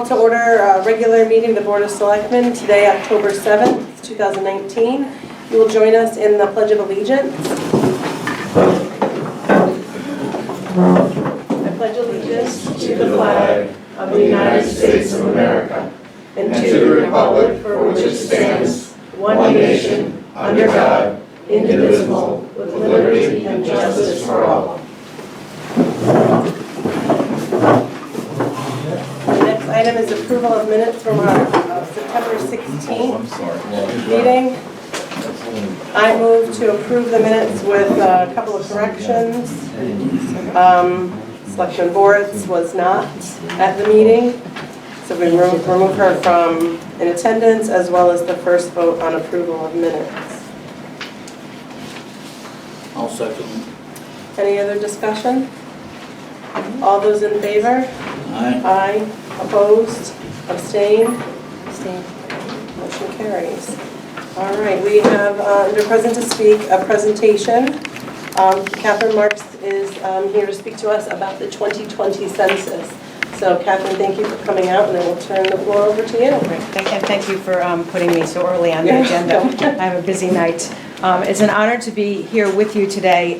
To order a regular meeting of the Board of Selectmen today, October 7th, 2019. You will join us in the Pledge of Allegiance. I pledge allegiance to the flag of the United States of America and to the republic for which it stands, one nation, under God, indivisible, with liberty and justice for all. Item is approval of minutes from our September 16th meeting. I move to approve the minutes with a couple of corrections. Selectman Boris was not at the meeting, so we remove her from in attendance, as well as the first vote on approval of minutes. I'll second. Any other discussion? All those in favor? Aye. Aye. Opposed? Abstained? Abstained. Motion carries. All right, we have under present to speak a presentation. Catherine Marks is here to speak to us about the 2020 census. So Catherine, thank you for coming out, and I will turn the floor over to you. Thank you for putting me so early on the agenda. I have a busy night. It's an honor to be here with you today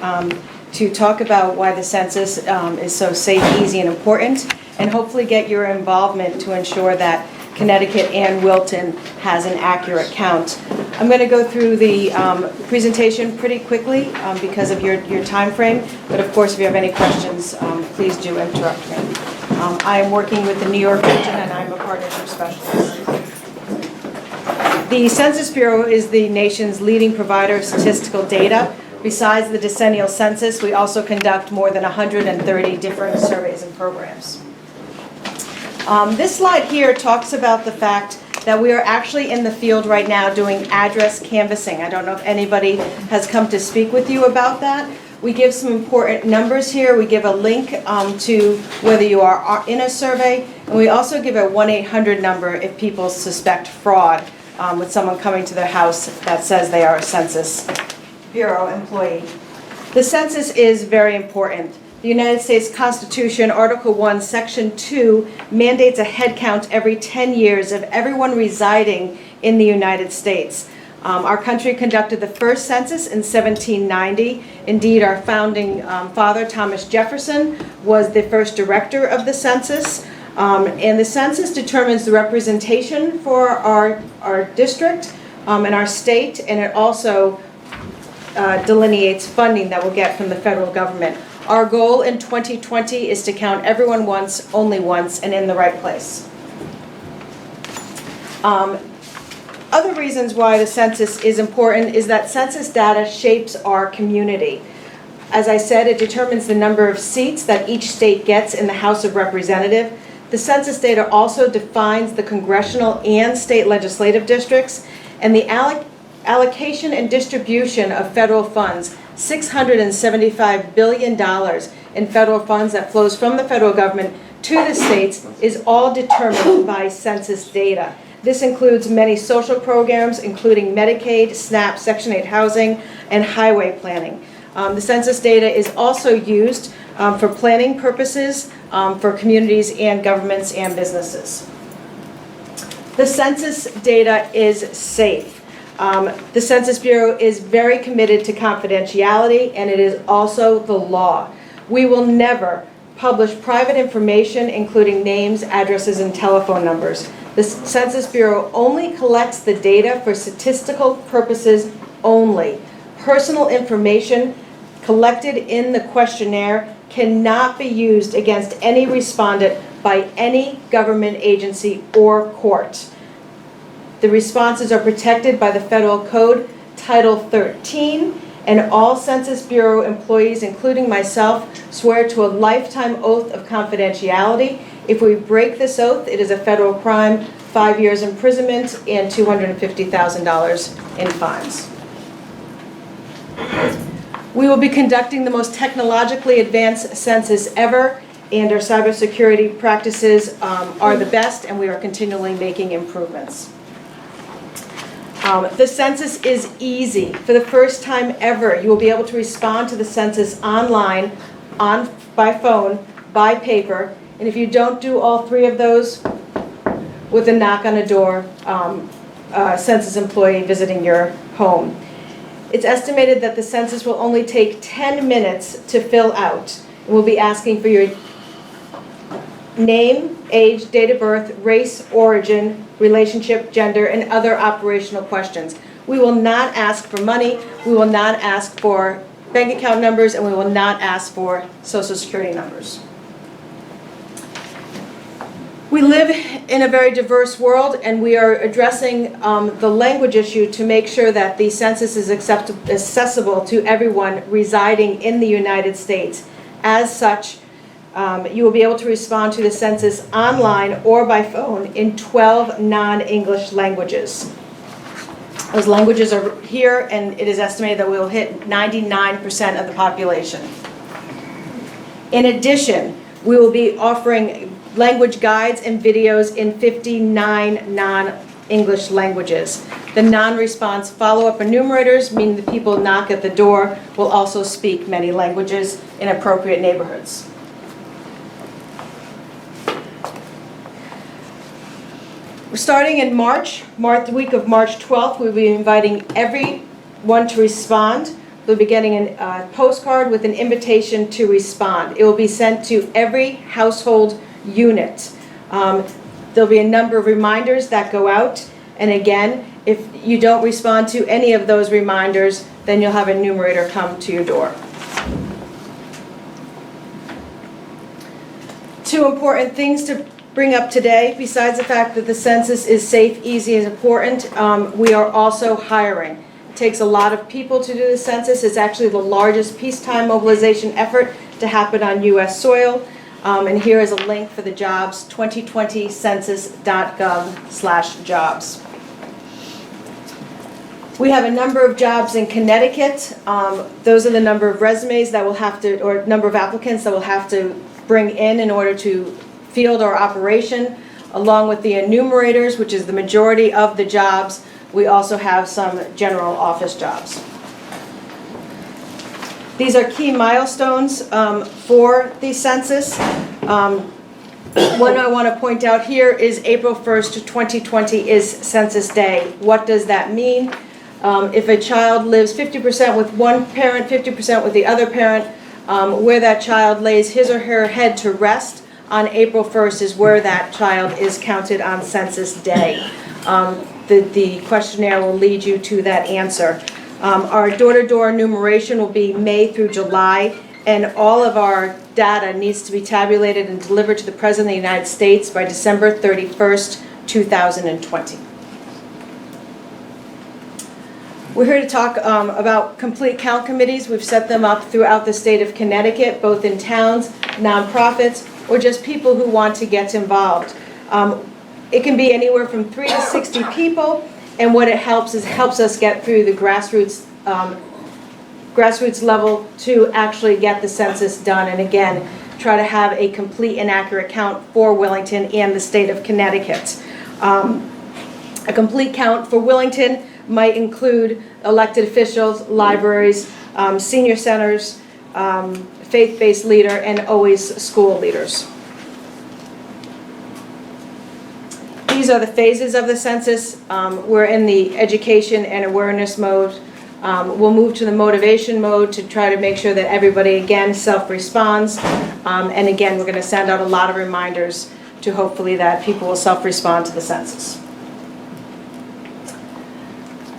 to talk about why the census is so safe, easy, and important, and hopefully get your involvement to ensure that Connecticut and Wilton has an accurate count. I'm going to go through the presentation pretty quickly because of your time frame, but of course if you have any questions, please do interrupt me. I am working with the New York region and I'm a partnership specialist. The Census Bureau is the nation's leading provider of statistical data. Besides the decennial census, we also conduct more than 130 different surveys and programs. This slide here talks about the fact that we are actually in the field right now doing address canvassing. I don't know if anybody has come to speak with you about that. We give some important numbers here. We give a link to whether you are in a survey, and we also give a 1-800 number if people suspect fraud with someone coming to their house that says they are a Census Bureau employee. The census is very important. The United States Constitution, Article 1, Section 2, mandates a head count every 10 years of everyone residing in the United States. Our country conducted the first census in 1790. Indeed, our founding father, Thomas Jefferson, was the first director of the census. And the census determines the representation for our district and our state, and it also delineates funding that we'll get from the federal government. Our goal in 2020 is to count everyone once, only once, and in the right place. Other reasons why the census is important is that census data shapes our community. As I said, it determines the number of seats that each state gets in the House of Representatives. The census data also defines the congressional and state legislative districts, and the allocation and distribution of federal funds, $675 billion in federal funds that flows from the federal government to the states, is all determined by census data. This includes many social programs, including Medicaid, SNAP, Section 8 housing, and highway planning. The census data is also used for planning purposes for communities and governments and businesses. The census data is safe. The Census Bureau is very committed to confidentiality, and it is also the law. We will never publish private information, including names, addresses, and telephone numbers. The Census Bureau only collects the data for statistical purposes only. Personal information collected in the questionnaire cannot be used against any respondent by any government agency or court. The responses are protected by the Federal Code, Title 13, and all Census Bureau employees, including myself, swear to a lifetime oath of confidentiality. If we break this oath, it is a federal crime, 5 years imprisonment, and $250,000 in fines. We will be conducting the most technologically advanced census ever, and our cybersecurity practices are the best, and we are continually making improvements. The census is easy. For the first time ever, you will be able to respond to the census online, by phone, by paper, and if you don't do all three of those, with a knock on a door, census employee visiting your home. It's estimated that the census will only take 10 minutes to fill out. We'll be asking for your name, age, date of birth, race, origin, relationship, gender, and other operational questions. We will not ask for money, we will not ask for bank account numbers, and we will not ask for social security numbers. We live in a very diverse world, and we are addressing the language issue to make sure that the census is accessible to everyone residing in the United States. As such, you will be able to respond to the census online or by phone in 12 non-English languages. Those languages are here, and it is estimated that we will hit 99% of the population. In addition, we will be offering language guides and videos in 59 non-English languages. The non-response follow-up enumerators, meaning the people knock at the door, will also speak many languages in appropriate neighborhoods. Starting in March, the week of March 12th, we'll be inviting everyone to respond. They'll be getting a postcard with an invitation to respond. It will be sent to every household unit. There'll be a number of reminders that go out, and again, if you don't respond to any of those reminders, then you'll have a numerator come to your door. Two important things to bring up today, besides the fact that the census is safe, easy, and important, we are also hiring. It takes a lot of people to do the census. It's actually the largest peacetime mobilization effort to happen on U.S. soil. And here is a link for the jobs, 2020census.gov/jobs. We have a number of jobs in Connecticut. Those are the number of resumes that we'll have to, or number of applicants that we'll have to bring in order to field our operation. Along with the enumerators, which is the majority of the jobs, we also have some general office jobs. These are key milestones for the census. One I want to point out here is April 1st, 2020 is Census Day. What does that mean? If a child lives 50% with one parent, 50% with the other parent, where that child lays his or her head to rest on April 1st is where that child is counted on Census Day. The questionnaire will lead you to that answer. Our door-to-door enumeration will be May through July, and all of our data needs to be tabulated and delivered to the President of the United States by December 31st, 2020. We're here to talk about complete count committees. We've set them up throughout the state of Connecticut, both in towns, nonprofits, or just people who want to get involved. It can be anywhere from 3 to 60 people, and what it helps us get through the grassroots level to actually get the census done, and again, try to have a complete and accurate count for Willington and the state of Connecticut. A complete count for Willington might include elected officials, libraries, senior centers, faith-based leader, and always school leaders. These are the phases of the census. We're in the education and awareness mode. We'll move to the motivation mode to try to make sure that everybody, again, self-responds. And again, we're going to send out a lot of reminders to hopefully that people will self-respond to the census.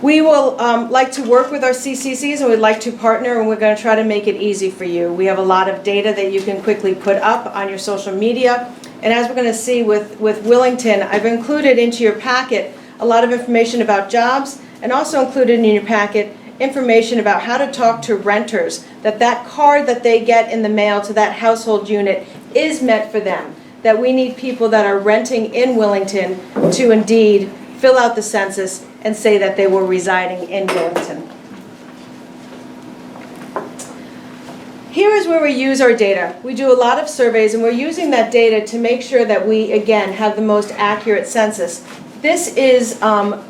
We will like to work with our CCCs, and we'd like to partner, and we're going to try to make it easy for you. We have a lot of data that you can quickly put up on your social media. And as we're going to see with Willington, I've included into your packet a lot of information about jobs, and also included in your packet information about how to talk to renters, that card that they get in the mail to that household unit is meant for them, that we need people that are renting in Willington to indeed fill out the census and say that they were residing in Willington. Here is where we use our data. We do a lot of surveys, and we're using that data to make sure that we, again, have the most accurate census. This is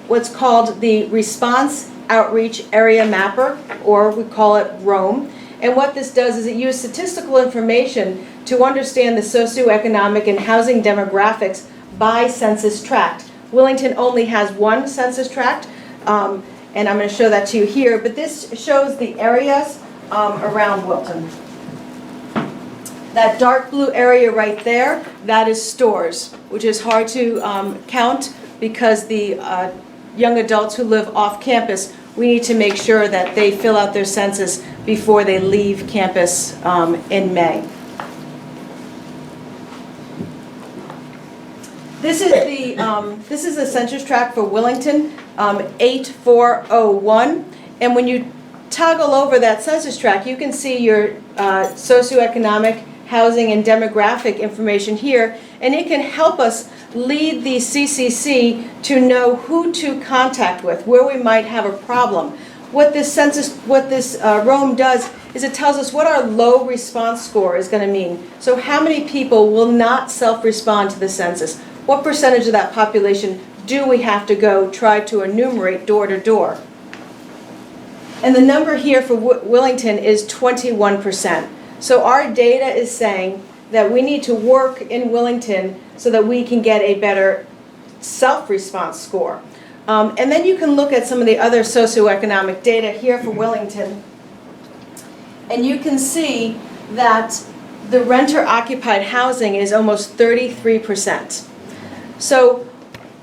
what's called the Response Outreach Area Mapper, or we call it ROAM. And what this does is it uses statistical information to understand the socioeconomic and housing demographics by census tract. Willington only has one census tract, and I'm going to show that to you here, but this shows the areas around Wilton. That dark blue area right there, that is stores, which is hard to count because the young adults who live off campus, we need to make sure that they fill out their census before they leave campus in May. This is the census tract for Willington, 8401, and when you toggle over that census tract, you can see your socioeconomic, housing, and demographic information here, and it can help us lead the CCC to know who to contact with, where we might have a problem. What this ROAM does is it tells us what our low response score is going to mean. So how many people will not self-respond to the census? What percentage of that population do we have to go try to enumerate door to door? And the number here for Willington is 21%. So our data is saying that we need to work in Willington so that we can get a better self-response score. And then you can look at some of the other socioeconomic data here for Willington. And you can see that the renter-occupied housing is almost 33%. So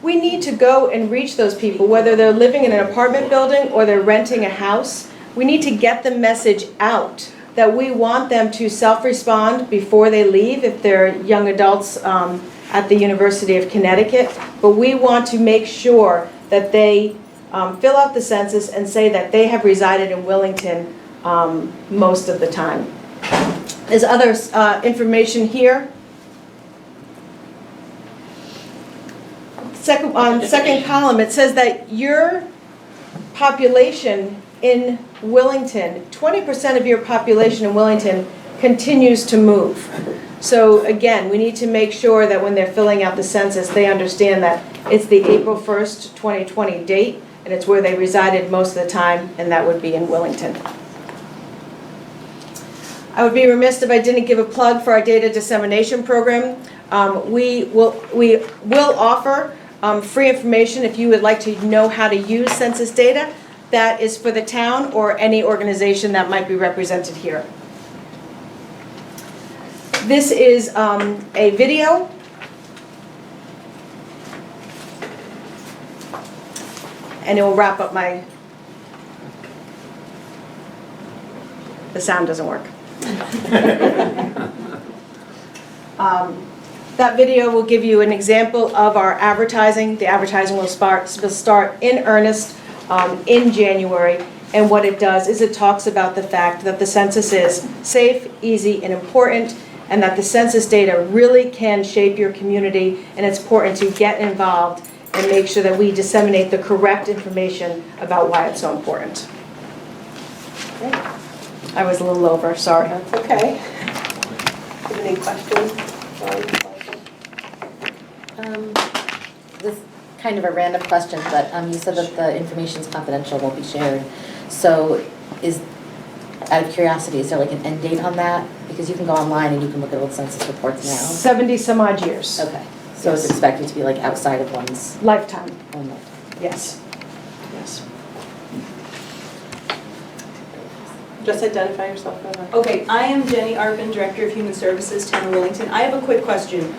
we need to go and reach those people, whether they're living in an apartment building or they're renting a house. We need to get the message out that we want them to self-respond before they leave if they're young adults at the University of Connecticut. But we want to make sure that they fill out the census and say that they have resided in Willington most of the time. There's other information here. Second column, it says that your population in Willington, 20% of your population in Willington continues to move. So again, we need to make sure that when they're filling out the census, they understand that it's the April 1st, 2020 date, and it's where they resided most of the time, and that would be in Willington. I would be remiss if I didn't give a plug for our data dissemination program. We will offer free information if you would like to know how to use census data. That is for the town or any organization that might be represented here. This is a video. And it will wrap up the sound doesn't work. That video will give you an example of our advertising. The advertising will start in earnest in January, and what it does is it talks about the fact that the census is safe, easy, and important, and that the census data really can shape your community, and it's important to get involved and make sure that we disseminate the correct information about why it's so important. Okay. I was a little over, sorry. That's okay. Any questions? This is kind of a random question, but you said that the information is confidential, won't be shared. So out of curiosity, is there like an end date on that? Because you can go online and you can look at old census reports now. 70 some odd years. Okay. So it's expected to be like outside of one's Lifetime. own lifetime. Yes. Yes. Just identify yourself for the... Okay, I am Jenny Arpin, Director of Human Services, Town of Willington. I have a quick question.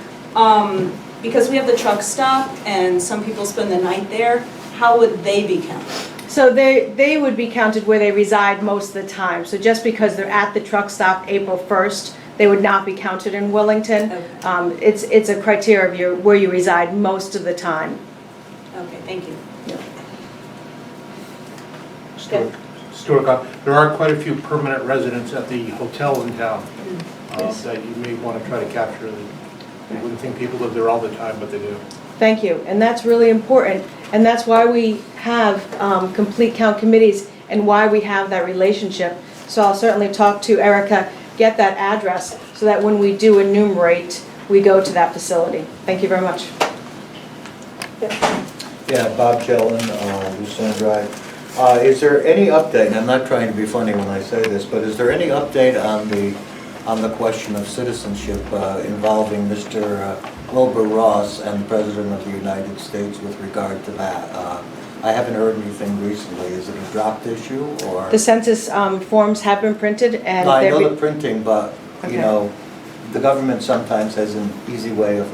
Because we have the truck stop and some people spend the night there, how would they be counted? So they would be counted where they reside most of the time. So just because they're at the truck stop April 1st, they would not be counted in Willington. Okay. It's a criteria of where you reside most of the time. Okay, thank you. Stuart, there are quite a few permanent residents at the hotels in town Yes. that you may want to try to capture. You wouldn't think people live there all the time, but they do. Thank you, and that's really important, and that's why we have complete count committees and why we have that relationship. So I'll certainly talk to Erica, get that address, so that when we do enumerate, we go to that facility. Thank you very much. Yeah, Bob Sheldon, Lucerne Drive. Is there any update, and I'm not trying to be funny when I say this, but is there any update on the question of citizenship involving Mr. Wilbur Ross and the President of the United States with regard to that. I haven't heard anything recently. Is it a dropped issue or? The census forms have been printed and No, I know they're the printing, but, Okay. you know, the government sometimes has an easy way of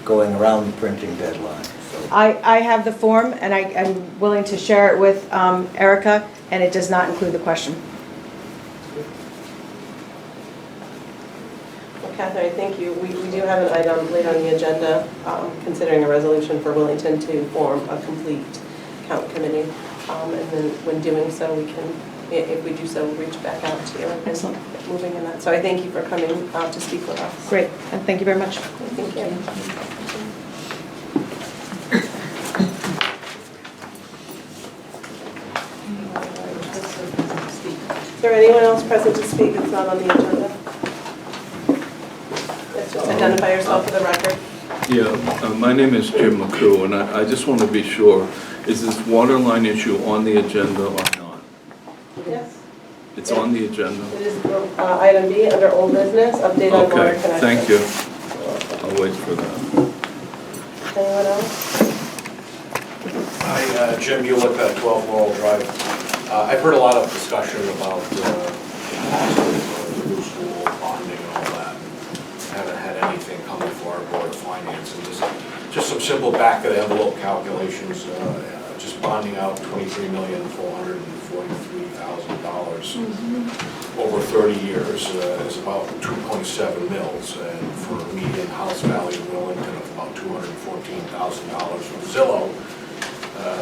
going around the printing deadline, so. I have the form, and I'm willing to share it with Erica, and it does not include the question. Well, Catherine, I think we do have an item later on the agenda, considering a resolution for Willington to form a complete count committee. And then when doing so, we can, if we do so, reach back out to you. And Excellent. Moving in that. So I thank you for coming out to speak with us. Great, and thank you very much. Thank you. Is there anyone else present to speak that's not on the agenda? Let's just identify yourself for the record. Yeah, my name is Jim McCoo, and I just want to be sure, is this water line issue on the agenda or not? Yes. It's on the agenda? It is item B under old business, update on water Okay, connection. thank you. I'll wait for that. Anyone else? Hi, Jim Bulick, 12 Laurel Drive. I've heard a lot of discussion about the new school bonding and all that. Haven't had anything come before our Board of Finance. And just some simple back-of-the-envelope calculations, just bonding out $23,443,000 over 30 years is about 2.7 mils. And for a median house value in Willington of about $214,000 from Zillow,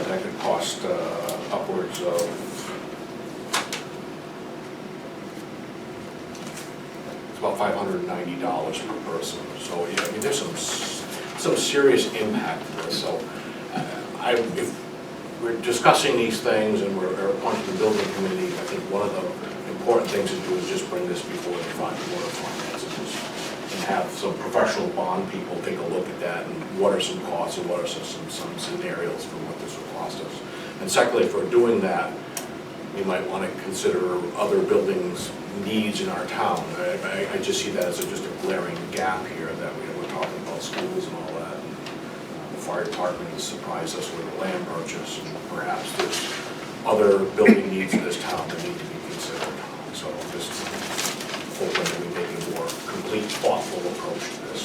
that could cost upwards of it's about $590 per person. So yeah, I mean, there's some serious impact to this. So if we're discussing these things and we're appointing the building committee, I think one of the important things to do is just bring this before the Board of Finance and have some professional bond people take a look at that and what are some costs and what are some scenarios for what this would cost us. And secondly, if we're doing that, we might want to consider other buildings' needs in our town. I just see that as just a glaring gap here that we're talking about schools and all that. And the fire department has surprised us with a land purchase, and perhaps there's other building needs in this town that need to be considered. So I'm just hoping that we make a more complete, thoughtful approach to this.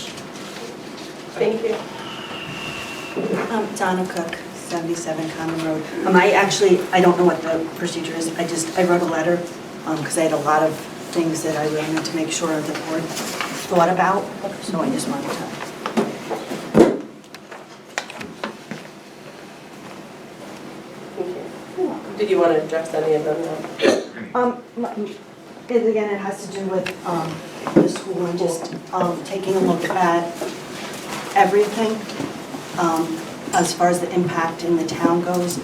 Thank you. Donna Cook, 77 Common Road. I don't know what the procedure is. I wrote a letter because I had a lot of things that I wanted to make sure the board thought about. So I just wanted to. Thank you. Did you want to address any of them? Again, it has to do with the school and just taking a look at everything. As far as the impact in the town goes,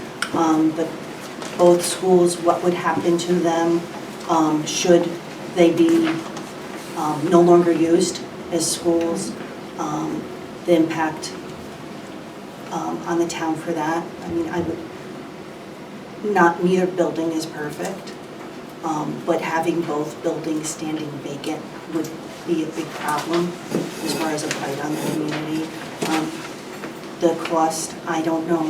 both schools, what would happen to them should they be no longer used as schools, the impact on the town for that. I mean, neither building is perfect, but having both buildings standing vacant would be a big problem as far as a blight on the community. The cost, I don't know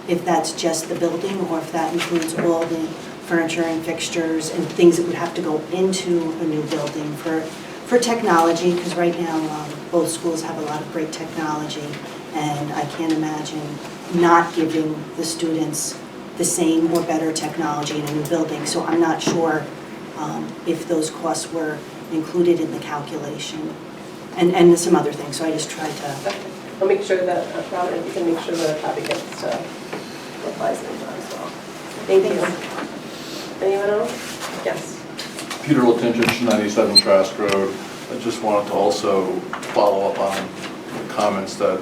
if that's just the building or if that includes all the furniture and fixtures and things that would have to go into a new building for technology, because right now both schools have a lot of great technology, and I can't imagine not giving the students the same or better technology in a new building. So I'm not sure if those costs were included in the calculation and some other things. So I just tried to. I'll make sure that, Robin, you can make sure that a copy gets replies in time as well. Thank you. Anyone else? Yes. Peter Latintich, 97 Trask Road. I just wanted to also follow up on the comments that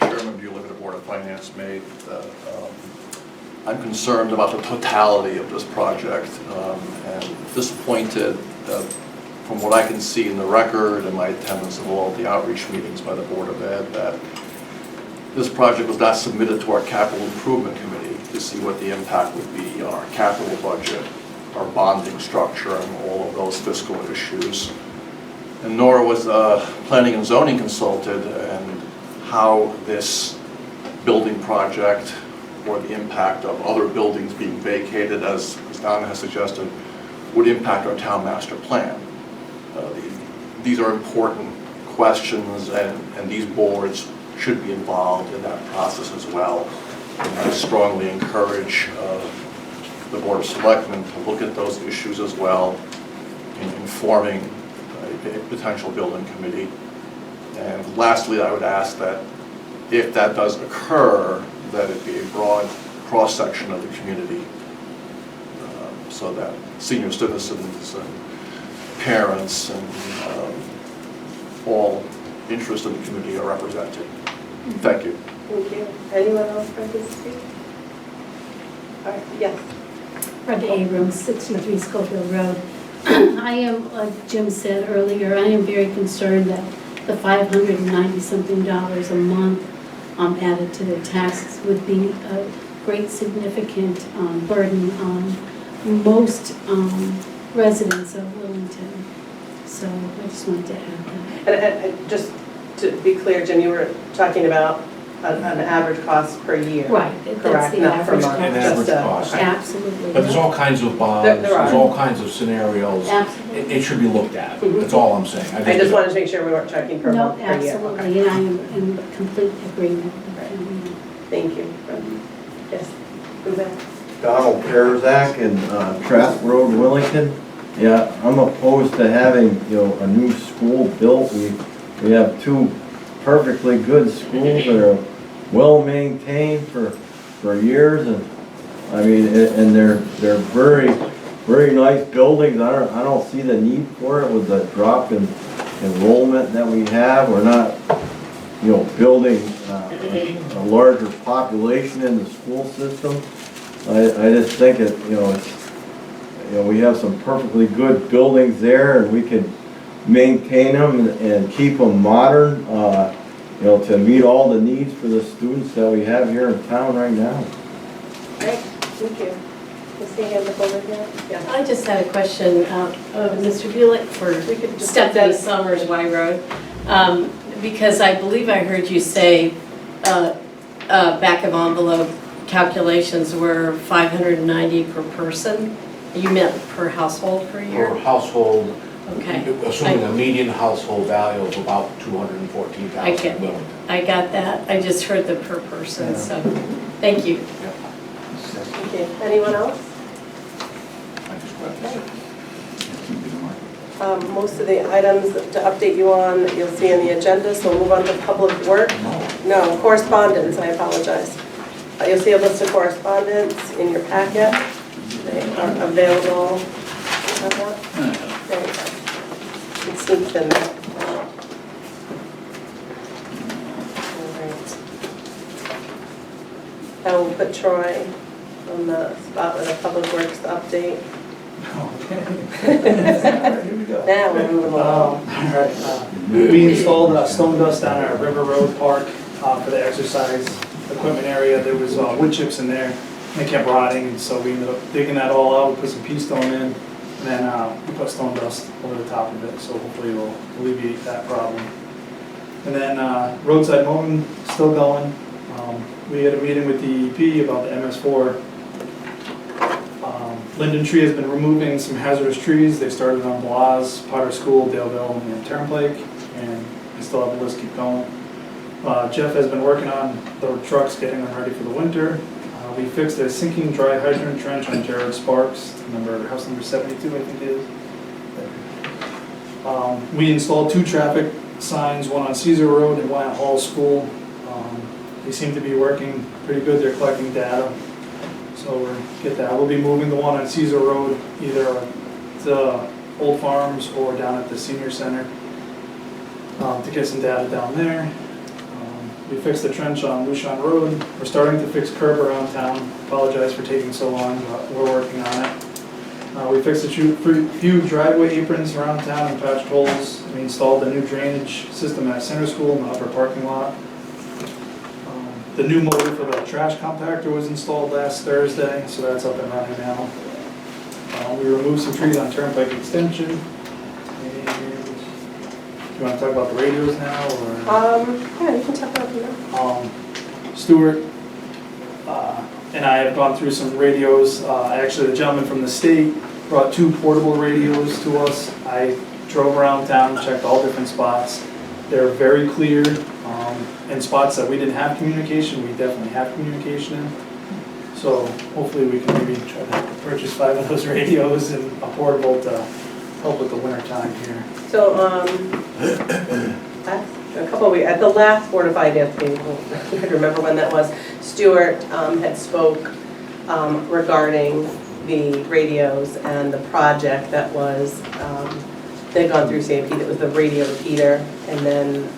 Chairman Bulick of the Board of Finance made. That I'm concerned about the totality of this project and disappointed that from what I can see in the record and my attendance of all the outreach meetings by the Board of Ed, that this project was not submitted to our capital improvement committee to see what the impact would be on our capital budget, our bonding structure, and all of those fiscal issues. and nor was planning and zoning consulted, and how this building project or the impact of other buildings being vacated, as Donna has suggested, would impact our town master plan. These are important questions, and these boards should be involved in that process as well. And I strongly encourage the Board of Selectmen to look at those issues as well in informing a potential building committee. And lastly, I would ask that if that does occur, that it be a broad cross-section of the community, so that senior citizens and parents and all interests in the community are represented. Thank you. Thank you. Anyone else like to speak? All right, yes. Brenda Abrams, 63 Schofield Road. I am, like Jim said earlier, I am very concerned that the $590-something a month added to their taxes would be a great significant burden on most residents of Willington. So I just wanted to add that. And just to be clear, Jim, you were talking about an average cost per year. Right, that's Correct, the not per average month. An average cost. Okay. Absolutely. But there's all kinds of bonds, There are. there's all kinds of scenarios. Absolutely. It should be looked at, Mhm. that's all I'm saying. I just wanted to make sure we weren't checking per No, month, per year. absolutely, and I am in complete agreement with you. Thank you. Yes, go back. Donald Perzak in Trask Road, Willington. Yeah, I'm opposed to having, a new school built. We have two perfectly good schools that are well maintained for years, and I mean, and they're very, very nice buildings. I don't see the need for it with the drop in enrollment that we have. We're not, building a larger population in the school system. I just think we have some perfectly good buildings there, and we can maintain them and keep them modern, to meet all the needs for the students that we have here in town right now. Great, thank you. Let's see hand up over here. Yeah. I just had a question of Mr. Bulick for Stephanie Summers, Y Road, because I believe I heard you say back of envelope calculations were $590 per person. You meant per household per year? Per household, Okay. assuming a median household value of about $214,000 in Willington. I got that. I just heard the per person, so thank you. Thank you. Anyone else? Most of the items to update you on, you'll see in the agenda, so we'll move on to public work. No, correspondence, I apologize. You'll see a list of correspondence in your packet. They are available. Have that? There you go. It's sneaked in there. All right. I will put Troy on the spot with a public works update. Now we're moving along. All right, we installed stone dust down our River Road Park for the exercise equipment area. There was wood chips in there, and they kept rotting, and so we ended up digging that all out, we put some pea stone in, and then we put stone dust over the top of it, so hopefully it'll alleviate that problem. And then roadside mowing, still going. We had a meeting with the DEP about the MS4. Linden Tree has been removing some hazardous trees. They started on BOS, Potter School, Daleville, and Turnpike, and we still have the list keep going. Jeff has been working on the trucks, getting them ready for the winter. We fixed a sinking dry hydrant trench on Jared Sparks, house number 72, I think it is. We installed 2 traffic signs, one on Caesar Road and one at Hall School. They seem to be working pretty good. They're collecting data. So we'll get that. We'll be moving the one on Caesar Road either to Old Farms or down at the Senior Center to get some data down there. We fixed the trench on Lucian Road. We're starting to fix curb around town. Apologize for taking so long, but we're working on it. We fixed a few driveway aprons around town and patched holes. We installed a new drainage system at Center School in the upper parking lot. The new motor for the trash compactor was installed last Thursday, so that's up and running now. We removed some trees on Turnpike Extension. And you want to talk about the radios now, or? Yeah, you can talk about them. Stuart and I have gone through some radios. Actually, the gentleman from the state brought 2 portable radios to us. I drove around town, checked all different spots. They're very clear. In spots that we didn't have communication, we definitely have communication in. So hopefully we can maybe try to purchase 5 of those radios and a portable to help with the winter time here. So, a couple of weeks, at the last Board of Finance meeting, I could remember when that was, Stuart had spoke regarding the radios and the project that was, they'd gone through CIP, that was the radio repeater, and then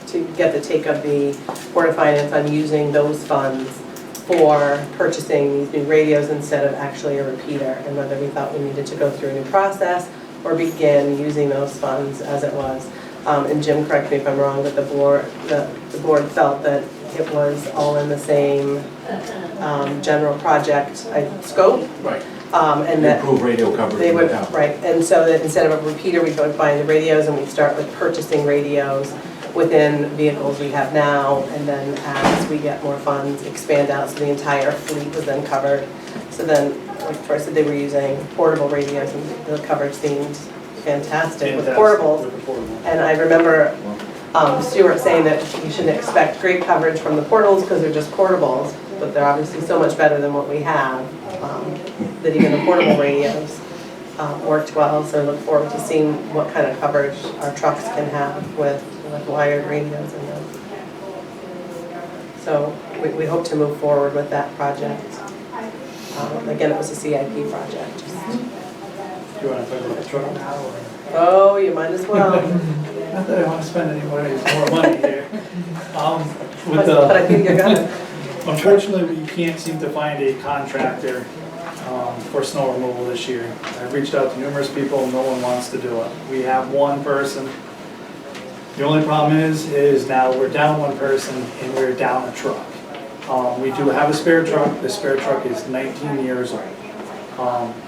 to get the take of the Board of Finance on using those funds for purchasing these new radios instead of actually a repeater, and whether we thought we needed to go through a new process or begin using those funds as it was. And Jim, correct me if I'm wrong, but the board felt that it was all in the same general project scope. Right. And that Improve radio coverage they in would, the town. right, and so that instead of a repeater, we'd go buying the radios, and we'd start with purchasing radios within vehicles we have now, and then as we get more funds, expand out, so the entire fleet was then covered. So then, like Troy said, they were using portable radios, and the coverage seemed fantastic with portables. And I remember Stuart saying that you shouldn't expect great coverage from the portables because they're just portables, but they're obviously so much better than what we have, that even the portable radios worked well. So I look forward to seeing what kind of coverage our trucks can have with wired radios in them. So we hope to move forward with that project. Again, it was a CIP project. Do you want to talk about the truck now, or? Oh, you might as well. Not that I want to spend any more money here. But I think you're gonna. Unfortunately, we can't seem to find a contractor for snow removal this year. I've reached out to numerous people, no one wants to do it. We have one person. The only problem is now we're down one person and we're down a truck. We do have a spare truck. The spare truck is 19 years old.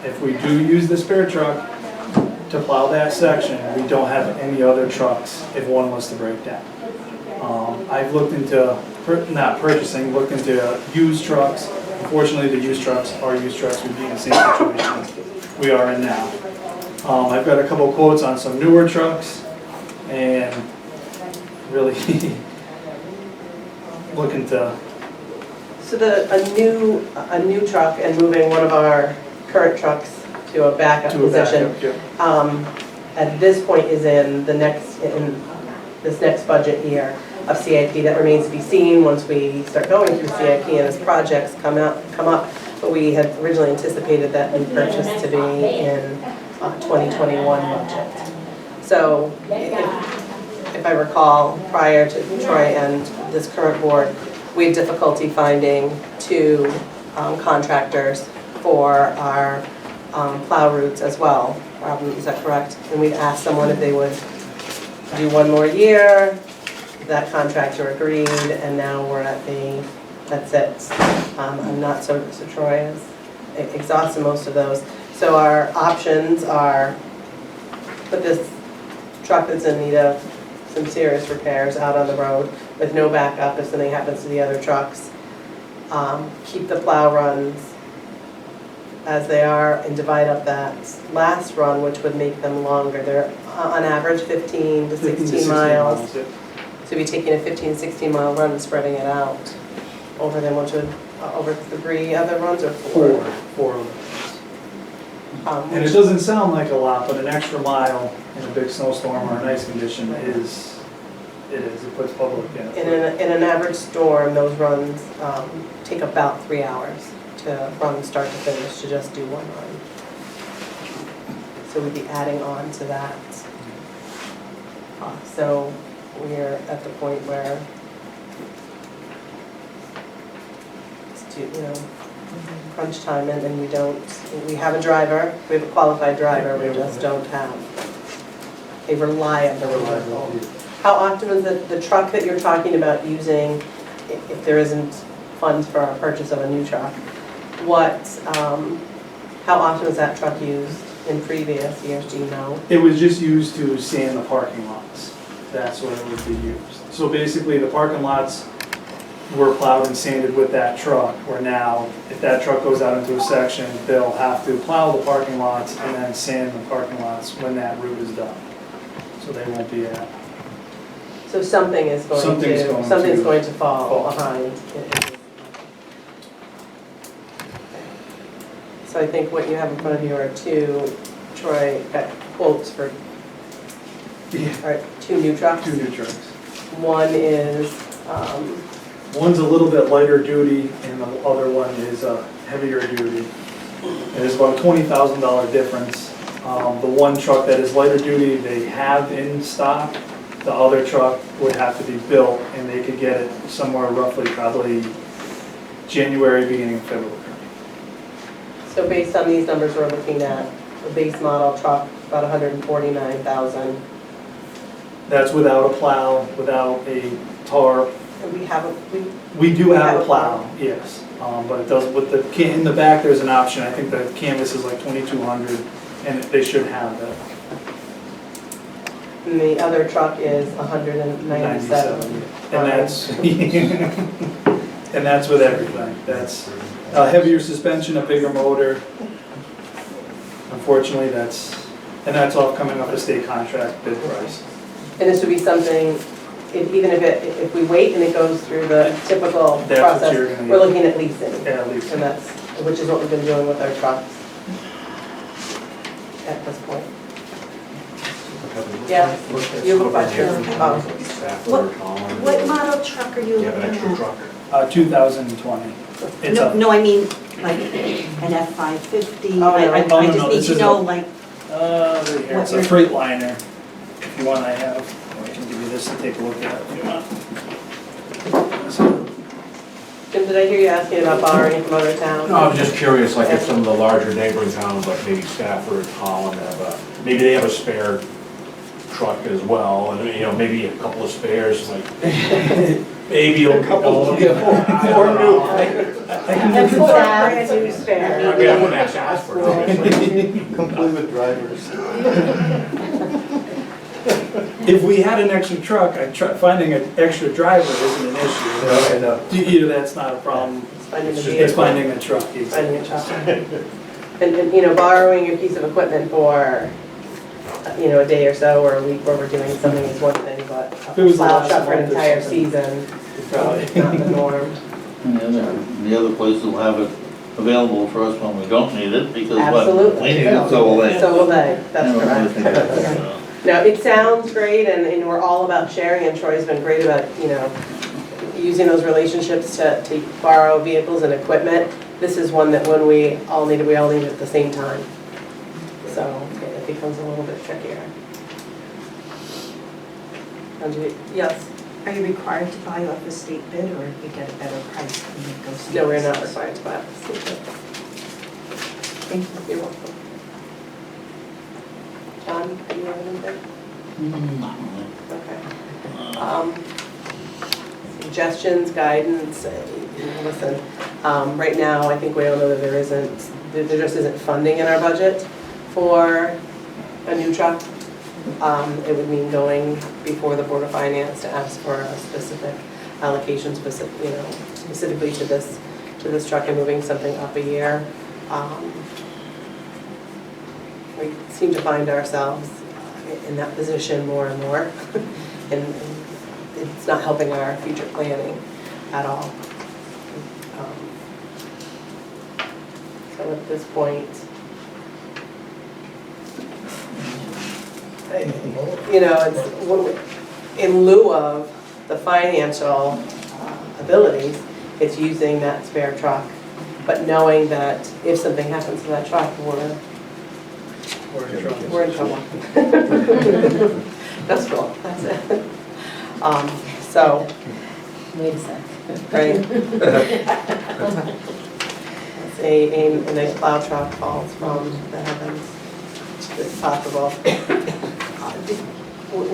If we do use the spare truck to plow that section, we don't have any other trucks if one was to break down. I've looked into, not purchasing, looked into used trucks. Unfortunately, the used trucks are used trucks. We'd be in the same situation we are in now. I've got a couple quotes on some newer trucks, and really looking to. So a new truck and moving one of our current trucks to a backup position. At this point is in this next budget year of CIP. That remains to be seen once we start going through CIP and as projects come up. But we had originally anticipated that new purchase to be in 2021 budget. So if I recall, prior to Troy and this current board, we had difficulty finding 2 contractors for our plow routes as well. Is that correct? And we'd asked someone if they would do 1 more year. That contractor agreed, and now we're at that's it. I'm not so Troy has exhausted most of those. So our options are put this truck that's in need of some serious repairs out on the road with no backup if something happens to the other trucks. Keep the plow runs as they are and divide up that last run, which would make them longer. They're on average 15 to 16 miles. So we'd be taking a 15, 16 mile run and spreading it out over them, which would, over 3 other runs or 4? 4 of them. And it doesn't sound like a lot, but an extra mile in a big snowstorm or an ice condition is, it puts public in. In an average storm, those runs take about 3 hours to run start to finish, to just do 1 run. So we'd be adding on to that. So we're at the point where it's crunch time, and we have a driver, we have a qualified driver, we just don't have a reliable. How often is the truck that you're talking about using, if there isn't funds for our purchase of a new truck, how often is that truck used? in previous years, do you know? It was just used to sand the parking lots. That's what it would be used. So basically, the parking lots were plowed and sanded with that truck, where now, if that truck goes out into a section, they'll have to plow the parking lots and then sand the parking lots when that route is done. So they won't be at. So something is going Something's going to to fall fall. behind. So I think what you have in front of you are two, Troy got quotes for, or two new trucks. Two new trucks. One is, One's a little bit lighter duty and the other one is heavier duty. And it's about a $20,000 difference. The one truck that is lighter duty, they have in stock. The other truck would have to be built and they could get it somewhere roughly probably January, beginning of February. so based on these numbers, we're looking at the base model truck, about 149,000. That's without a plow, without a tarp. And we have We do have a plow, yes. But it does, with the, in the back, there's an option. I think the canvas is like 2,200 and they should have that. and the other truck is 197. And that's, and that's with everything. That's a heavier suspension, a bigger motor. Unfortunately, that's all coming up a state contract bid price. And this would be something, even if we wait and it goes through the typical That's what process, you're gonna we're get. looking at leasing. Yeah, at least. And that's, which is what we've been doing with our trucks at this point. Yeah, you have a question? What model truck are you You looking have an extra at? truck? 2020. It's No, a, no, I mean, like an F-550. Oh, no, I no, no, just this need is to know, like, here, it's a Freightliner. If you want, I have, I can give you this to take a look at if you want. Jim, did I hear you asking about borrowing from other towns? No, I was just curious, like if some of the larger neighboring towns, like maybe Stafford, Holland, maybe they have a spare truck as well, and maybe a couple of spares, like maybe a couple. Four new. I can And give four you brand new spare. I mean, I wouldn't actually ask for it. Complete with drivers. If we had an extra truck, finding an extra driver isn't an issue. I know. Either that's not a problem. It's finding the It's vehicle. finding a truck. Finding a truck. And borrowing a piece of equipment for, a day or so or a week where we're doing something is one thing, but If it was a plow last truck for an month or entire something. season is probably not the norm. And the other places will have it available for us when we don't need it, because Absolutely. we need it, so will they. So will they, that's You know, I think correct. that's, No, it sounds great, and we're all about sharing, and Troy's been great about, using those relationships to borrow vehicles and equipment. This is one that when we all need it at the same time. So it becomes a little bit trickier. Yes? are you required to buy off the state bid, or if you get a better price, can you go somewhere? No, we're not required to buy it. Thank you. You're welcome. John, do you have anything? Not really. Okay. Suggestions, guidance, listen, right now, I think we all know that there just isn't funding in our budget for a new truck. It would mean going before the Board of Finance to ask for a specific allocation, specifically to this truck and moving something up a year. We seem to find ourselves in that position more and more, and it's not helping our future planning at all. So at this point, it's, in lieu of the financial abilities, it's using that spare truck, but knowing that if something happens to that truck, we're in trouble. That's cool, that's it. So, Wait a sec. right. It's a nice plow truck falls from the heavens, it's possible.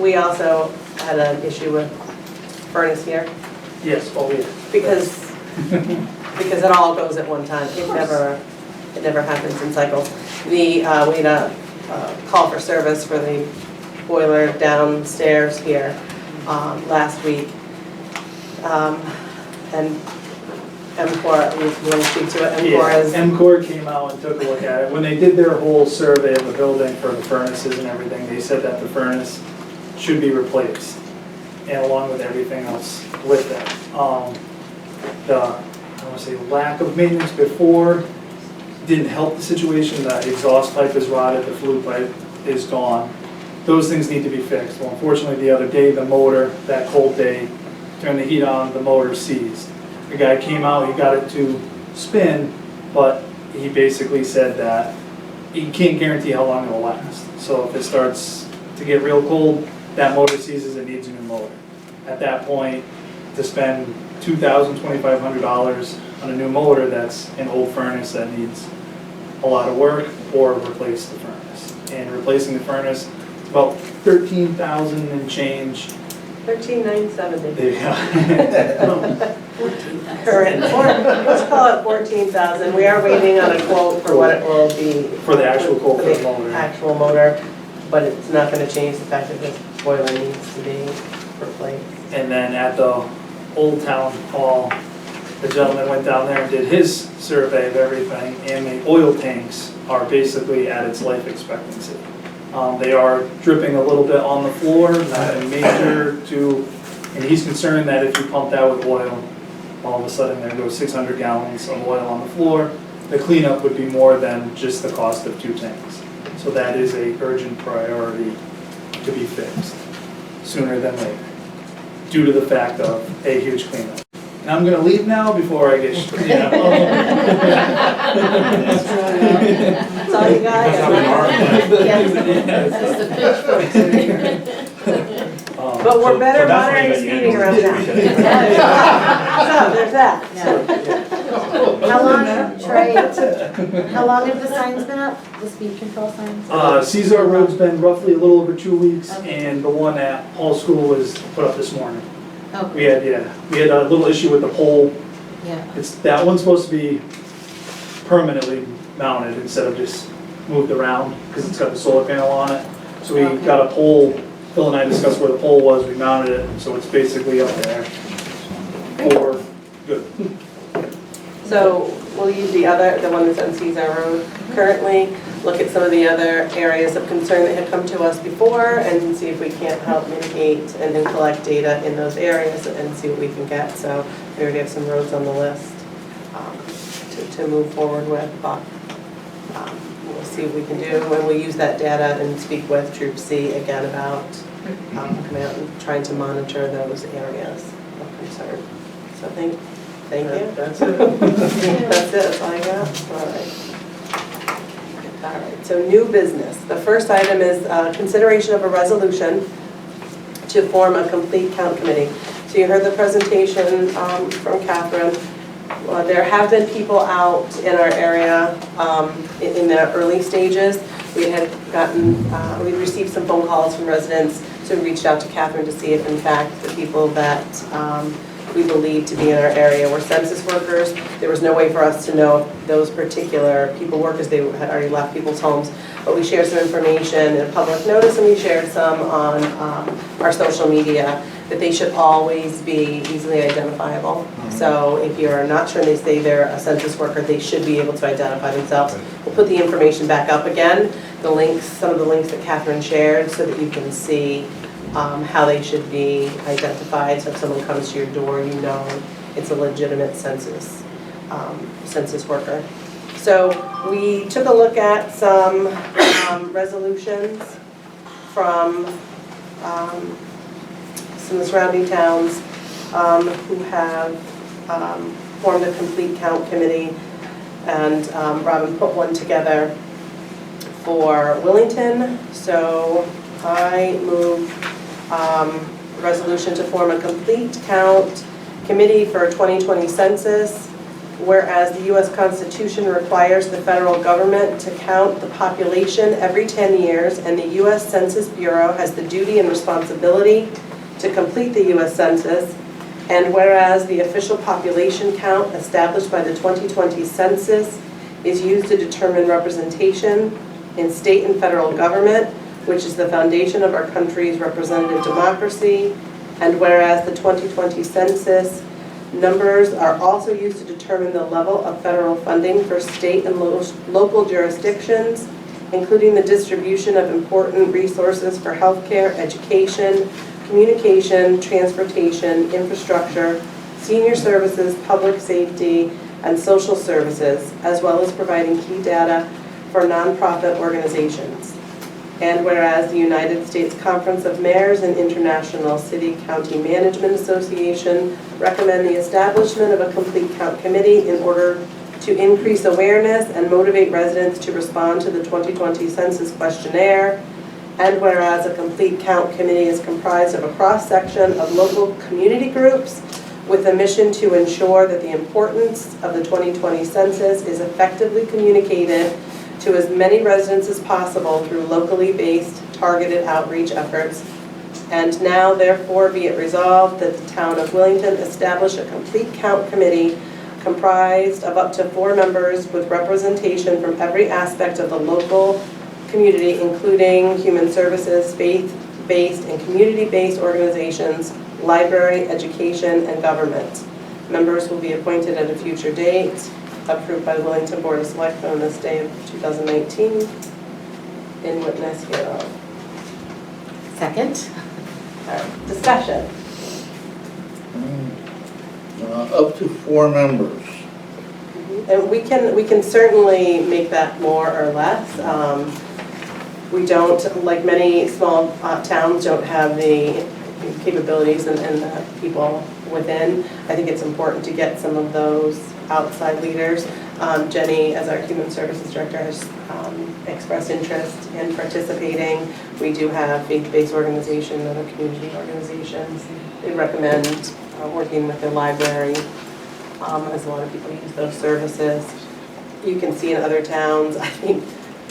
We also had an issue with furnace here, Yes, oh, yeah. because it all goes at one time. It never happens in cycles. we had a call for service for the boiler downstairs here last week. And MCOR, you want to speak to it? MCOR came out and took a look at it. When they did their whole survey of the building for the furnaces and everything, they said that the furnace should be replaced, and along with everything else with it. The, I want to say, lack of maintenance before didn't help the situation. The exhaust pipe is rotted, the flue pipe is gone. Those things need to be fixed. Well, unfortunately, the other day, the motor, that cold day, turned the heat on, the motor seized. The guy came out, he got it to spin, but he basically said that he can't guarantee how long it will last. So if it starts to get real cold, that motor seizes, it needs a new motor. At that point, to spend $2,000, $2,500 on a new motor that's an old furnace that needs a lot of work, or replace the furnace. And replacing the furnace, it's about $13,000 and change. $13,970. There you go. Current, let's call it $14,000. We are waiting on a quote for what it will be. For the actual quote for the motor. Actual motor, but it's not going to change the fact that this boiler needs to be replaced. And then at the Old Town Hall, the gentleman went down there and did his survey of everything, and the oil tanks are basically at its life expectancy. They are dripping a little bit on the floor, not a major to, and he's concerned that if you pump that with oil, all of a sudden there goes 600 gallons of oil on the floor. The cleanup would be more than just the cost of 2 tanks. So that is a urgent priority to be fixed sooner than later, due to the fact of a huge cleanup. And I'm going to leave now before I get, That's all you got? But we're better monitoring this meeting around that. So, there's that. How long, Trey, how long have the signs been up, the speed control signs? Cesar Road's been roughly a little over 2 weeks, Okay. and the one at Hall School was put up this morning. Okay. We had a little issue with the pole. Yeah. That one's supposed to be permanently mounted instead of just moved around, because it's got the solar panel on it. So we Okay. got a pole, Phil and I discussed where the pole was, we mounted it, so it's basically up there. Or, good. So we'll use the one that's on Cesar Road currently, look at some of the other areas of concern that have come to us before, and see if we can't help mitigate and then collect data in those areas and see what we can get. So we already have some roads on the list to move forward with, but we'll see what we can do. And we'll use that data and speak with Troop C again about coming out and trying to monitor those areas of concern. So thank you. That's it. That's it, that's all I got? All right. All right, so new business. The first item is consideration of a resolution to form a complete count committee. So you heard the presentation from Catherine. There have been people out in our area in the early stages. We had we received some phone calls from residents, so we reached out to Catherine to see if in fact the people that we believe to be in our area were census workers. There was no way for us to know if those particular people were, because they had already left people's homes. But we shared some information in a public notice, and we shared some on our social media, that they should always be easily identifiable. So if you're not sure and they say they're a census worker, they should be able to identify themselves. We'll put the information back up again, the links, some of the links that Catherine shared, so that you can see how they should be identified. So if someone comes to your door, you know it's a legitimate census worker. So we took a look at some resolutions from some of the surrounding towns who have formed a complete count committee, and Robin put one together for Willington. So I move resolution to form a complete count committee for 2020 census, whereas the U.S. Constitution requires the federal government to count the population every 10 years, and the U.S. Census Bureau has the duty and responsibility to complete the U.S. Census, and whereas the official population count established by the 2020 census is used to determine representation in state and federal government, which is the foundation of our country's representative democracy. And whereas the 2020 census numbers are also used to determine the level of federal funding for state and local jurisdictions, including the distribution of important resources for healthcare, education, communication, transportation, infrastructure, senior services, public safety, and social services, as well as providing key data for nonprofit organizations. And whereas the United States Conference of Mayors and International City-County Management Association recommend the establishment of a complete count committee in order to increase awareness and motivate residents to respond to the 2020 census questionnaire. And whereas a complete count committee is comprised of a cross-section of local community groups with a mission to ensure that the importance of the 2020 census is effectively communicated to as many residents as possible through locally based targeted outreach efforts. And now therefore be it resolved that the town of Willington establish a complete count committee comprised of up to 4 members with representation from every aspect of the local community, including human services, faith-based and community-based organizations, library, education, and government. Members will be appointed at a future date, approved by the Willington Board of Selectmen on this day of 2019, in witness hereof. Second. All right, discussion. Up to 4 members. And we can certainly make that more or less. We don't, like many small towns, don't have the capabilities and the people within. I think it's important to get some of those outside leaders. Jenny, as our Human Services Director, has expressed interest in participating. We do have faith-based organizations and other community organizations. They recommend working with the library, as a lot of people use those services. You can see in other towns, I think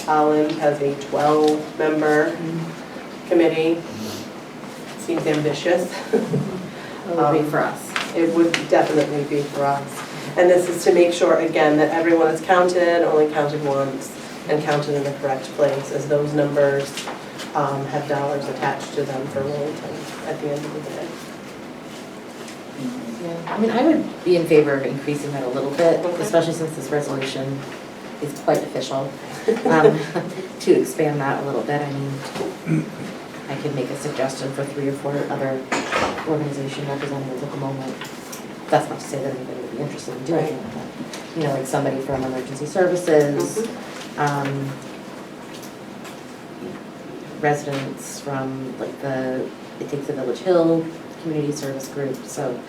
Holland has a 12-member committee. Seems ambitious. It would be for us. It would definitely be for us. And this is to make sure, again, that everyone is counted, only counted once, and counted in the correct place, as those numbers have dollars attached to them for Willington at the end of the day. Yeah, I mean, I would be in favor of increasing that a little bit, especially since this resolution is quite official. To expand that a little bit, I mean, I could make a suggestion for 3 or 4 other organization representatives at the moment. That's not to say that anybody would be interested in doing it, but, you know, like somebody from emergency services, residents from like It Takes a Village Hill community service group, so.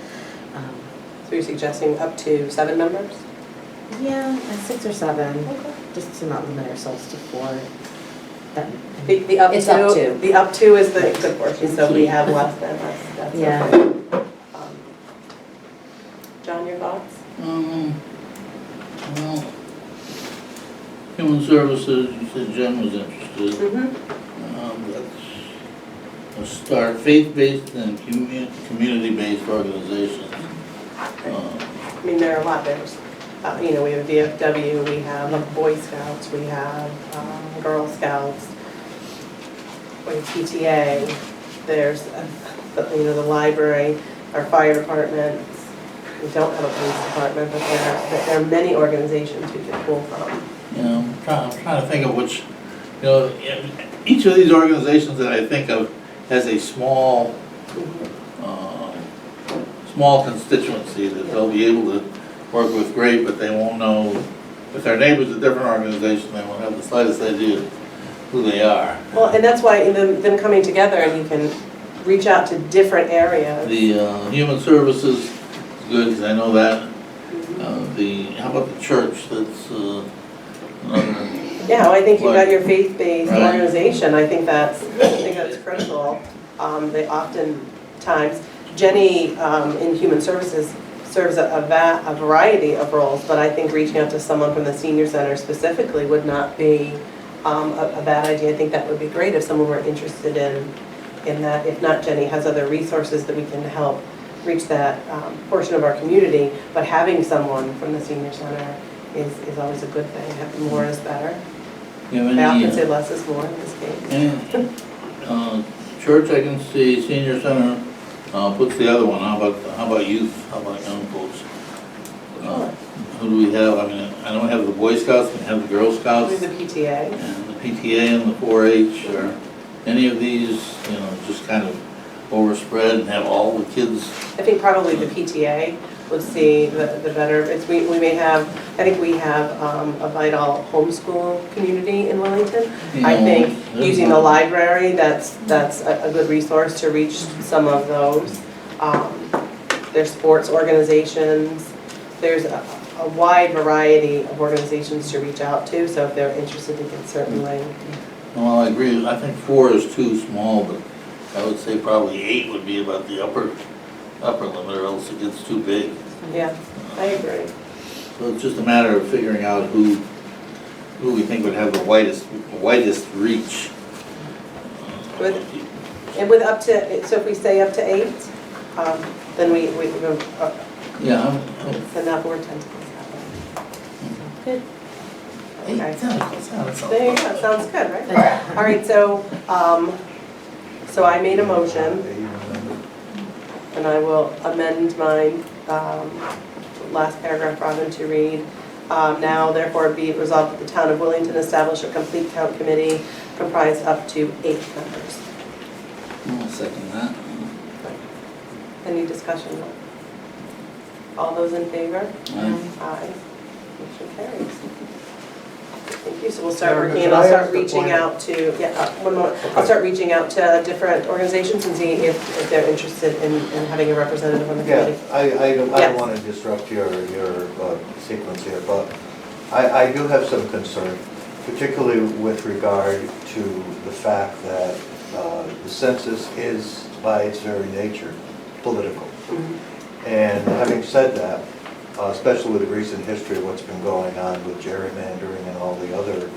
So you're suggesting up to 7 members? Yeah, 6 or 7, just to not limit ourselves to 4. The up It's to, up to. The up to is the good portion, so we have less than that's Yeah. okay. John, your thoughts? Well, Human Services, you said Jen was interested. That's a start. Faith-based and community-based organizations. I mean, there are a lot. There's, you know, we have VFW, we have Boy Scouts, we have Girl Scouts, we have PTA, there's, you know, the library, our fire department. We don't have a police department, but there are many organizations we could pull from. You know, I'm trying to think of which, you know, each of these organizations that I think of has a small constituency that they'll be able to work with great, but they won't know, if their neighbor's a different organization, they won't have the slightest idea who they are. Well, and that's why them coming together, and you can reach out to different areas. The Human Services is good, because I know that. How about the church? That's another. Yeah, well, I think you've got your faith-based Right. organization. I think that's critical. They oftentimes, Jenny in Human Services serves a variety of roles, but I think reaching out to someone from the senior center specifically would not be a bad idea. I think that would be great if someone were interested in that. If not, Jenny has other resources that we can help reach that portion of our community, but having someone from the senior center is always a good thing. Having more is better. You have I often any, say less is more in this case. church, I can see, senior center, puts the other one, how about youth, how about young folks? Who do we have? I mean, I know we have the Boy Scouts, we have the Girl Scouts. With the PTA. And the PTA and the 4-H, or any of these, just kind of overspread and have all the kids. I think probably the PTA would see the better, we may have, I think we have a vital homeschool community in Wellington. I think using the library, that's a good resource to reach some of those. There's sports organizations, there's a wide variety of organizations to reach out to, so if they're interested, they can certainly. Well, I agree, I think 4 is too small, but I would say probably 8 would be about the upper limit, or else it gets too big. Yeah, I agree. So it's just a matter of figuring out who we think would have the widest reach. And with up to, so if we say up to 8, then we Yeah, send out more tentacles that way. Good. 8 Okay. tentacles, yeah, that sounds There you go, sounds good, right? All right, so I made a motion, and I will amend mine, last paragraph, Robin, to read, now therefore be it resolved that the town of Willington establish a complete count committee comprised up to 8 members. I'll second that. Any discussion? All those in favor? Aye. Aye. Motion carries. Thank you, so we'll start Chairman, working, and can I'll I start ask a reaching point? out to, one moment. I'll start reaching out to different organizations and see if they're interested in having a representative on the Yeah, committee. I don't Yes. want to disrupt your sequence here, but I do have some concern, particularly with regard to the fact that the census is, by its very nature, political. And having said that, especially with the recent history of what's been going on with gerrymandering and all the other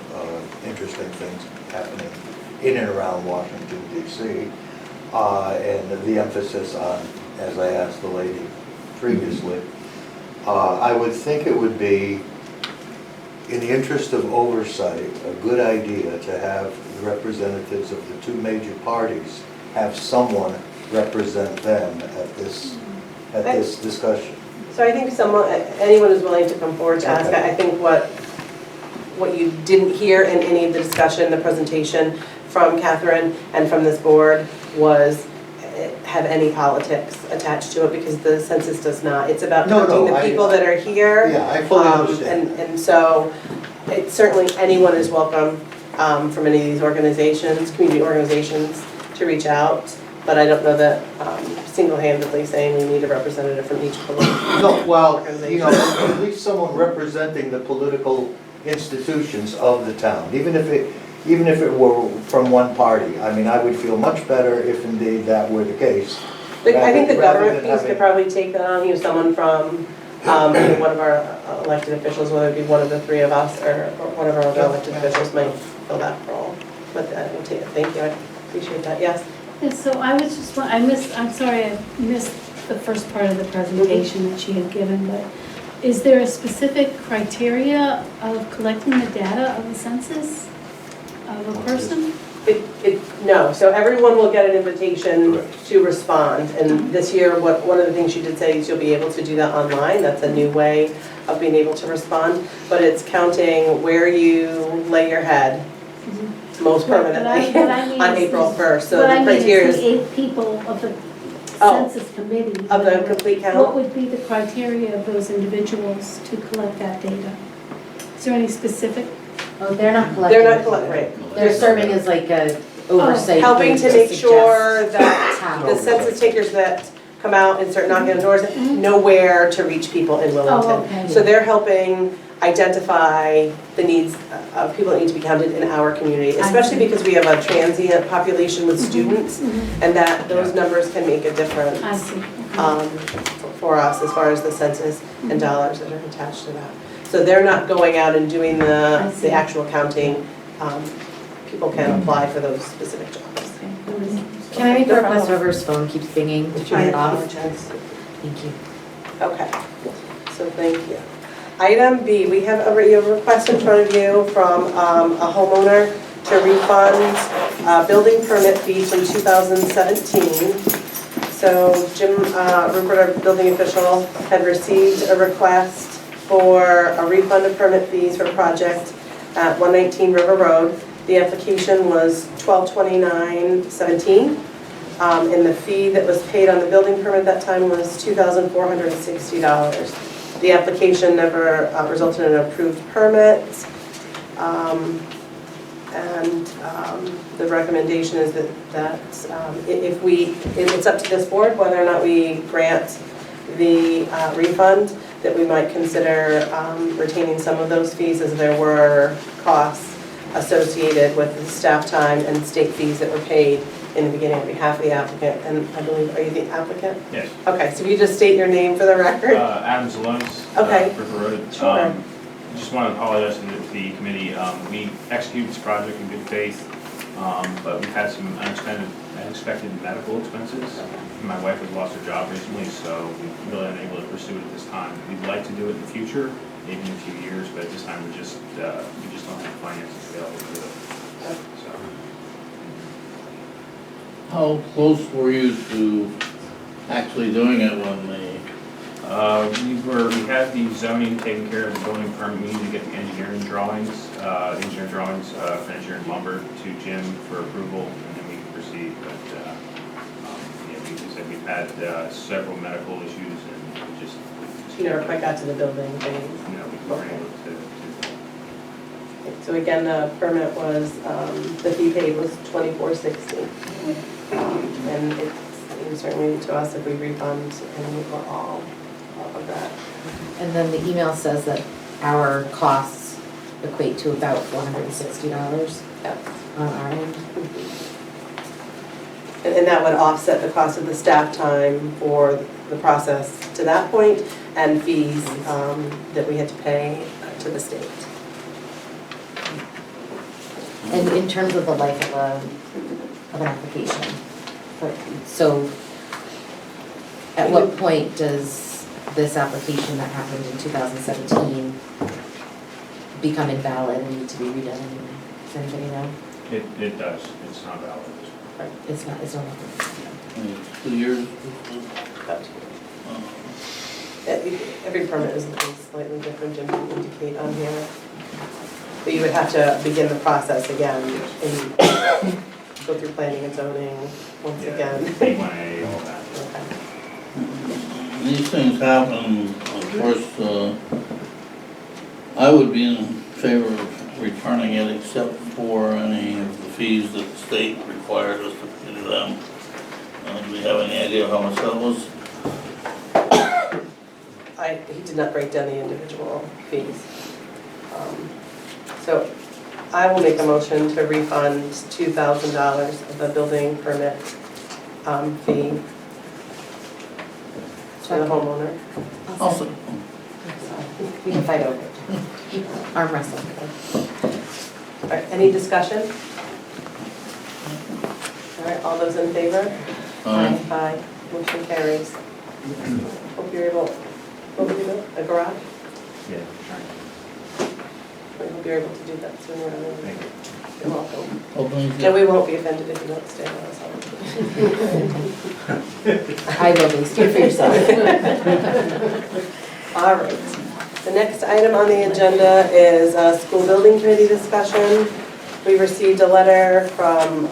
interesting things happening in and around Washington, D.C., and the emphasis on, as I asked the lady previously, I would think it would be, in the interest of oversight, a good idea to have the representatives of the 2 major parties have someone represent them at this discussion. So I think anyone is willing to come forward to ask. Okay. I think what you didn't hear in any of the discussion, the presentation from Catherine and from this board was have any politics attached to it, because the census does not. It's about counting the people that are here. Yeah, I fully understand. And so it's certainly anyone is welcome from any of these organizations, community organizations, to reach out. But I don't know that single-handedly saying we need a representative from each political No, well, organization. at least someone representing the political institutions of the town, even if it were from one party. I mean, I would feel much better if indeed that were the case. I think the Rather government than piece could probably take that on, someone from, one of our elected officials, whether it be one of the 3 of us or one of our other elected officials might fill that role. But thank you, I appreciate that, yes. And so I was just, I'm sorry, I missed the first part of the presentation that she had given, but is there a specific criteria of collecting the data of the census of a person? No, so everyone will get an invitation to respond, and this year, one of the things she did say is you'll be able to do that online. That's a new way of being able to respond, but it's counting where you lay your head most permanently on April 1st. So the criteria is the 8 people of the Oh. census committee. of the complete count. What would be the criteria of those individuals to collect that data? Is there any specific? Oh, they're not collecting. They're not collecting, right. They're serving as like a oversight. Helping to group make suggest sure that how. the census takers that come out and start knocking on doors know where to reach people in Willington. Oh, okay. So they're helping identify the needs of people that need to be counted in our community, especially because we have a transient population with students, and that those numbers can make a difference I see. for us as far as the census and dollars that are attached to that. So they're not going out and doing the actual counting. People can apply for those specific jobs. Can I make a No request? problem. Whoever's phone keeps dinging to I turn it off? apologize. Thank you. Okay, so thank you. Item B, we have a request in front of you from a homeowner to refund building permit fees from 2017. So Jim Rupert, our building official, had received a request for a refund of permit fees for project at 119 River Road. The application was $1229.17, and the fee that was paid on the building permit at that time was $2,460. The application never resulted in an approved permit, and the recommendation is that it's up to this board whether or not we grant the refund, that we might consider retaining some of those fees, as there were costs associated with the staff time and state fees that were paid in the beginning on behalf of the applicant. And I believe, are you the applicant? Yes. Okay, so if you just state your name for the record. Adam Zalonis, Okay. River Road. Sure. Just want to apologize to the committee. We executed this project in good faith, but we've had some unexpected medical expenses. My wife has lost her job recently, so we're really unable to pursue it at this time. We'd like to do it in the future, maybe in a few years, but at this time we just don't have the finances available to do it. So. How close were you to actually doing it when the, We had the zoning taken care of, the building permit. We need to get the engineering drawings, for engineering lumber to Jim for approval, and then we can proceed. But yeah, we said we've had several medical issues, and we just You never quite got to the building phase. we weren't able to. So again, the permit was, the fee paid was $24.60. And it seems certainly to us if we refund and we were all off of that. And then the email says that our costs equate to about $460 on our end. And that would offset the cost of the staff time for the process to that point and fees that we had to pay to the state. And in terms of the life of an application, so at what point does this application that happened in 2017 become invalid and need to be redone anyway? Does anybody know? It does. It's not valid. Right. It's not. 2 years? About 2 years. Every permit is slightly different, Jim can indicate on here. But you would have to begin the process again and go through planning and zoning once again. A1A, all that. Okay. These things happen, of course, I would be in favor of returning it except for any of the fees that the state required us to pay to them. Do we have any idea how much that was? He did not break down the individual fees. So I will make a motion to refund $2,000 of the building permit fee to the homeowner. Also, We can fight over it. Arm wrestling. All right, any discussion? All right, all those in favor? Aye. Motion carries. Hope you're able, what would you do, a garage? Yeah, trying. I hope you're able to do that sooner rather than later. You're welcome. hopefully, And we won't be offended if you don't stay with us. I will be. Speak for yourself. All right. The next item on the agenda is a school building committee discussion. We received a letter from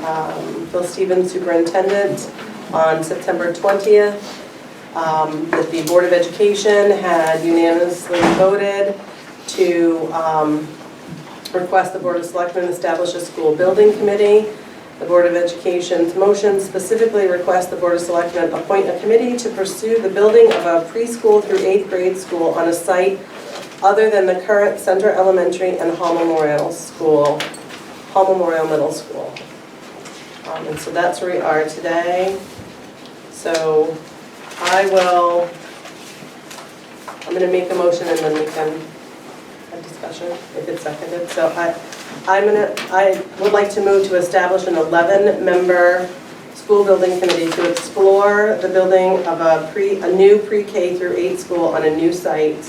Phil Stevens, superintendent, on September 20th. That the Board of Education had unanimously voted to request the Board of Selectmen establish a school building committee. The Board of Education's motion specifically requests the Board of Selectmen appoint a committee to pursue the building of a preschool through 8th grade school on a site other than the current Center Elementary and Hall Memorial Middle School. And so that's where we are today. So I'm going to make a motion and then we can have discussion if it's seconded. So I would like to move to establish an 11-member school building committee to explore the building of a new pre-K through 8 school on a new site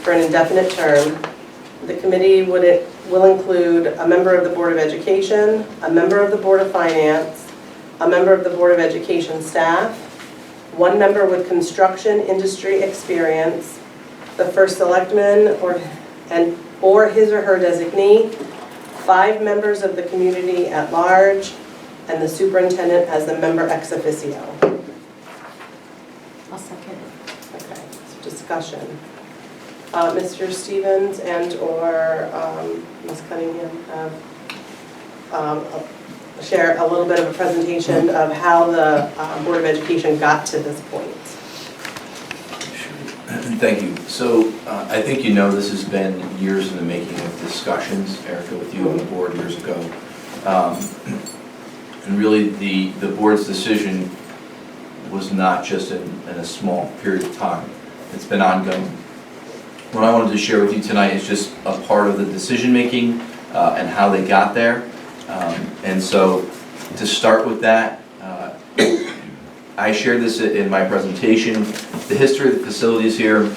for an indefinite term. The committee will include a member of the Board of Education, a member of the Board of Finance, a member of the Board of Education staff, one member with construction industry experience, the first selectman or his or her designee, 5 members of the community at large, and the superintendent as the member ex officio. I'll second. Okay, so discussion. Mr. Stevens and/or Ms. Cunningham have share a little bit of a presentation of how the Board of Education got to this point. Thank you. So I think you know this has been years in the making of discussions, Erica, with you on the board years ago. And really the board's decision was not just in a small period of time. It's been ongoing. What I wanted to share with you tonight is just a part of the decision making and how they got there. And so to start with that, I shared this in my presentation. The history of the facilities here,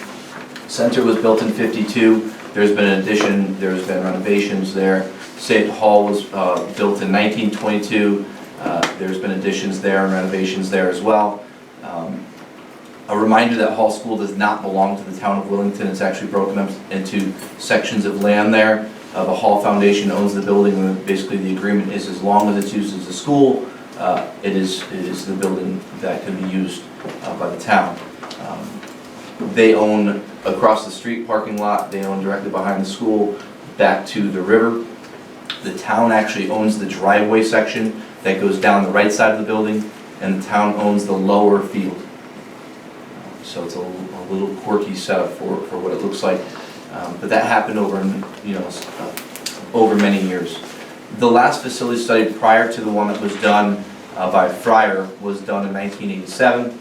Center was built in '52. There's been an addition, there's been renovations there. State Hall was built in 1922. There's been additions there and renovations there as well. A reminder that Hall School does not belong to the town of Willington. It's actually broken up into sections of land there. The Hall Foundation owns the building, and basically the agreement is as long as it's used as a school, it is the building that can be used by the town. They own across the street parking lot, they own directly behind the school, back to the river. The town actually owns the driveway section that goes down the right side of the building, and the town owns the lower field. So it's a little quirky setup for what it looks like. But that happened over, over many years. The last facility study prior to the one that was done by Fryer was done in 1987.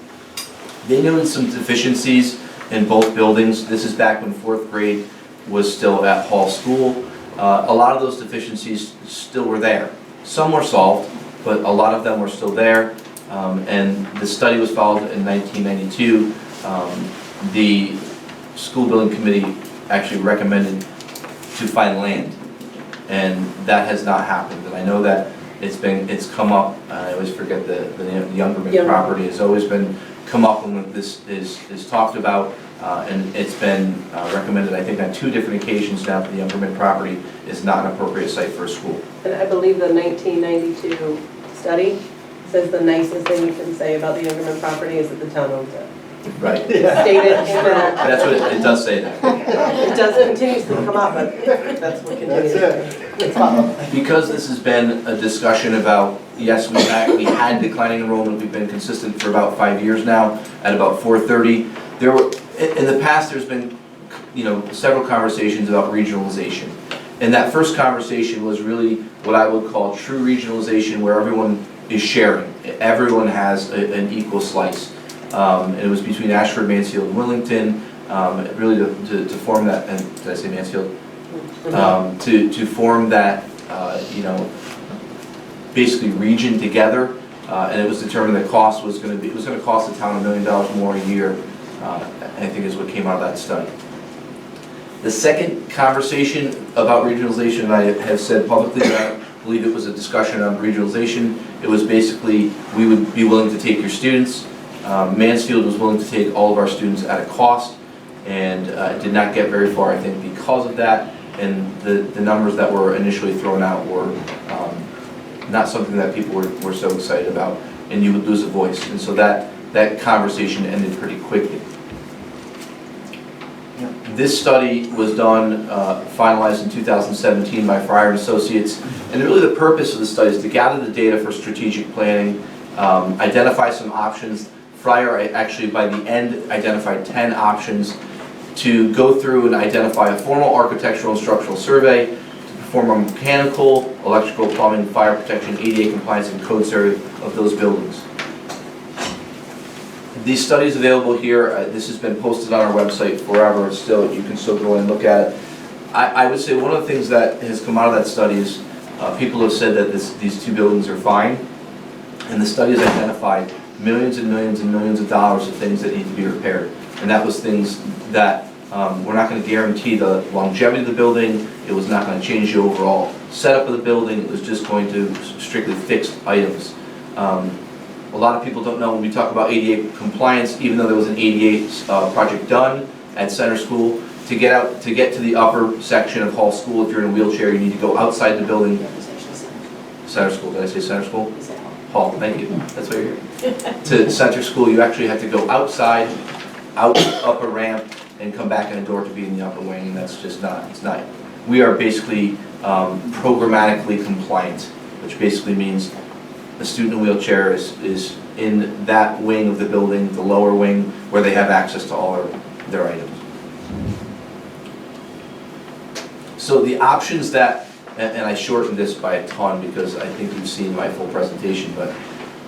They noted some deficiencies in both buildings. This is back when 4th grade was still at Hall School. A lot of those deficiencies still were there. Some were solved, but a lot of them were still there. And the study was followed in 1992. The school building committee actually recommended to find land, and that has not happened. And I know that it's come up. I always forget the name. The Youngerman property has always been come up when this is talked about, and it's been recommended, I think, on 2 different occasions now that the Youngerman property is not an appropriate site for a school. And I believe the 1992 study says the nicest thing you can say about the Youngerman property is that the town owns it. Right. Stated in that. That's what it does say that. It does continuously come up, but that's what continues. It's followed. Because this has been a discussion about, yes, we had declining enrollment. We've been consistent for about 5 years now at about 430. There were, in the past, there's been, several conversations about regionalization. And that first conversation was really what I would call true regionalization, where everyone is sharing. Everyone has an equal slice. It was between Ashford, Mansfield, and Willington, really to form that, and did I say Mansfield? To form that, basically region together, and it was determined that cost was going to cost the town $1 million more a year, I think is what came out of that study. The second conversation about regionalization, I have said publicly that I believe it was a discussion on regionalization. It was basically, we would be willing to take your students. Mansfield was willing to take all of our students at a cost, and did not get very far, I think, because of that. And the numbers that were initially thrown out were not something that people were so excited about, and you would lose a voice. And so that conversation ended pretty quickly. This study was done, finalized in 2017 by Fryer & Associates, and really the purpose of the study is to gather the data for strategic planning, identify some options. Fryer actually, by the end, identified 10 options to go through and identify a formal architectural and structural survey, to perform a mechanical, electrical, plumbing, fire protection, ADA compliance, and code survey of those buildings. These studies available here, this has been posted on our website forever, still, you can still go and look at it. I would say one of the things that has come out of that study is people have said that these 2 buildings are fine, and the study has identified millions and millions and millions of dollars of things that need to be repaired. And that was things that We're not gonna guarantee the longevity of the building, it was not gonna change the overall setup of the building, it was just going to strictly fix items. A lot of people don't know when we talk about ADA compliance, even though there was an ADA project done at Center School, to get to the upper section of Hall School, if you're in a wheelchair, you need to go outside the building. Center School, did I say Center School? Hall, thank you, that's why you're here. To Center School, you actually have to go outside, up a ramp, and come back in a door to be in the upper wing, and that's just not, it's not. We are basically programmatically compliant, which basically means a student in a wheelchair is in that wing of the building, the lower wing, where they have access to all their items. So the options that, and I shortened this by a ton because I think you've seen my full presentation, but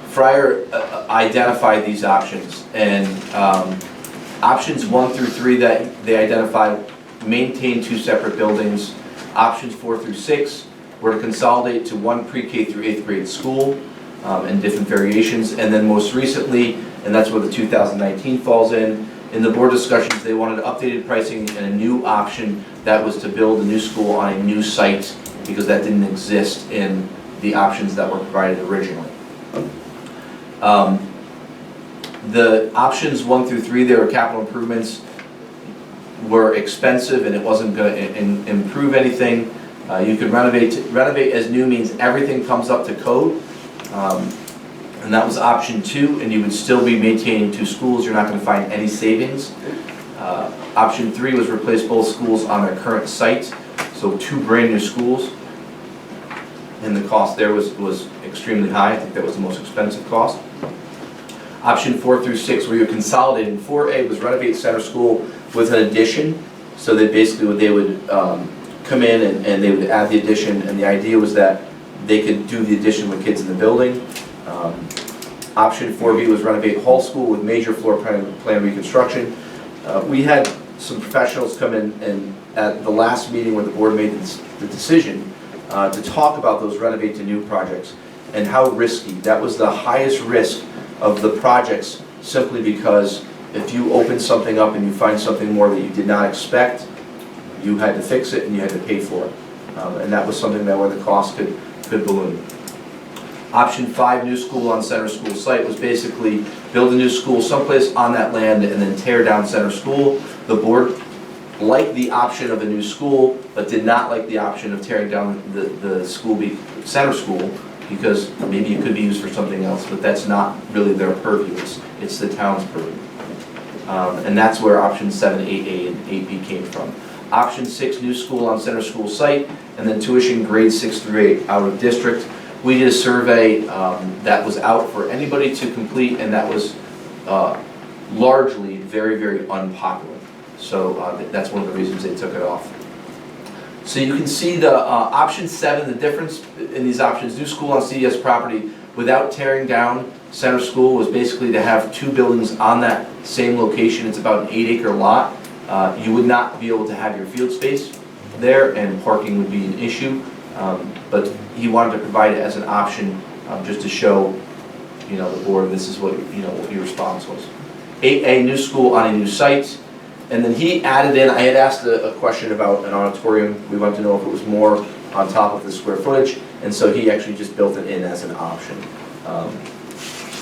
Fryer identified these options, and options 1 through 3 that they identified maintain 2 separate buildings. Options 4 through 6 were to consolidate to 1 pre-K through 8th grade school and different variations. And then most recently, and that's where the 2019 falls in the board discussions, they wanted updated pricing and a new option that was to build a new school on a new site because that didn't exist in the options that were provided originally. The options 1 through 3, there were capital improvements, were expensive and it wasn't going to improve anything. You could renovate as new means everything comes up to code. And that was option 2, and you would still be maintaining 2 schools. You're not going to find any savings. Option 3 was replace both schools on their current site, so 2 brand new schools. And the cost there was extremely high. I think that was the most expensive cost. Option 4 through 6, where you're consolidating. 4A was renovate Center School with an addition, so that basically they would come in and they would add the addition, and the idea was that they could do the addition with kids in the building. Option 4B was renovate Hall School with major floor plan reconstruction. We had some professionals come in and at the last meeting where the board made the decision to talk about those renovate to new projects and how risky. That was the highest risk of the projects, simply because if you open something up and you find something more that you did not expect, you had to fix it and you had to pay for it. And that was something that where the cost could balloon. Option 5, new school on Center School site, was basically build a new school someplace on that land and then tear down Center School. The board liked the option of a new school, but did not like the option of tearing down the school, Center School, because maybe it could be used for something else, but that's not really their purview, it's the town's purview. And that's where options 7, 8A, and 8B came from. Option 6, new school on Center School site, and then tuition grades 6 through 8 out of district. We did a survey that was out for anybody to complete, and that was largely very, very unpopular. So that's one of the reasons they took it off. So you can see the option 7, the difference in these options. New school on CES property without tearing down Center School was basically to have 2 buildings on that same location. It's about an 8-acre lot. You would not be able to have your field space there, and parking would be an issue. But he wanted to provide it as an option just to show, the board, this is what, what your response was. 8A, new school on a new site. And then he added in, I had asked a question about an auditorium. We wanted to know if it was more on top of the square footage. And so he actually just built it in as an option.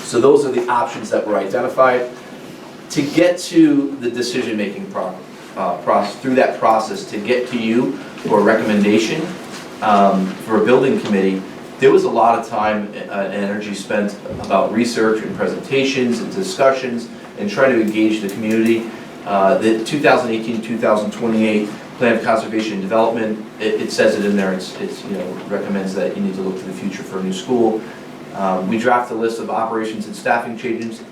So those are the options that were identified. To get to the decision-making process, through that process, to get to you for a recommendation for a building committee, there was a lot of time and energy spent about research and presentations and discussions and trying to engage the community. The 2018-2028 Plan of Conservation and Development, it says it in there, it recommends that you need to look to the future for a new school. We draft a list of operations and staffing changes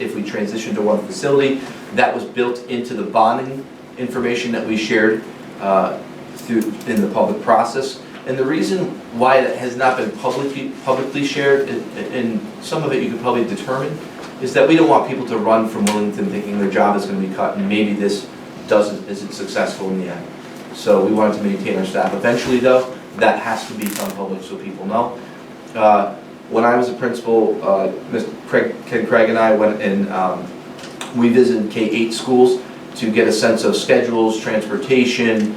if we transition to one facility. That was built into the bonding information that we shared in the public process. And the reason why it has not been publicly shared, and some of it you could probably determine, is that we don't want people to run from Willington thinking their job is going to be cut and maybe this isn't successful in the end. So we wanted to maintain our staff. Eventually though, that has to become public so people know. When I was a principal, Ken Craig and I went and we visited K-8 schools to get a sense of schedules, transportation,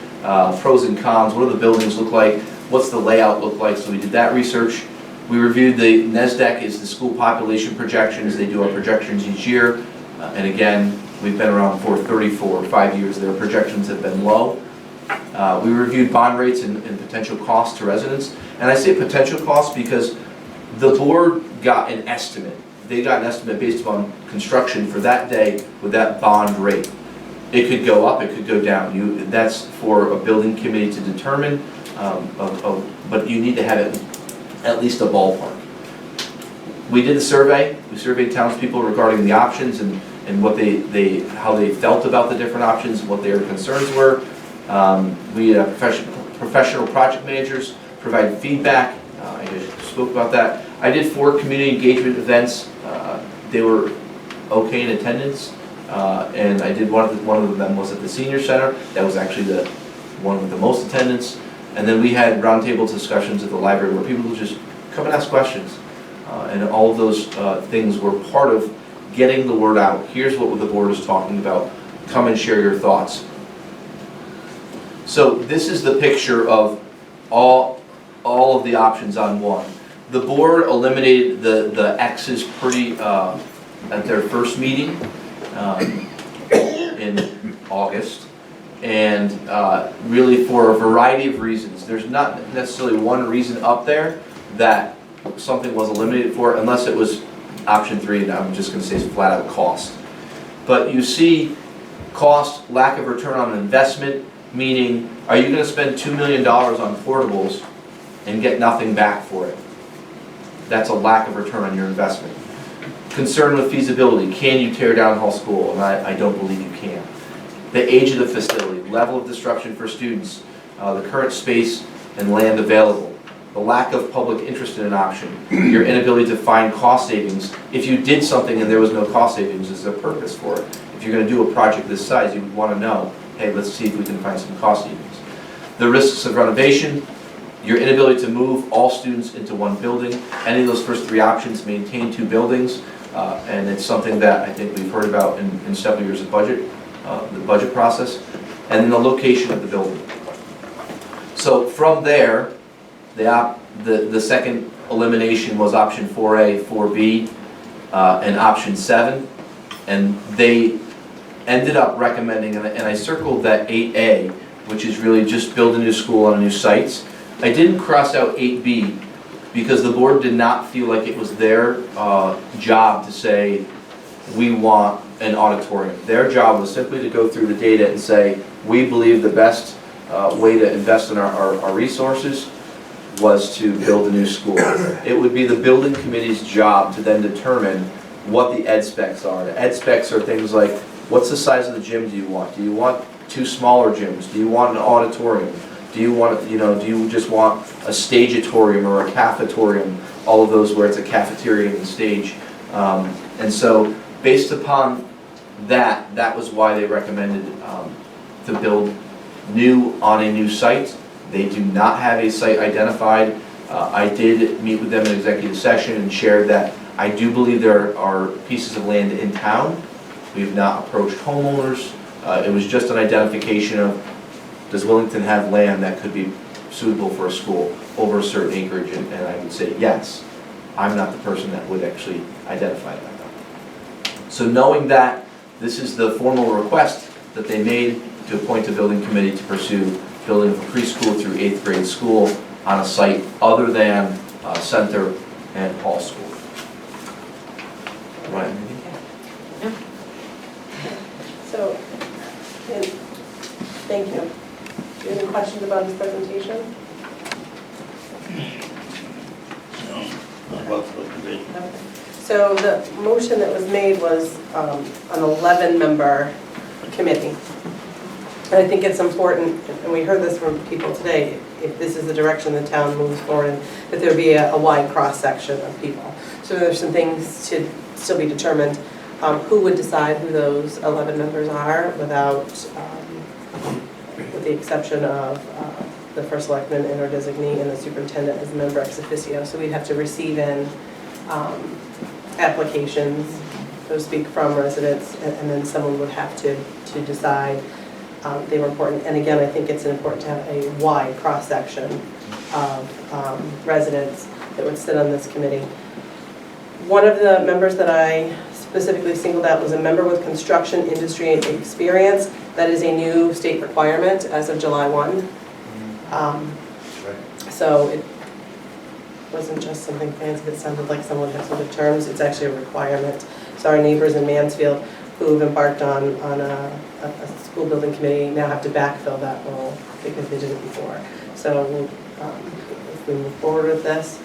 pros and cons, what do the buildings look like, what's the layout look like, so we did that research. We reviewed the NESDEC is the school population projections, they do our projections each year, and again, we've been around for 34 or 5 years, their projections have been low. We reviewed bond rates and potential costs to residents, and I say potential costs because the board got an estimate. They got an estimate based upon construction for that day with that bond rate. It could go up, it could go down. That's for a building committee to determine, but you need to have it at least a ballpark. We did a survey. We surveyed townspeople regarding the options and what how they felt about the different options, what their concerns were. We had professional project managers provide feedback. I just spoke about that. I did 4 community engagement events. They were okay in attendance, and I did one of them was at the senior center. That was actually the one with the most attendance. And then we had roundtable discussions at the library where people would just come and ask questions, and all of those things were part of getting the word out. Here's what the board is talking about. Come and share your thoughts. So this is the picture of all of the options on one. The board eliminated the X's pretty at their first meeting in August, and really for a variety of reasons. There's not necessarily one reason up there that something was eliminated for, unless it was option 3, and I'm just going to say it's flat out cost. But you see cost, lack of return on investment, meaning are you going to spend $2 million on portables and get nothing back for it? That's a lack of return on your investment. Concern with feasibility. Can you tear down Hall School? And I don't believe you can. The age of the facility, level of disruption for students, the current space and land available, the lack of public interest in an option, your inability to find cost savings. If you did something and there was no cost savings, is there a purpose for it? If you're going to do a project this size, you would want to know, hey, let's see if we can find some cost savings. The risks of renovation, your inability to move all students into one building. Any of those first 3 options maintain 2 buildings, and it's something that I think we've heard about in several years of budget, the budget process, and then the location of the building. So from there, the second elimination was option 4A, 4B, and option 7, and they ended up recommending, and I circled that 8A, which is really just build a new school on a new sites. I didn't cross out 8B because the board did not feel like it was their job to say, we want an auditorium. Their job was simply to go through the data and say, we believe the best way to invest in our resources was to build a new school. It would be the building committee's job to then determine what the ed specs are. The ed specs are things like, what's the size of the gym do you want? Do you want 2 smaller gyms? Do you want an auditorium? Do you want, do you just want a stageatorium or a cafetorium? All of those where it's a cafeteria and stage. And so based upon that was why they recommended to build new on a new site. They do not have a site identified. I did meet with them in executive session and shared that I do believe there are pieces of land in town. We have not approached homeowners. It was just an identification of, does Willington have land that could be suitable for a school over a certain acreage? And I would say yes. I'm not the person that would actually identify that. So knowing that, this is the formal request that they made to appoint a building committee to pursue building from preschool through 8th grade school on a site other than Center and Hall School. Right. So, thank you. Do you have any questions about this presentation? Okay. So the motion that was made was an 11-member committee. And I think it's important, and we heard this from people today, if this is the direction the town moves forward, that there be a wide cross-section of people. So there's some things to still be determined. Who would decide who those 11 members are without, with the exception of the first selectman and or designee and the superintendent as a member ex officio. So we'd have to receive in applications so to speak, from residents, and then someone would have to decide they were important. And again, I think it's important to have a wide cross-section of residents that would sit on this committee. One of the members that I specifically singled out was a member with construction industry experience. That is a new state requirement as of July 1. So it wasn't just something fancy that sounded like someone had some good terms, it's actually a requirement. So our neighbors in Mansfield who have embarked on a school building committee now have to backfill that role because they did it before. So if we move forward with this,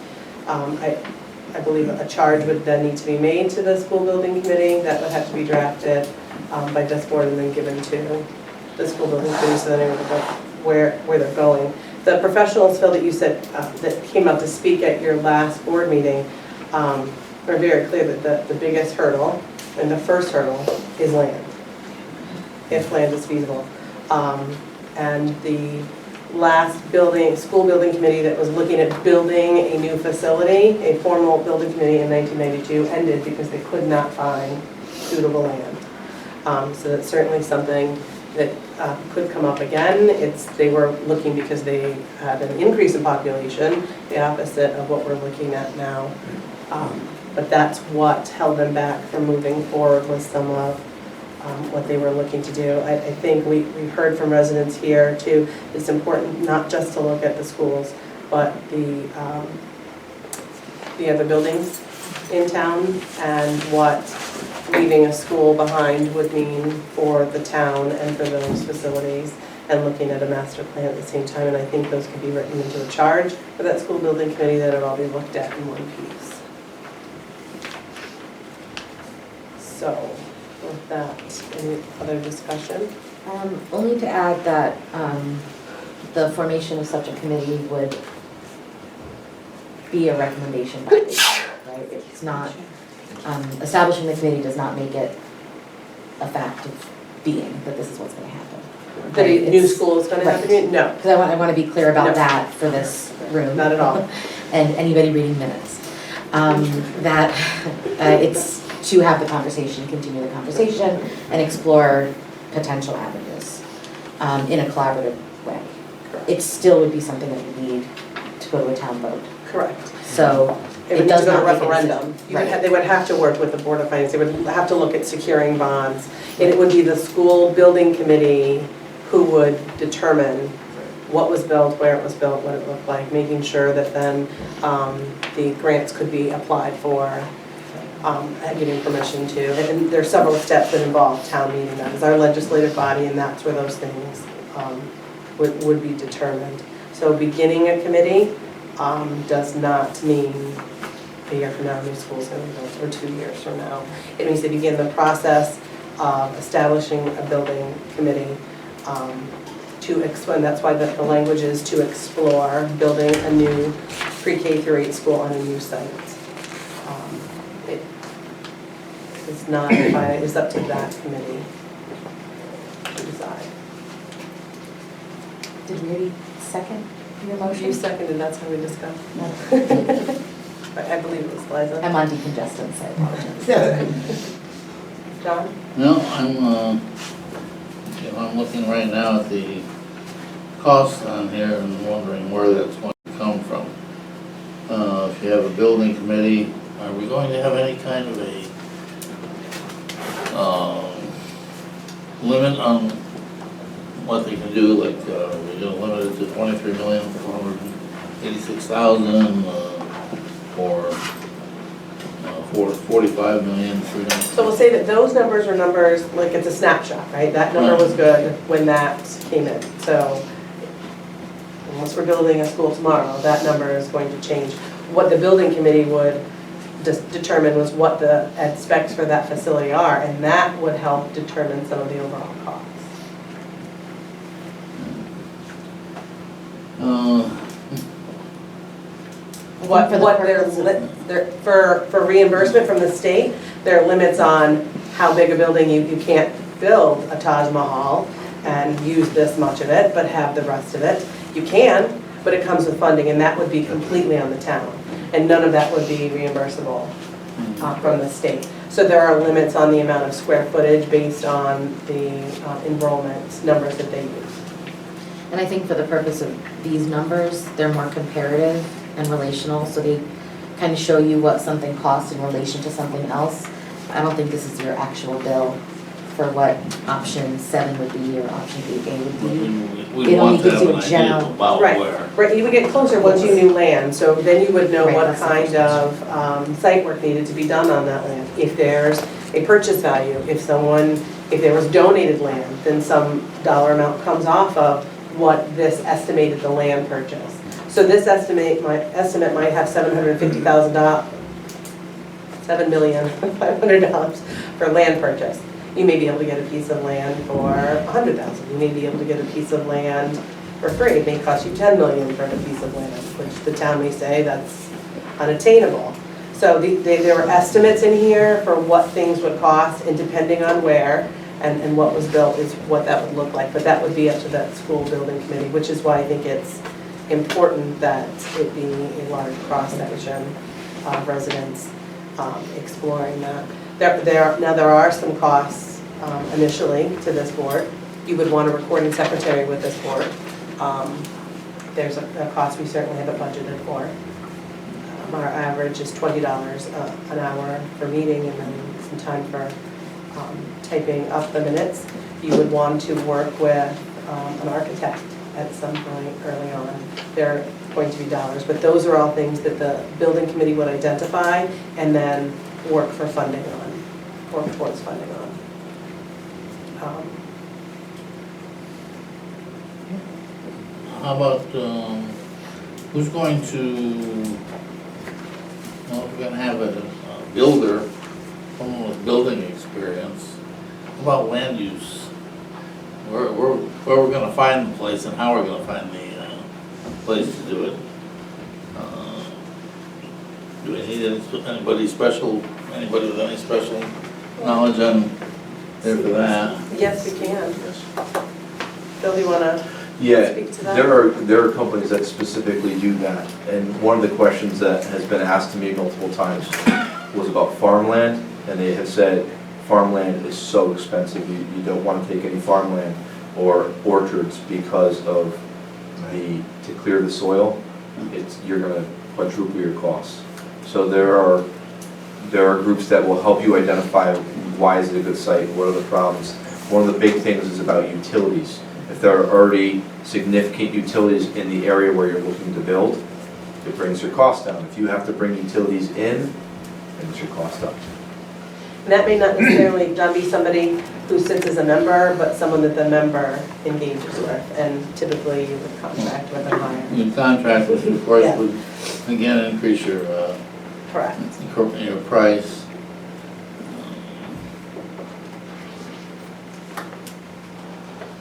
I believe a charge would then need to be made to the school building committee. That would have to be drafted by this board and then given to the school building committee so they know where they're going. The professionals, Phil, that you said that came out to speak at your last board meeting are very clear that the biggest hurdle and the first hurdle is land, if land is feasible. And the last school building committee that was looking at building a new facility, a formal building committee in 1992, ended because they could not find suitable land. So that's certainly something that could come up again. They were looking because they had an increase in population, the opposite of what we're looking at now. But that's what held them back from moving forward with some of what they were looking to do. I think we've heard from residents here too, it's important not just to look at the schools, but the other buildings in town and what leaving a school behind would mean for the town and for those facilities, and looking at a master plan at the same time. And I think those could be written into a charge for that school building committee that it'll all be looked at in one piece. So with that, any other discussion? Only to add that the formation of such a committee would be a recommendation by the board, right? It's not, establishing the committee does not make it a fact of being that this is what's going to happen. That a new school is going to happen? No. Because I want to be clear about that for this room. Not at all. And anybody reading minutes. That it's to have the conversation, continue the conversation, and explore potential avenues in a collaborative way. Correct. It still would be something that would need to go to a town vote. Correct. So it would does need to go to not make a referendum. decision. They would have to work with the Board of Finance. They would have to look at securing bonds. And it would be the school building committee who would determine what was built, where it was built, what it looked like, making sure that then the grants could be applied for, getting permission to. And there's several steps that involve town meeting. That is our legislative body, and that's where those things would be determined. So beginning a committee does not mean a year from now new school's going to be built, or 2 years from now. It means they begin the process of establishing a building committee to explain. That's why the language is to explore building a new pre-K through 8 school on a new site. It's not finite. It's up to that committee to decide. Did we already second your motion? You seconded, that's how we discussed. No. I believe it was Liza. I'm on decongestants, I apologize. John? No, I'm looking right now at the costs on here and wondering where that's going to come from. If you have a building committee, are we going to have any kind of a limit on what they can do? Like, we're going to limit it to 23,486,000 or 45 million, So we'll say that those numbers are numbers, like it's a snapshot, right? That number was good when that came in. So unless we're building a school tomorrow, that number is going to change. What the building committee would just determine was what the specs for that facility are, and that would help determine some of the overall costs. For reimbursement from the state, there are limits on how big a building you can't build a Taj Mahal and use this much of it, but have the rest of it. You can, but it comes with funding, and that would be completely on the town. And none of that would be reimbursable from the state. So there are limits on the amount of square footage based on the enrollment numbers that they use. And I think for the purpose of these numbers, they're more comparative and relational, so they kind of show you what something costs in relation to something else. I don't think this is your actual bill for what option 7 would be or option 8A would be. We It want only to gives have you an a idea general. about Right. where. Right, you would get closer once you knew land, so then you would know Right, what that's the kind of site work needed to be done on that land. If there's a purchase value, if there was donated land, then some dollar amount comes off of what this estimated the land purchase. So this estimate might have $750,000, $7,500,000 for land purchase. You may be able to get a piece of land for $100,000. You may be able to get a piece of land for free. It may cost you $10 million for a piece of land, which the town may say that's unattainable. So there were estimates in here for what things would cost, and depending on where and what was built is what that would look like. But that would be up to that school building committee, which is why I think it's important that it be a large cross-section of residents exploring that. There are some costs initially to this board. You would want a recording secretary with this board. There's a cost we certainly have it budgeted for. Our average is $20 an hour for meeting, and then some time for typing up the minutes. You would want to work with an architect at some point early on. There are going to be dollars, but those are all things that the building committee would identify and then work for funding on, work towards funding on. How about, who's going to, well, if we're gonna have a builder, someone with building experience, how about land use? Where we're gonna find the place and how we're gonna find the place to do it? Do we need anybody special, anybody with any special knowledge on there for that? Yes, we can. Bill, do you want to Yeah, speak to that? there are companies that specifically do that. And one of the questions that has been asked to me multiple times was about farmland. And they have said, farmland is so expensive, you don't want to take any farmland or orchards because of to clear the soil, you're going to quadruple your costs. So there are groups that will help you identify why is it a good site, what are the problems. One of the big things is about utilities. If there are already significant utilities in the area where you're looking to build, it brings your cost down. If you have to bring utilities in, it brings your cost up. And that may not necessarily be somebody who sits as a member, but someone that the member engages with, and typically you would contract with and hire. Your contract, which of course Yeah. would, again, increase your, Correct. your price.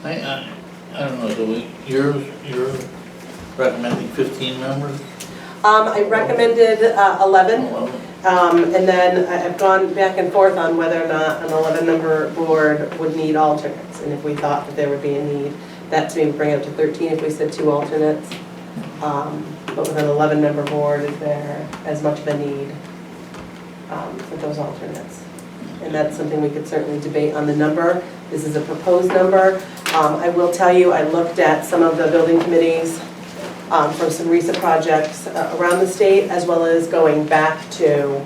I don't know, you're recommending 15 members? I recommended 11. And then I've gone back and forth on whether or not an 11-member board would need alternates, and if we thought that there would be a need, that to me would bring it up to 13 if we said 2 alternates. But with an 11-member board, is there as much of a need for those alternates? And that's something we could certainly debate on the number. This is a proposed number. I will tell you, I looked at some of the building committees from some recent projects around the state, as well as going back to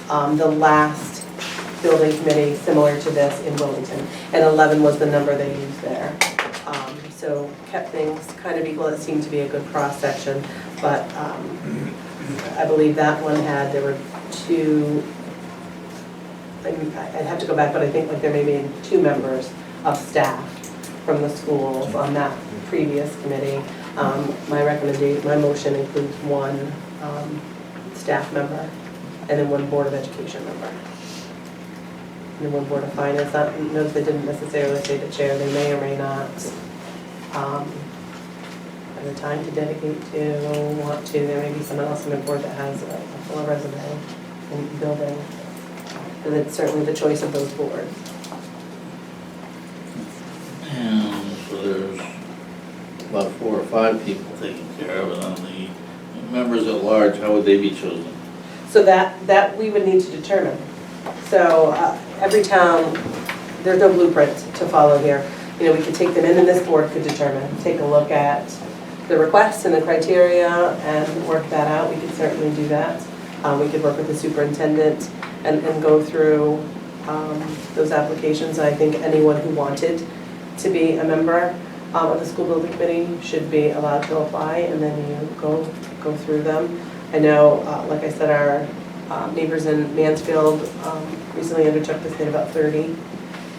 the last building committee similar to this in Willington. And 11 was the number they used there. So kept things kind of equal. It seemed to be a good cross-section, but I believe that one there were 2, I'd have to go back, but I think like there may be 2 members of staff from the schools on that previous committee. My motion includes 1 staff member and then 1 Board of Education member. And then 1 Board of Finance. Notice they didn't necessarily say the chair, they may or may not have the time to dedicate to, want to. There may be someone else on the board that has a full resume in building. And it's certainly the choice of those boards. And so there's about 4 or 5 people taken care of, and on the members at large, how would they be chosen? So that we would need to determine. So every town, there's no blueprint to follow here. You know, we could take them in and this board could determine, take a look at the requests and the criteria and work that out. We could certainly do that. We could work with the superintendent and go through those applications. I think anyone who wanted to be a member of the school building committee should be allowed to apply, and then you go through them. I know, like I said, our neighbors in Mansfield recently undertook this. They had about 30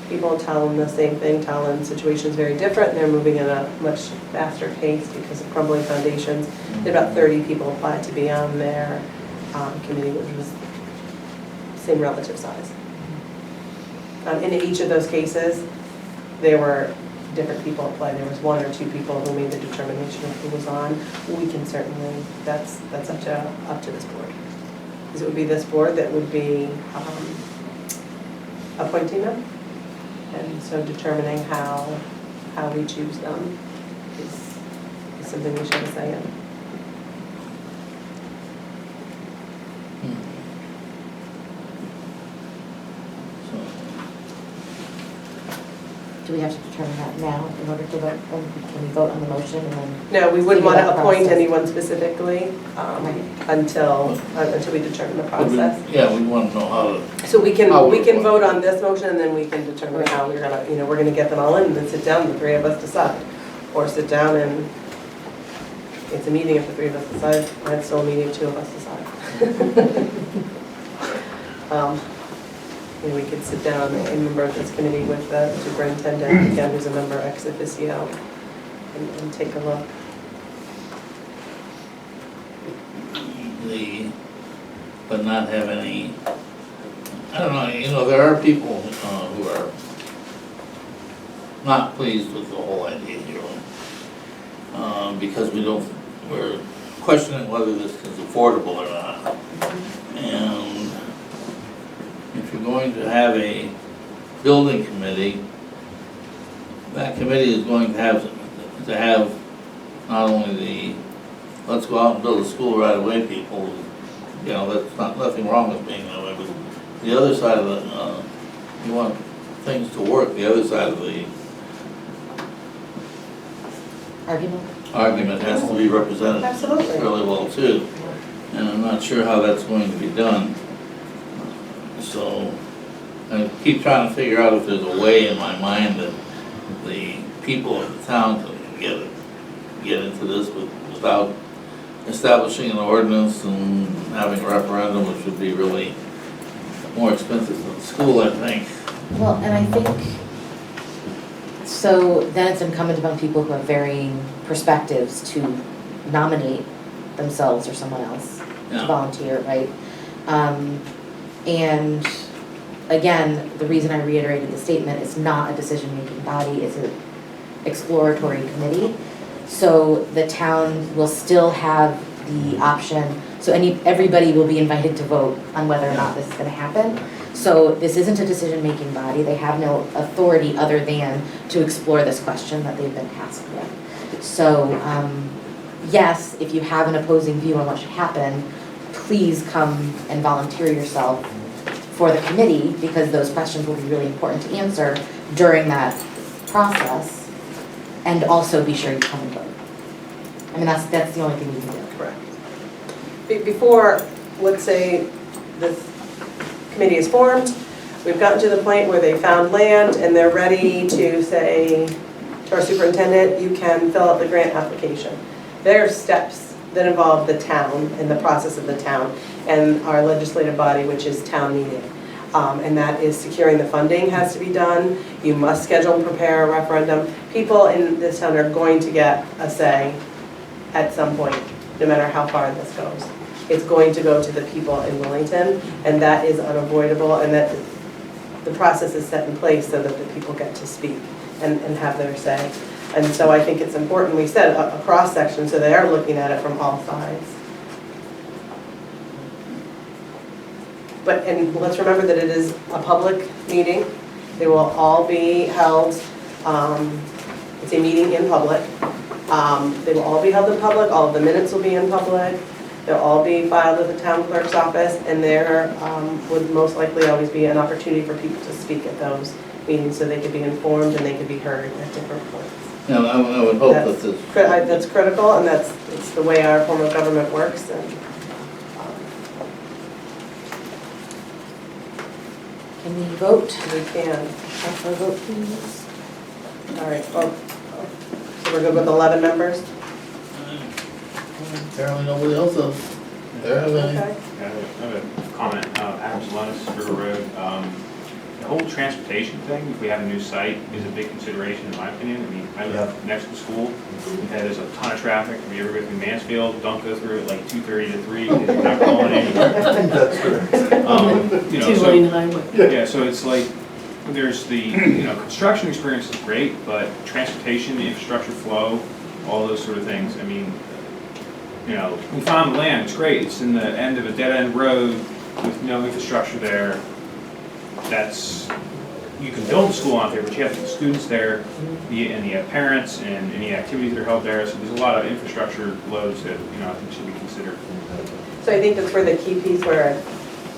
people. Talon the same thing. Talon's situation is very different. They're moving at a much faster pace because of crumbling foundations. They had about 30 people applied to be on their committee, which was same relative size. In each of those cases, there were different people applied. There was 1 or 2 people who made the determination of who was on. We can certainly, that's up to this board. Because it would be this board that would be appointing them. And so determining how we choose them is something we should say in. Do we have to determine that now in order to vote? Can we vote on the motion and then? No, we wouldn't want to appoint process? anyone specifically until we determine the process. Yeah, we want to know how to. So we can How we vote on this motion and then we can determine how we're gonna, we're gonna get them all in and then sit down and the 3 of us decide. Or sit down and it's a meeting if the 3 of us decide, and it's still a meeting if 2 of us decide. We could sit down, a member of this committee with the superintendent, again, who's a member ex officio, and take a look. But not have any, I don't know, there are people who are not pleased with the whole idea here. Because we're questioning whether this is affordable or not. And if you're going to have a building committee, that committee is going to have not only the, let's go out and build a school right away people, that's nothing wrong with being that way, but the other side of the, you want things to work, the other side of the argument has to be represented Absolutely. fairly well too. And I'm not sure how that's going to be done. So I keep trying to figure out if there's a way in my mind that the people of the town can get into this without establishing an ordinance and having a referendum, which would be really more expensive than the school, I think. Well, and I think, so then it's incumbent upon people who have varying perspectives to nominate themselves or someone else to volunteer, right? And again, the reason I reiterated the statement, it's not a decision-making body, it's an exploratory committee. So the town will still have the option, so everybody will be invited to vote on whether or not this is gonna happen. So this isn't a decision-making body, they have no authority other than to explore this question that they've been tasked with. So, yes, if you have an opposing view on what should happen, please come and volunteer yourself for the committee, because those questions will be really important to answer during that process. And also be sure you come and vote. I mean, that's the only thing you can do. Correct. Before, let's say, this committee is formed, we've gotten to the point where they found land and they're ready to say to our superintendent, you can fill out the grant application. There are steps that involve the town and the process of the town and our legislative body, which is town meeting. And that is securing the funding has to be done. You must schedule and prepare a referendum. People in this town are going to get a say at some point, no matter how far this goes. It's going to go to the people in Willington, and that is unavoidable, and that the process is set in place so that the people get to speak and have their say. And so I think it's important, we said a cross-section, so they are looking at it from all sides. And let's remember that it is a public meeting. They will all be held, it's a meeting in public. They will all be held in public, all of the minutes will be in public. They'll all be filed at the town clerk's office, and there would most likely always be an opportunity for people to speak at those meetings, so they could be informed and they could be heard at different points. And I would hope that this. That's critical, and it's the way our form of government works, and Can we vote? we can. Call for a vote, please. All right, well, so we're good with 11 members? Apparently nobody else does. There have any? Okay. I have a comment. Adam Salonis, River Road. The whole transportation thing, if we have a new site, is a big consideration in my opinion. I mean, I live next to the school. There's a ton of traffic. If you ever go through Mansfield, don't go through it like 2:30 to 3 because you're not going anywhere. That's correct. You know, Two-lane highway. yeah, so it's like, there's the, construction experience is great, but transportation, infrastructure flow, all those sort of things, I mean, we found the land, it's great, it's in the end of a dead-end road with no infrastructure there. You can build a school out there, but you have the students there, and you have parents, and any activities that are held there, so there's a lot of infrastructure loads that, I think should be considered. So I think that's where the key piece where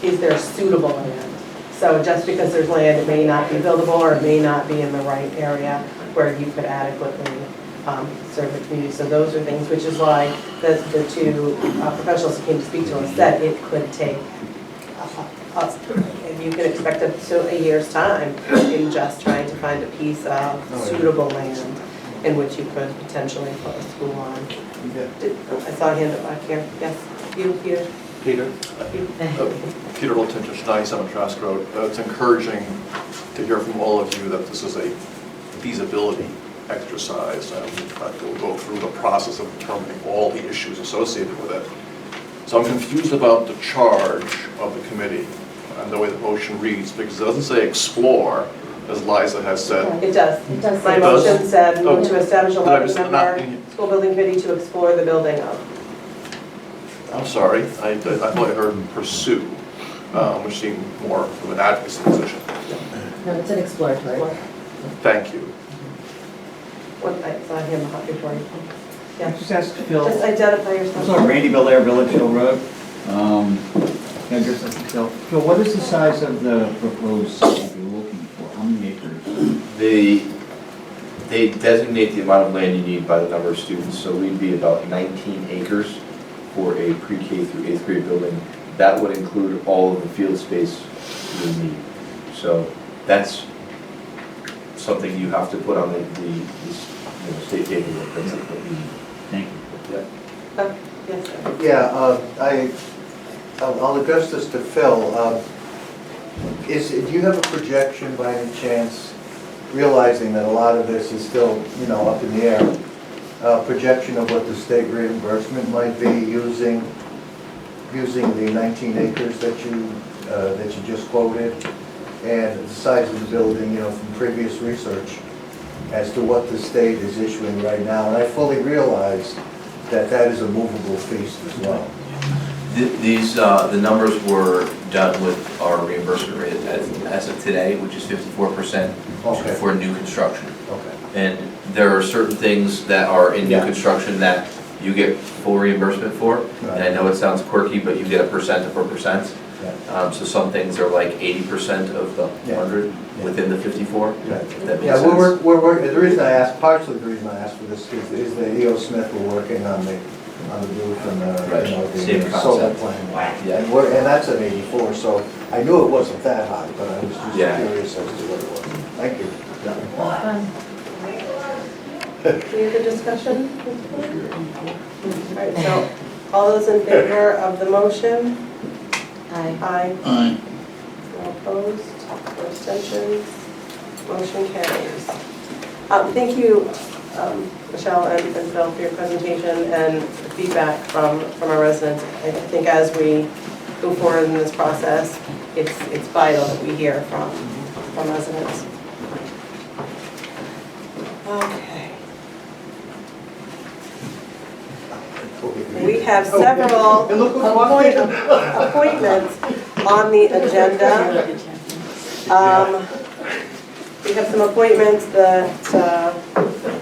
is there suitable land? So just because there's land, it may not be buildable, or it may not be in the right area where you could adequately serve the community. So those are things, which is why the two professionals who came to speak to us said it could take us, and you can expect up to a year's time in just trying to find a piece of suitable land in which you could potentially put a school on. I saw a hand up back here. Yes, you, Peter? Peter. Peter Wiltintich, 97 Trask Road. It's encouraging to hear from all of you that this is a feasibility exercise, and that we'll go through the process of determining all the issues associated with it. So I'm confused about the charge of the committee and the way the motion reads, because it doesn't say explore, as Liza has said. It does. It does. My It does? motion said, Oh. move to establish a Did I miss that? 11-member school building committee to explore the building of. I'm sorry, I thought I heard pursue, which seemed more of an advocacy position. No, it's an exploratory. Thank you. What, I saw him before you. Yeah. Just ask Phil. Just identify yourself. So Randy Belair, Village Hill Road. Can I address that to Phil? Phil, what is the size of the proposed site you're looking for? How many acres? They designate the amount of land you need by the number of students, so we'd be about 19 acres for a pre-K through 8th grade building. That would include all of the field space we need. So that's something you have to put on the state paperwork. Thank you. Yeah. Yes, sir. Yeah, I'll address this to Phil. Do you have a projection by any chance, realizing that a lot of this is still, up in the air, projection of what the state reimbursement might be using the 19 acres that you just quoted, and the size of the building, from previous research as to what the state is issuing right now. And I fully realize that that is a movable feast as well. The numbers were done with our reimbursement rate as of today, which is 54% Okay. for new construction. Okay. And there are certain things that are in new construction that you get full reimbursement for. Right. And I know it sounds quirky, but you get a percent of a percent. Yeah. So some things are like 80% of the 100 within the 54. Yeah, If that makes yeah, sense. we're the reason I asked, partially the reason I asked for this is that E.O. Smith were working on the roof and Right. Same the solar concept. plan. Yeah, and that's an 84, so I knew it wasn't that high, but I was just Yeah. curious as to what it was. Thank you. Any other discussion? All right, so all those in favor of the motion? Aye. Aye. Aye. No opposed, no abstentions, motion carries. Thank you, Michelle and Phil, for your presentation and the feedback from our residents. I think as we go forward in this process, it's vital that we hear from residents. Okay. We have several appointments on the agenda. We have some appointments that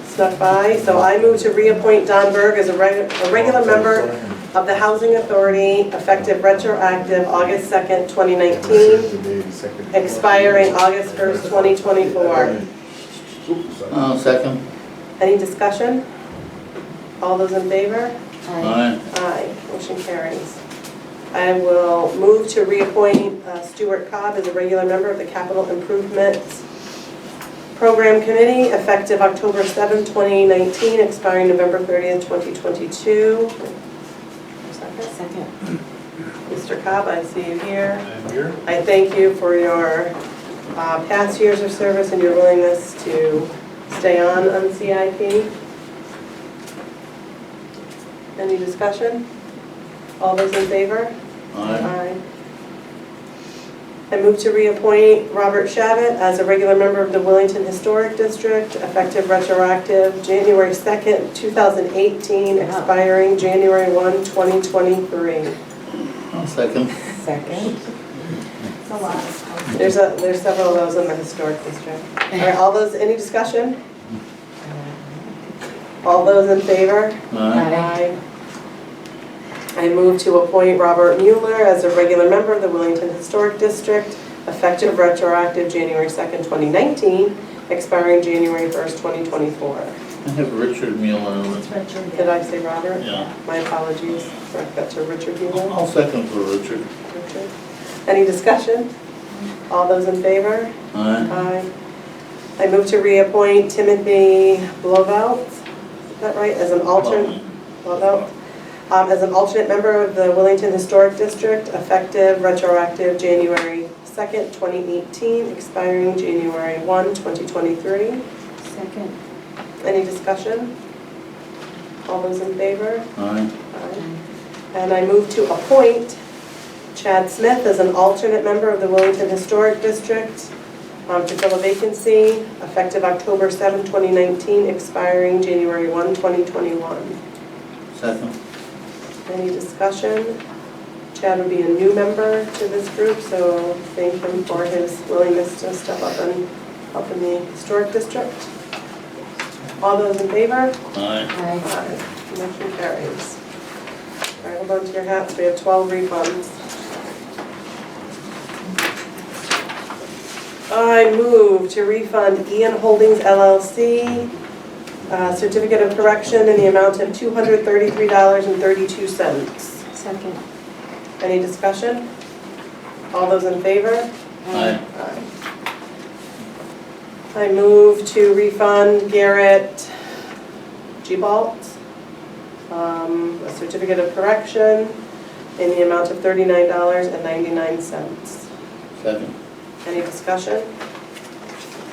snuck by, so I move to reappoint Don Berg as a regular member of the Housing Authority effective retroactive August 2nd, 2019, expiring August 1st, 2024. Second. Any discussion? All those in favor? Aye. Aye, motion carries. I will move to reappoint Stuart Cobb as a regular member of the Capital Improvement Program Committee effective October 7, 2019, expiring November 30th, 2022. Second. Mr. Cobb, I see you here. I'm here. I thank you for your past years of service and your willingness to stay on CIP. Any discussion? All those in favor? Aye. I move to reappoint Robert Shabbat as a regular member of the Willington Historic District, effective retroactive January 2nd, 2018, expiring January 1, 2023. Second. Second. It's a lot. There's several of those in the Historic District. All right, all those, any discussion? All those in favor? Aye. I move to appoint Robert Mueller as a regular member of the Willington Historic District, effective retroactive January 2nd, 2019, expiring January 1st, 2024. I have Richard Mueller on it. Did I say Robert? Yeah. My apologies. Correct that to Richard Mueller. I'll second for Richard. Richard. Any discussion? All those in favor? Aye. Aye. I move to reappoint Timothy Blovelt, is that right, as an alternate? Blovelt? As an alternate member of the Willington Historic District, effective retroactive January 2nd, 2018, expiring January 1, 2023. Second. Any discussion? All those in favor? Aye. Aye. And I move to appoint Chad Smith as an alternate member of the Willington Historic District to fill a vacancy, effective October 7, 2019, expiring January 1, 2021. Second. Any discussion? Chad would be a new member to this group, so thank him for his willingness to step up and help in the historic district. All those in favor? Aye. Aye. Motion carries. All right, hold on to your hats. We have 12 refunds. I move to refund Ian Holdings LLC certificate of correction in the amount of $233.32. Second. Any discussion? All those in favor? Aye. Aye. I move to refund Garrett Gebalt a certificate of correction in the amount of $39.99. Second. Any discussion?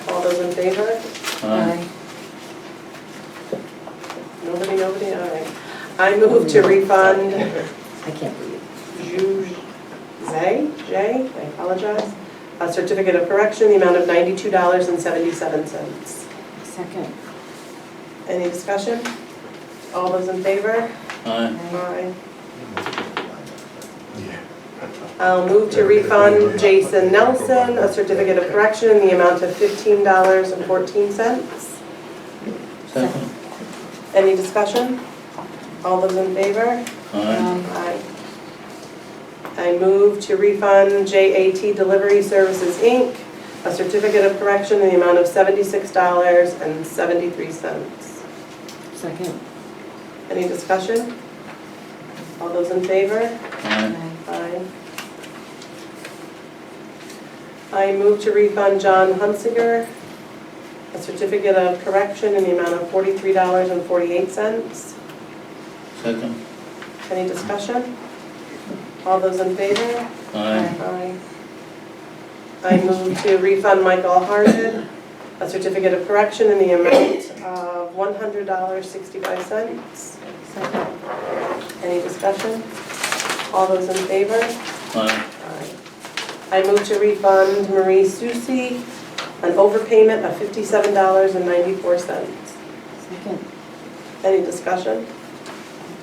All those in favor? Aye. Nobody, all right. I move to refund I can't believe Jay, I apologize, a certificate of correction, the amount of $92.77. Second. Any discussion? All those in favor? Aye. Aye. I'll move to refund Jason Nelson a certificate of correction in the amount of $15.14. Second. Any discussion? All those in favor? Aye. Aye. I move to refund JAT Delivery Services, Inc., a certificate of correction in the amount of $76.73. Second. Any discussion? All those in favor? Aye. Aye. I move to refund John Hunsiger a certificate of correction in the amount of $43.48. Second. Any discussion? All those in favor? Aye. Aye. I move to refund Michael Hardin a certificate of correction in the amount of $100.65. Second. Any discussion? All those in favor? Aye. Aye. I move to refund Marie Susi an overpayment of $57.94. Second. Any discussion?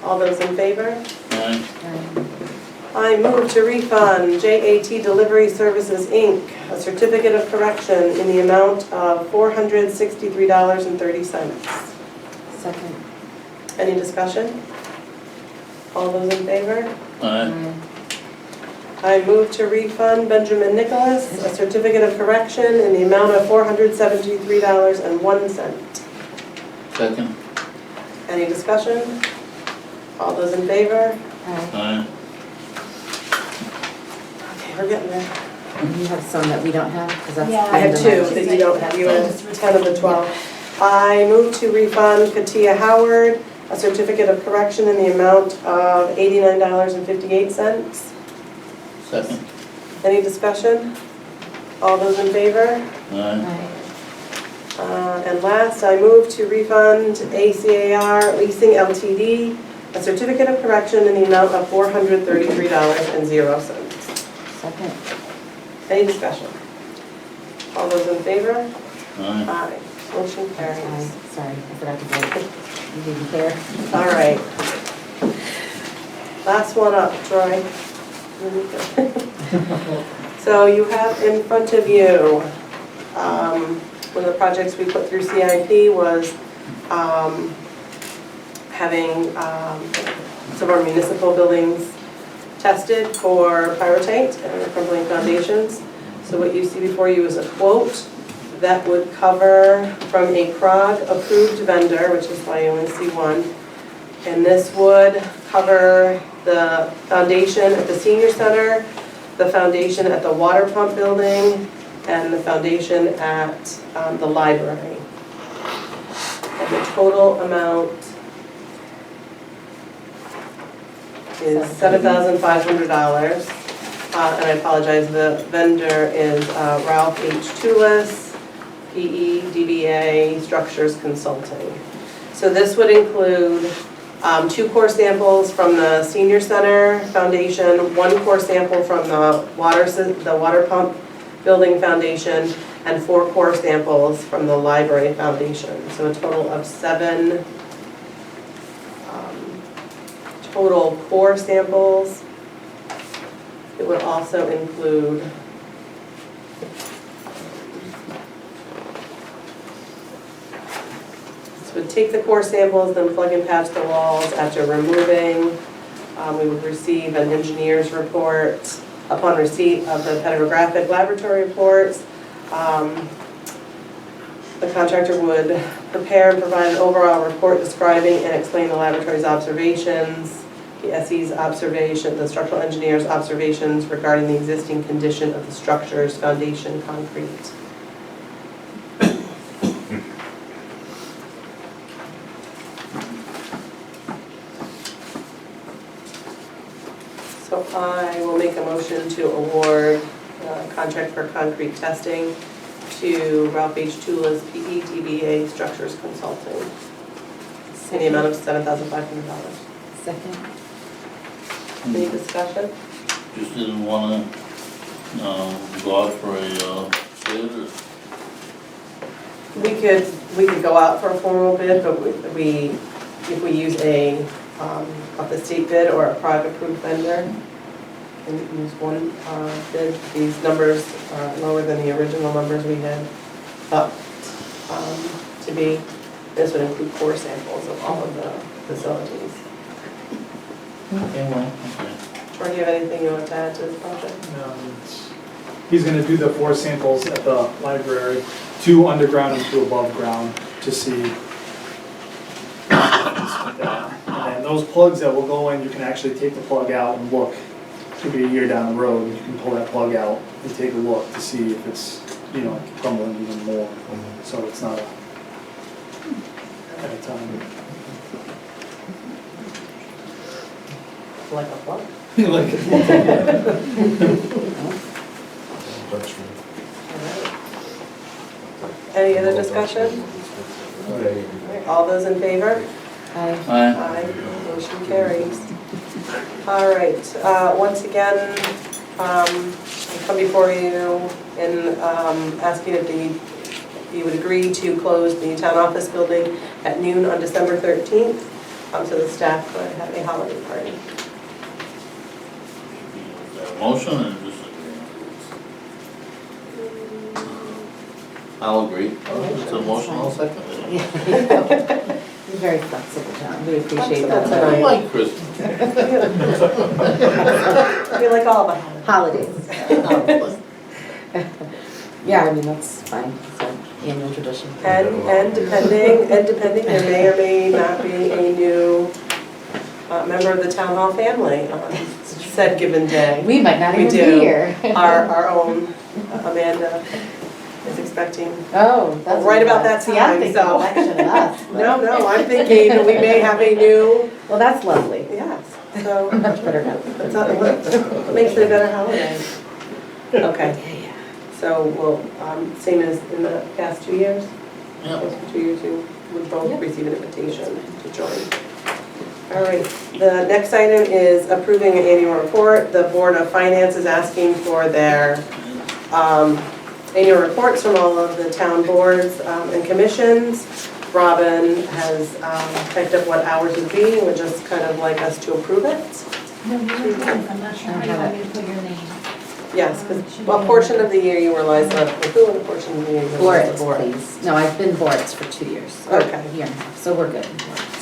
All those in favor? Aye. I move to refund JAT Delivery Services, Inc., a certificate of correction in the amount of $463.30. Second. Any discussion? All those in favor? Aye. I move to refund Benjamin Nicholas a certificate of correction in the amount of $473.01. Second. Any discussion? All those in favor? Aye. Okay, we're getting there. You have some that we don't have, because that's. I have two that you don't have, you have 10 of the 12. I move to refund Katia Howard a certificate of correction in the amount of $89.58. Second. Any discussion? All those in favor? Aye. And last, I move to refund ACAR Leasing LTD a certificate of correction in the amount of $433.00. Second. Any discussion? All those in favor? Aye. Aye. Motion Aye. carries. Sorry, I forgot to vote. You didn't care. All right. Last one up, Troy. So you have in front of you, one of the projects we put through CIP was having some of our municipal buildings tested for pyrotite and crumbling foundations. So what you see before you is a quote that would cover from a CROG approved vendor, which is why you only see one. And this would cover the foundation at the senior center, the foundation at the water pump building, and the foundation at the library. And the total amount is $7,500. And I apologize, the vendor is Ralph H. Toulis, PE, DBA, Structures Consulting. So this would include 2 core samples from the senior center foundation, 1 core sample from the water pump building foundation, and 4 core samples from the library foundation. So a total of 7 total core samples. It would also include would take the core samples, then plug and patch the walls after removing. We would receive an engineer's report upon receipt of the petrographic laboratory reports. The contractor would prepare and provide an overall report describing and explain the laboratory's observations, the SE's observation, the structural engineer's observations regarding the existing condition of the structure's foundation concrete. So I will make a motion to award contract for concrete testing to Ralph H. Toulis, PE, DBA Structures Consulting, in the amount of $7,500. Second. Any discussion? Just didn't want to go out for a bid or? We could go out for a formal bid, but if we use a the state bid or a private approved vendor, and use one bid, these numbers are lower than the original numbers we had up to be. This would include core samples of all of the facilities. Okay, well, okay. Troy, do you have anything you want to add to this project? He's going to do the 4 samples at the library, 2 underground and 2 above ground, to see. And those plugs that will go in, you can actually take the plug out and look. It could be a year down the road, you can pull that plug out and take a look to see if it's, crumbling even more. So it's not at a time. Like a plug? Like a plug. Any other discussion? All those in favor? Aye. Aye. Motion carries. All right, once again, I come before you and ask you if you would agree to close the town office building at noon on December 13th, so the staff could have a holiday party. Is there a motion or just agreement? I'll agree. It's a motion, I'll second it. Very flexible, John. We appreciate Flexible that. tonight. I like Christmas. We like all the Holidays. Yeah, I mean, that's fine. It's an annual tradition. And depending, there may or may not be a new member of the town hall family on said given day. We might not We even do. be here. Our own Amanda is expecting. Oh, that's. Right about that See, I'm time, thinking so. election of us. but- No, I'm thinking we may have a new, Well, that's lovely. yes, so Much better now. that's not, what makes it a better holiday. Okay, so we'll, same as in the past 2 years? Yep. Those 2 years you would both Yep. receive an invitation to join. All right, the next item is approving an annual report. The Board of Finance is asking for their annual reports from all of the town boards and commissions. Robin has typed up what ours would be and would just kind of like us to approve it. No, you're right. I'm not sure how you want me to put your name. Yes, because a portion of the year you were Liza McCoo and a portion of the year you were Liza Boards, Board. please. No, I've been boards for 2 years. or Okay. a year and a half, so we're good.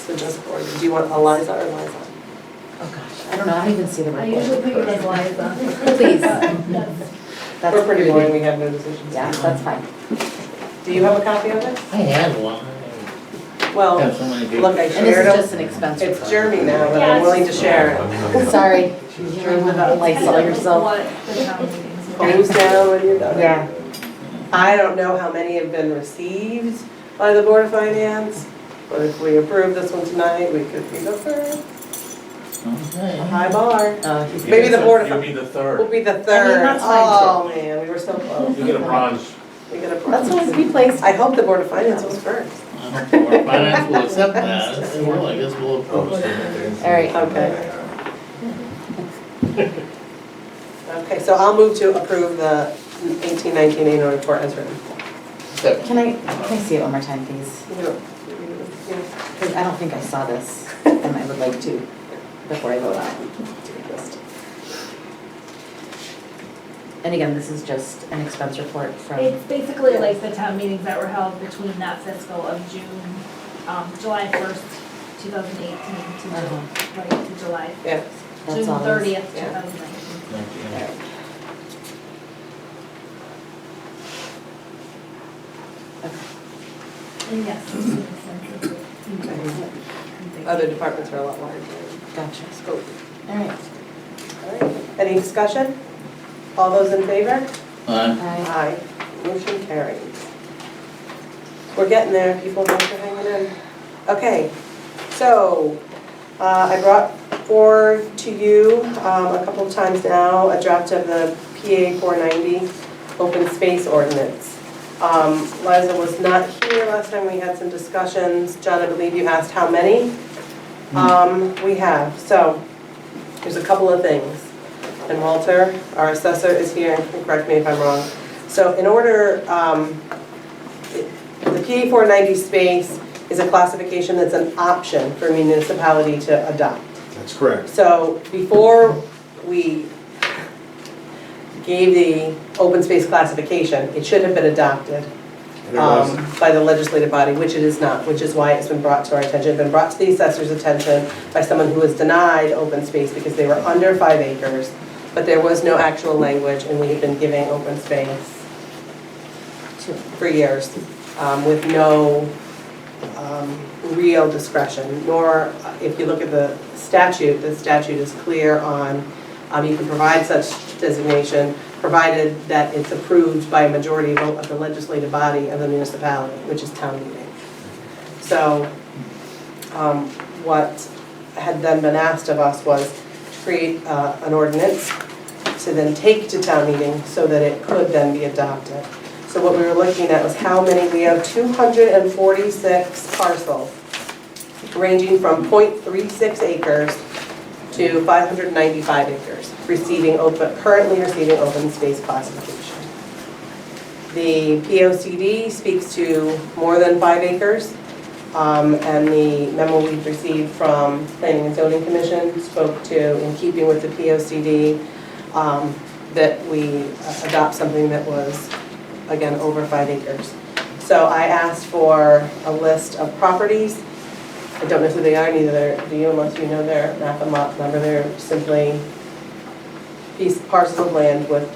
So just board. Do you want Eliza or Liza? Oh, gosh, I don't know, I don't even see the I word usually board. put you as Liza. Please. That's We're pretty boring, we have no decisions. Yeah, that's fine. Do you have a copy of it? I had one. Well, Have so many look, I And this shared is it. just an expense It's report. Jeremy now, but Yeah, I'm it's willing to just- share it. Sorry. You really want to Lysol yourself? What the town meetings are. Close down when you're done. Yeah. I don't know how many have been received by the Board of Finance, but if we approve this one tonight, we could be the third. A Okay. high bar. He's Maybe the Board You'll of, be the we'll third. be the third. that's fine, Oh, man, we were so close. You get a bronze. We get a That's bronze. always be placed. I hope the Board of Finance was first. I hope the Board of Finance will accept that. If they will, I guess we'll approve it. All right. Okay. Okay, so I'll move to approve the 1819 annual report as written. Can I see it one more time, please? Because I don't think I saw this, and I would like to, before I vote on it. And again, this is just an expense report from. It's basically like the town meetings that were held between that fiscal of July 1st, 2018 to July, Yeah. That's June all it is. 30th, Yeah. 2019. And yes. Other departments are a lot larger. Gotcha. Scope. All right. All right, any discussion? All those in favor? Aye. Aye. Motion carries. We're getting there, people, thanks for hanging in. Okay, so I brought forward to you a couple of times now a draft of the PA 490 open space ordinance. Liza was not here last time, we had some discussions. John, I believe you asked how many? We have, so there's a couple of things. And Walter, our assessor, is here, and can correct me if I'm wrong. So in order, the PA 490 space is a classification that's an option for a municipality to adopt. That's correct. So before we gave the open space classification, it should have been adopted And it wasn't. by the legislative body, which it is not, which is why it's been brought to our attention. It's been brought to the assessor's attention by someone who was denied open space because they were under 5 acres, but there was no actual language, and we had been giving open space for years with no real discretion, nor, if you look at the statute is clear on, you can provide such designation, provided that it's approved by a majority vote of the legislative body of the municipality, which is town meeting. So, what had then been asked of us was to create an ordinance to then take to town meeting so that it could then be adopted. So what we were looking at was how many, we have 246 parcels ranging from 0.36 acres to 595 acres currently receiving open space classification. The POCD speaks to more than 5 acres. And the memo we've received from Planning and Zoning Commission spoke to, in keeping with the POCD, that we adopt something that was, again, over 5 acres. So I asked for a list of properties I don't know who they are, neither do you, unless you know their map and lot number. They're simply parcels of land with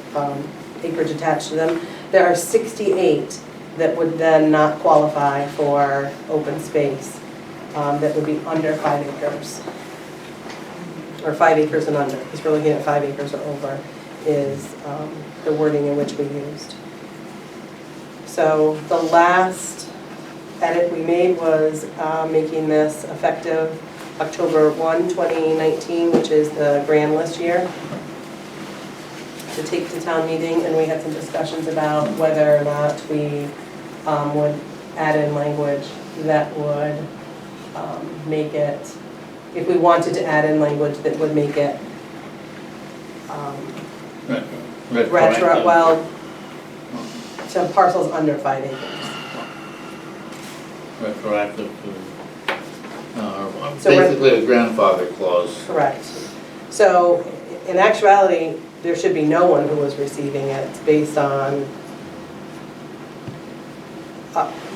acreage attached to them. There are 68 that would then not qualify for open space, that would be under 5 acres. Or 5 acres and under, because we're looking at 5 acres or over is the wording in which we used. So the last edit we made was making this effective October 1, 2019, which is the grand list year, to take to town meeting, and we had some discussions about whether or not we would add in language that would make it, if we wanted to add in language that would make it well, to parcels under 5 acres. Retroactive to, So basically a grandfather clause. Correct. So in actuality, there should be no one who was receiving it based on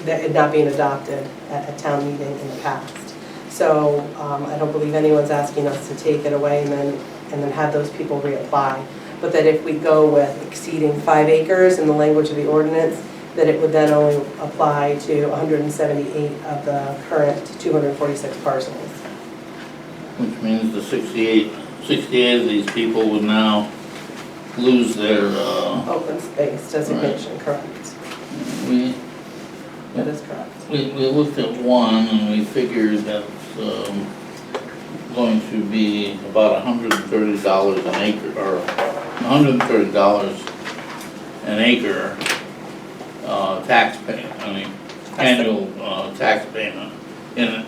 it not being adopted at a town meeting in the past. So I don't believe anyone's asking us to take it away and then have those people reapply. But that if we go with exceeding 5 acres in the language of the ordinance, that it would then only apply to 178 of the current 246 parcels. Which means the 68 of these people would now lose their, Open space designation, correct. That is correct. We looked at one and we figured that's going to be about $130 an acre, or $130 an acre tax payment, annual tax payment, in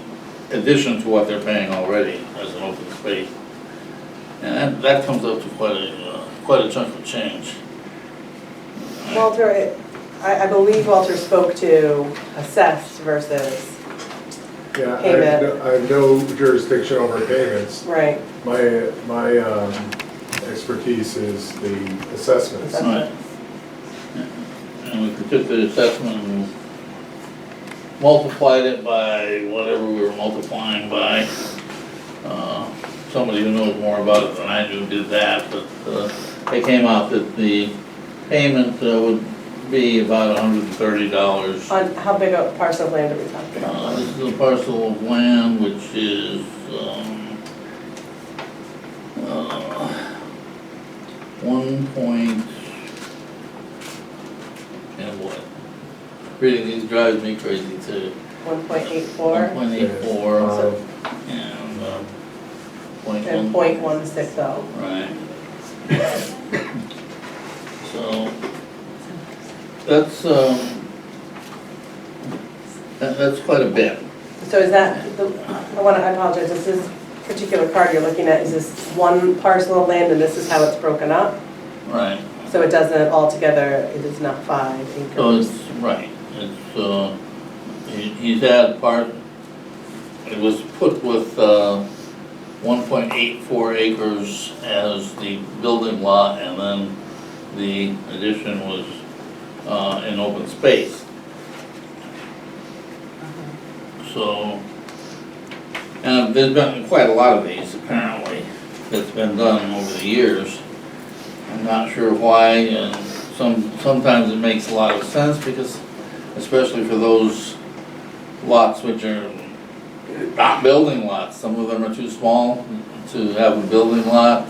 addition to what they're paying already as an open space. And that comes up to quite a chunk of change. Walter, I believe Walter spoke to assessed versus Yeah, payment. I have no jurisdiction over payments. Right. My expertise is the assessments. Right. And we took the assessment and multiplied it by whatever we were multiplying by. Somebody who knows more about it than I do did that, but it came out that the payment would be about $130. On how big a parcel of land are we talking about? This is a parcel of land which is 1 point, and what? Reading these drives me crazy too. 1.84? 1.84 and And .160. Right. So that's quite a bit. So is that, I apologize, is this particular card you're looking at, is this one parcel of land and this is how it's broken up? Right. So it doesn't, altogether, it is not 5 acres? So it's, right, it's, he's had part, it was put with 1.84 acres as the building lot, and then the addition was in open space. So, and there's been quite a lot of these apparently that's been done over the years. I'm not sure why, and sometimes it makes a lot of sense because, especially for those lots which are not building lots, some of them are too small to have a building lot,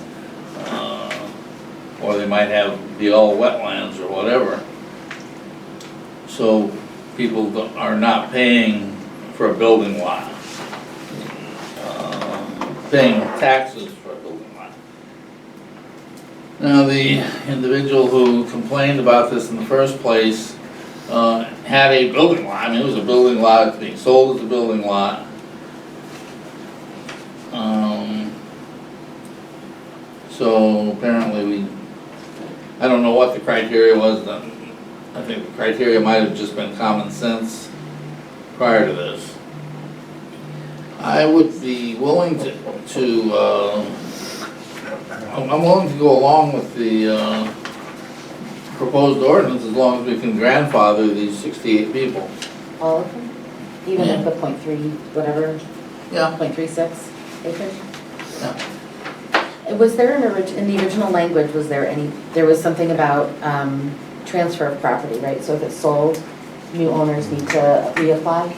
or they might be all wetlands or whatever. So people are not paying for a building lot, paying taxes for a building lot. Now, the individual who complained about this in the first place had a building lot. I mean, it was a building lot, it's being sold as a building lot. So apparently I don't know what the criteria was. I think the criteria might have just been common sense prior to this. I would be willing I'm willing to go along with the proposed ordinance as long as we can grandfather these 68 people. All of them? Even at the .3, whatever? Yeah. 0.36 acres? Yeah. Was there in the original language, there was something about transfer of property, right? So if it's sold, new owners need to reapply?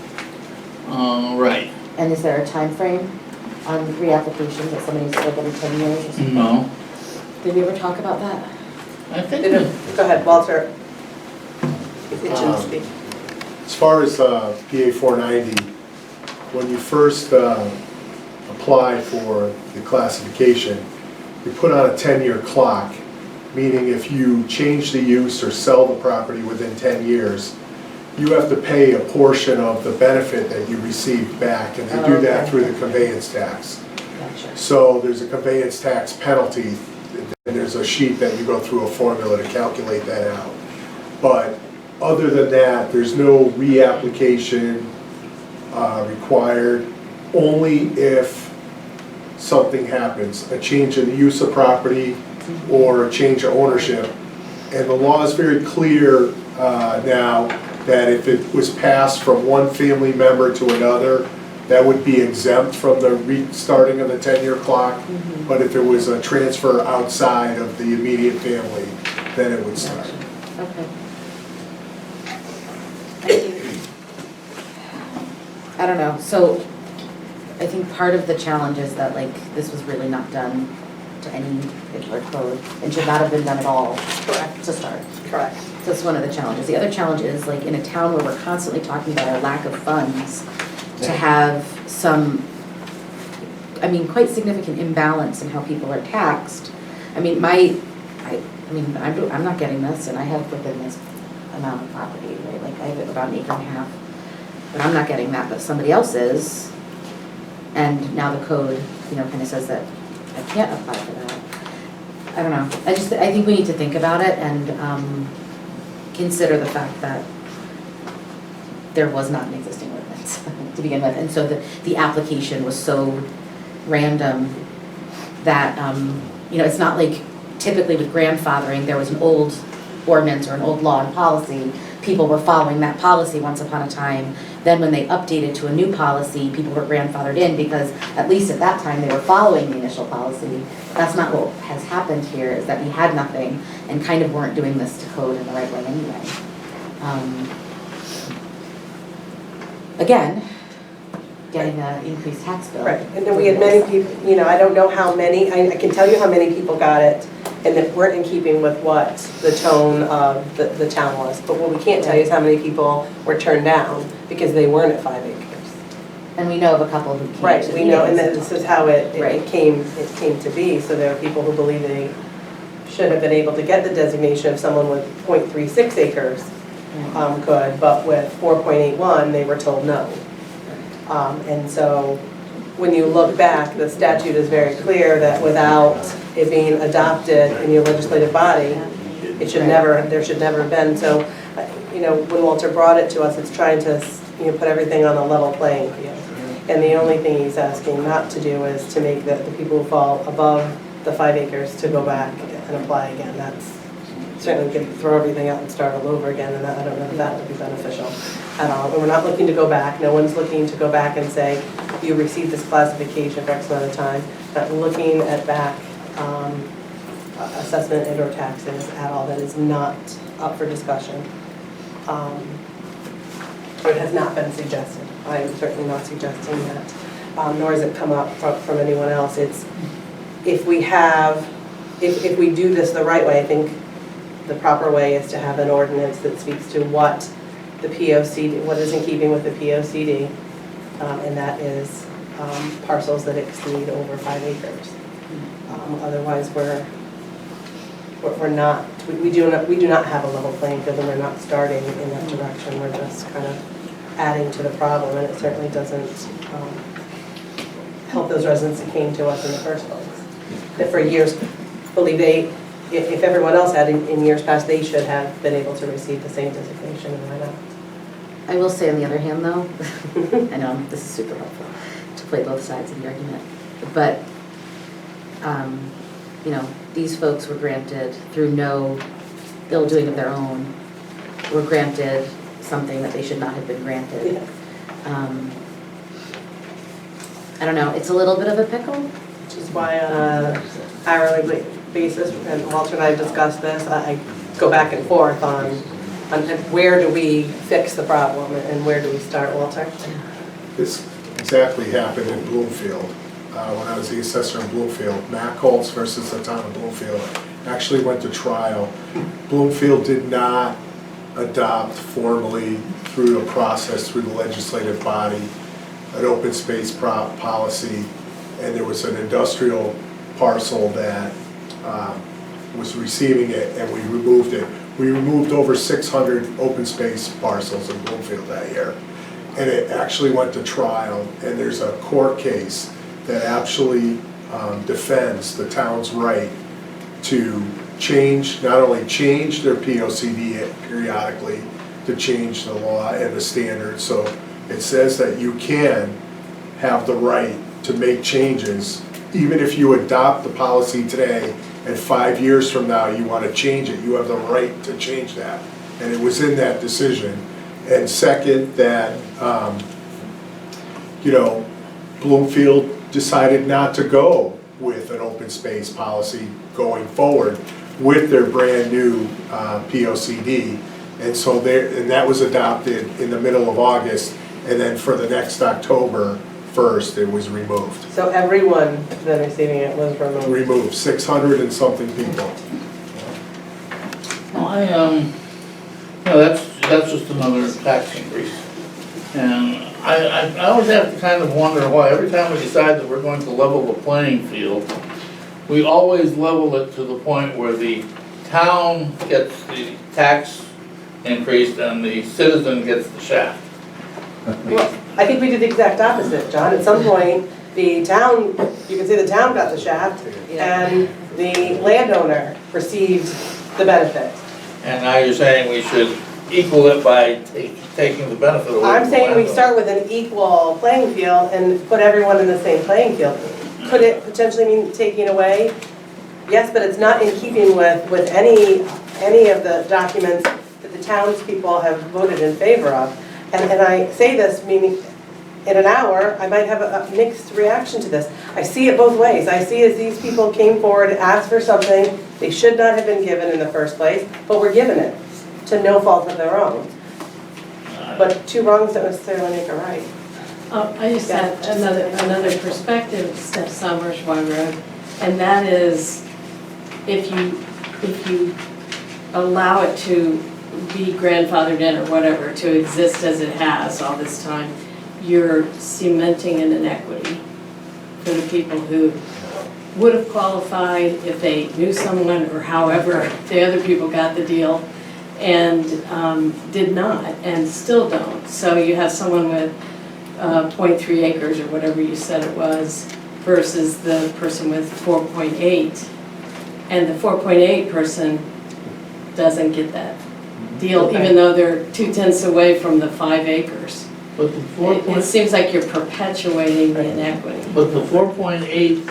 Right. And is there a time frame on reapplications that somebody's still getting 10 years or something? No. Did we ever talk about that? I think. Go ahead, Walter. It shouldn't speak. As far as PA 490, when you first apply for the classification, you put on a 10-year clock, meaning if you change the use or sell the property within 10 years, you have to pay a portion of the benefit that you received back, and they do that through the conveyance tax. Gotcha. So there's a conveyance tax penalty, and there's a sheet that you go through a formula to calculate that out. But other than that, there's no reapplication required, only if something happens, a change in the use of property or a change of ownership. And the law is very clear now that if it was passed from one family member to another, that would be exempt from the restarting of the 10-year clock. But if it was a transfer outside of the immediate family, then it would start. Okay. Thank you. I don't know, so I think part of the challenge is that like this was really not done to any particular code and should not have been done at all. Correct. To start. Correct. So that's one of the challenges. The other challenge is like in a town where we're constantly talking about our lack of funds, to have some, I mean, quite significant imbalance in how people are taxed. I mean, I'm not getting this, and I have within this amount of property, right? Like I have about 1.5 acres, but I'm not getting that, but somebody else is. And now the code, kind of says that I can't apply for that. I don't know. I think we need to think about it and consider the fact that there was not an existing ordinance to begin with. And so the application was so random that, it's not like typically with grandfathering, there was an old ordinance or an old law and policy. People were following that policy once upon a time. Then when they updated to a new policy, people were grandfathered in because at least at that time they were following the initial policy. That's not what has happened here, is that we had nothing and kind of weren't doing this to code in the right way anyway. Again, getting an increased tax bill. Right, and then we had many people, I don't know how many, I can tell you how many people got it and that weren't in keeping with what the tone of the town was. But what we can't tell you is how many people were turned down because they weren't at 5 acres. And we know of a couple who came to Right, we know, and meetings. this is how it Right. came to be. So there are people who believe they should have been able to get the designation of someone with 0.36 acres could, but with 4.81, they were told no. And so when you look back, the statute is very clear that without it being adopted in your legislative body, there should never have been. So, when Walter brought it to us, it's trying to, put everything on a level playing field. And the only thing he's asking not to do is to make the people who fall above the 5 acres to go back and apply again. That's certainly going to throw everything out and start all over again, and I don't know if that would be beneficial at all. And we're not looking to go back. No one's looking to go back and say, you received this classification for X amount of time. Not looking at back assessment and or taxes at all. That is not up for discussion. It has not been suggested. I am certainly not suggesting that, nor has it come up from anyone else. It's if we do this the right way, I think the proper way is to have an ordinance that speaks to what the POCD, what is in keeping with the POCD, and that is parcels that exceed over 5 acres. Otherwise, we're not. We do not have a level playing field, and we're not starting in that direction. We're just kind of adding to the problem, and it certainly doesn't help those residents that came to us in the first place. That for years believe if everyone else had in years past, they should have been able to receive the same designation, and why not? I will say on the other hand though, I know this is super helpful to play both sides of the argument, but these folks were granted through no ill doing of their own, were granted something that they should not have been granted. Yeah. I don't know, it's a little bit of a pickle. Which is why on an hourly basis, and Walter and I have discussed this, I go back and forth on where do we fix the problem and where do we start, Walter? This exactly happened in Bloomfield. When I was the assessor in Bloomfield, Matt Colts versus the town of Bloomfield actually went to trial. Bloomfield did not adopt formally through the process, through the legislative body, an open space policy, and there was an industrial parcel that was receiving it, and we removed it. We removed over 600 open space parcels in Bloomfield that year. And it actually went to trial, and there's a court case that actually defends the town's right to change, not only change their POCD periodically, to change the law and the standards. So it says that you can have the right to make changes, even if you adopt the policy today and 5 years from now you want to change it, you have the right to change that. And it was in that decision. And second, that, Bloomfield decided not to go with an open space policy going forward with their brand new POCD. And so and that was adopted in the middle of August, and then for the next October 1st, it was removed. So everyone then receiving it was removed? Removed, 600 and something people. Well, that's just another tax increase. And I always have to kind of wonder why every time we decide that we're going to level the playing field, we always level it to the point where the town gets the tax increased and the citizen gets the shaft. Well, I think we did the exact opposite, John. At some point, the town, you can say the town got the shaft, and the landowner received the benefit. And now you're saying we should equal it by taking the benefit away from the I'm saying we landowner. start with an equal playing field and put everyone in the same playing field. Could it potentially mean taking away? Yes, but it's not in keeping with any of the documents that the townspeople have voted in favor of. And I say this, meaning in an hour, I might have a mixed reaction to this. I see it both ways. I see as these people came forward and asked for something they should not have been given in the first place, but were given it to no fault of their own. But two wrongs don't necessarily make a right. I just had another perspective, Steph Summers, One Road, and that is if you allow it to be grandfathered in or whatever, to exist as it has all this time, you're cementing an inequity for the people who would have qualified if they knew someone or however the other people got the deal and did not and still don't. So you have someone with 0.3 acres or whatever you said it was versus the person with 4.8, and the 4.8 person doesn't get that deal, even though they're 2/10 away from the 5 acres. But the It seems like you're perpetuating the inequity. But the 4.8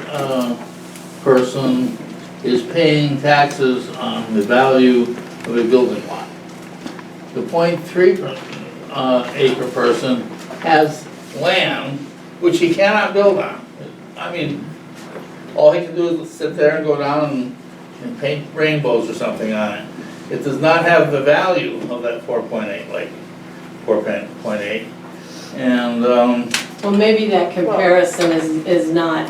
person is paying taxes on the value of a building lot. The 0.3 acre person has land which he cannot build on. I mean, all he can do is sit there and go down and paint rainbows or something on it. It does not have the value of that 4.8, like 4.8. And well, maybe that comparison is not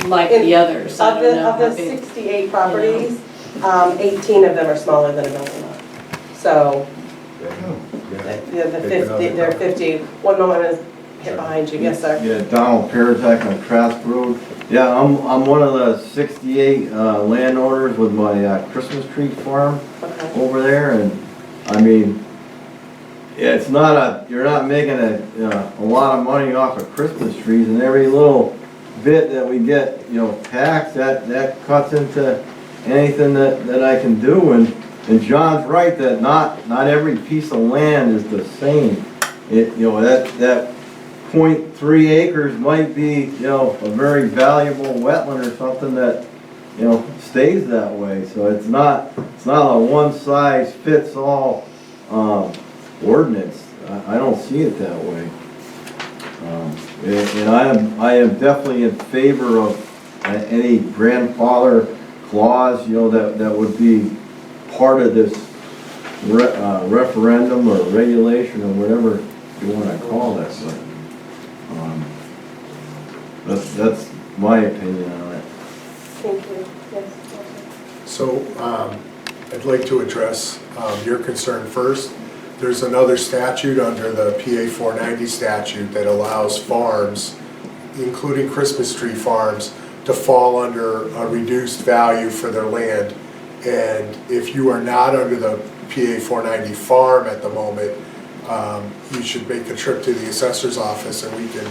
like the others. I Of don't know the how big. 68 properties, 18 of them are smaller than a building lot. So, they're 50. One moment is hit behind you. Yes, sir. Yeah, Donald Paratek on Trask Road. Yeah, I'm one of the 68 landowners with my Christmas tree farm over there, and I mean, it's not you're not making a lot of money off of Christmas trees, and every little bit that we get, taxed, that cuts into anything that I can do, and John's right that not every piece of land is the same. That 0.3 acres might be, a very valuable wetland or something that, stays that way. So it's not a one size fits all ordinance. I don't see it that way. And I am definitely in favor of any grandfather clause, that would be part of this referendum or regulation or whatever you want to call it, but that's my opinion on it. Thank you. Yes. So I'd like to address your concern first. There's another statute under the PA 490 statute that allows farms, including Christmas tree farms, to fall under a reduced value for their land. And if you are not under the PA 490 farm at the moment, you should make a trip to the assessor's office and we can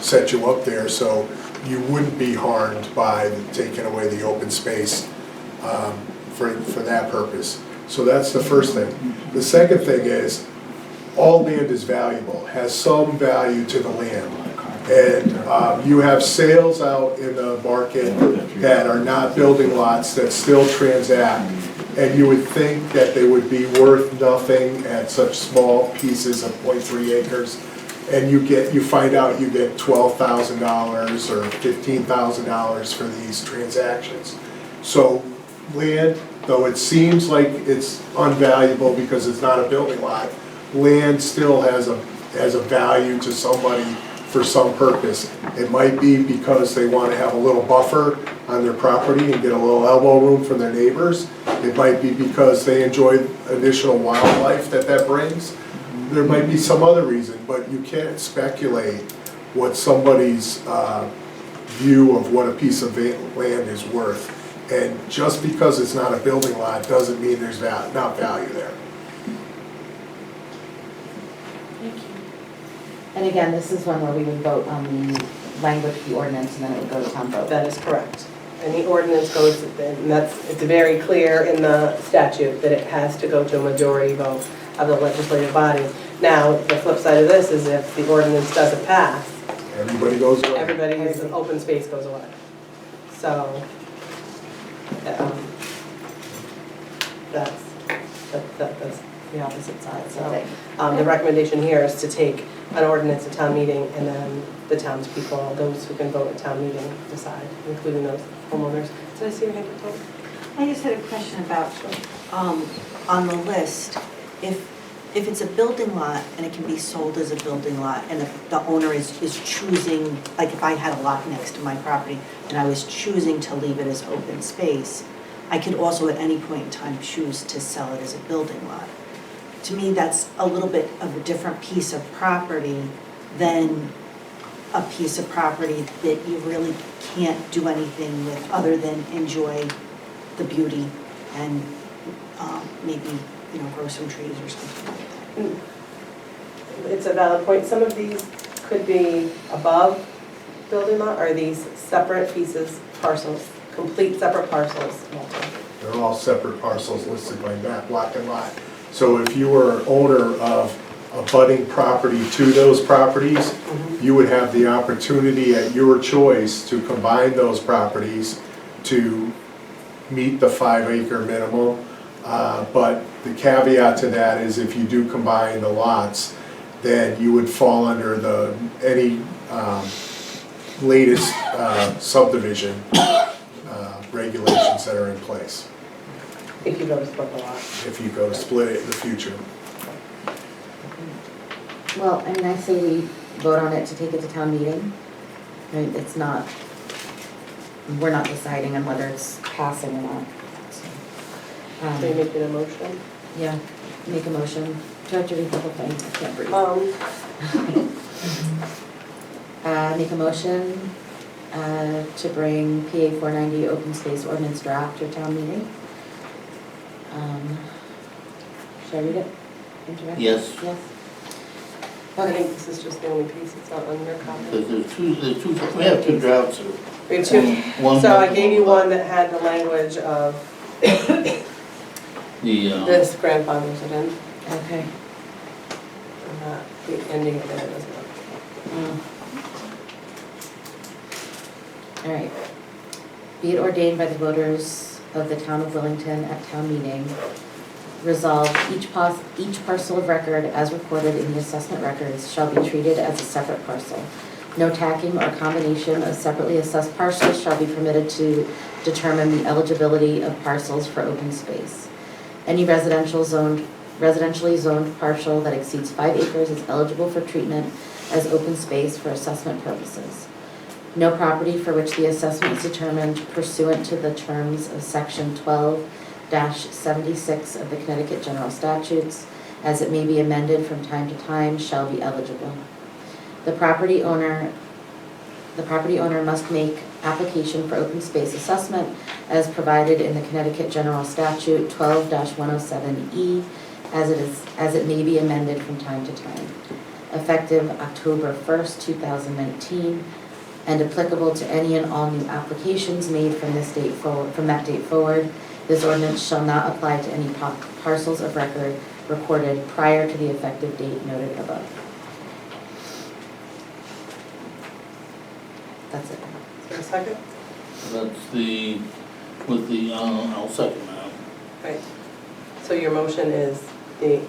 set you up there so you wouldn't be harmed by taking away the open space for that purpose. So that's the first thing. The second thing is, all land is valuable, has some value to the land. And you have sales out in the market that are not building lots that still transact. And you would think that they would be worth nothing at such small pieces of 0.3 acres. And you find out you get $12,000 or $15,000 for these transactions. So land, though it seems like it's unvaluable because it's not a building lot, land still has a value to somebody for some purpose. It might be because they want to have a little buffer on their property and get a little elbow room from their neighbors. It might be because they enjoy additional wildlife that brings. There might be some other reason, but you can't speculate what somebody's view of what a piece of land is worth. And just because it's not a building lot doesn't mean there's not value there. Thank you. And again, this is one where we would vote on the language of the ordinance and then it would go to town vote. That is correct. And the ordinance goes, and it's very clear in the statute that it has to go to a majority vote of the legislative body. Now, the flip side of this is if the ordinance doesn't pass, everybody goes away. Everybody's open space goes away. So, that's the opposite side. So, the recommendation here is to take an ordinance to town meeting and then the townspeople, those who can vote at town meeting, decide, including those homeowners. Did I see your hand up, Tom? I just had a question about, on the list, if it's a building lot and it can be sold as a building lot and if the owner is choosing, like if I had a lot next to my property and I was choosing to leave it as open space, I could also at any point in time choose to sell it as a building lot. To me, that's a little bit of a different piece of property than a piece of property that you really can't do anything with other than enjoy the beauty and maybe, grow some trees or something like that. It's a valid point. Some of these could be above building lot, or are these separate pieces, parcels, complete separate parcels? They're all separate parcels listed by map, block and lot. So if you were an owner of a budding property to those properties, you would have the opportunity at your choice to combine those properties to meet the 5-acre minimum. But the caveat to that is if you do combine the lots, then you would fall under any latest subdivision regulations that are in place. If you go to split the lot. If you go to split it in the future. Well, I mean, I say we vote on it to take it to town meeting. Right, it's not, we're not deciding on whether it's passing or not. So you're making a motion? Yeah, make a motion. Do I have to read the whole thing? I can't breathe. Make a motion to bring PA 490 open space ordinance draft to town meeting. Should I read it? Introduction? Yes. Yes. I think this is just the only piece that's not on your copy. There's two, we have two drafts. We have two. One- So I gave you one that had the language of this grandfathers it in. Okay. The ending of it as well. All right. Be it ordained by the voters of the town of Willington at town meeting resolved, each parcel of record as recorded in the assessment records shall be treated as a separate parcel. No tacking or combination of separately assessed parcels shall be permitted to determine the eligibility of parcels for open space. Any residentially zoned parcel that exceeds 5 acres is eligible for treatment as open space for assessment purposes. No property for which the assessment is determined pursuant to the terms of section 12-76 of the Connecticut General Statutes, as it may be amended from time to time, shall be eligible. The property owner must make application for open space assessment as provided in the Connecticut General Statute 12-107E, as it may be amended from time to time. Effective October 1st, 2019, and applicable to any and all new applications made from that date forward. This ordinance shall not apply to any parcels of record recorded prior to the effective date noted above. That's it. Is there a second? That's I'll second that. Right. So your motion is the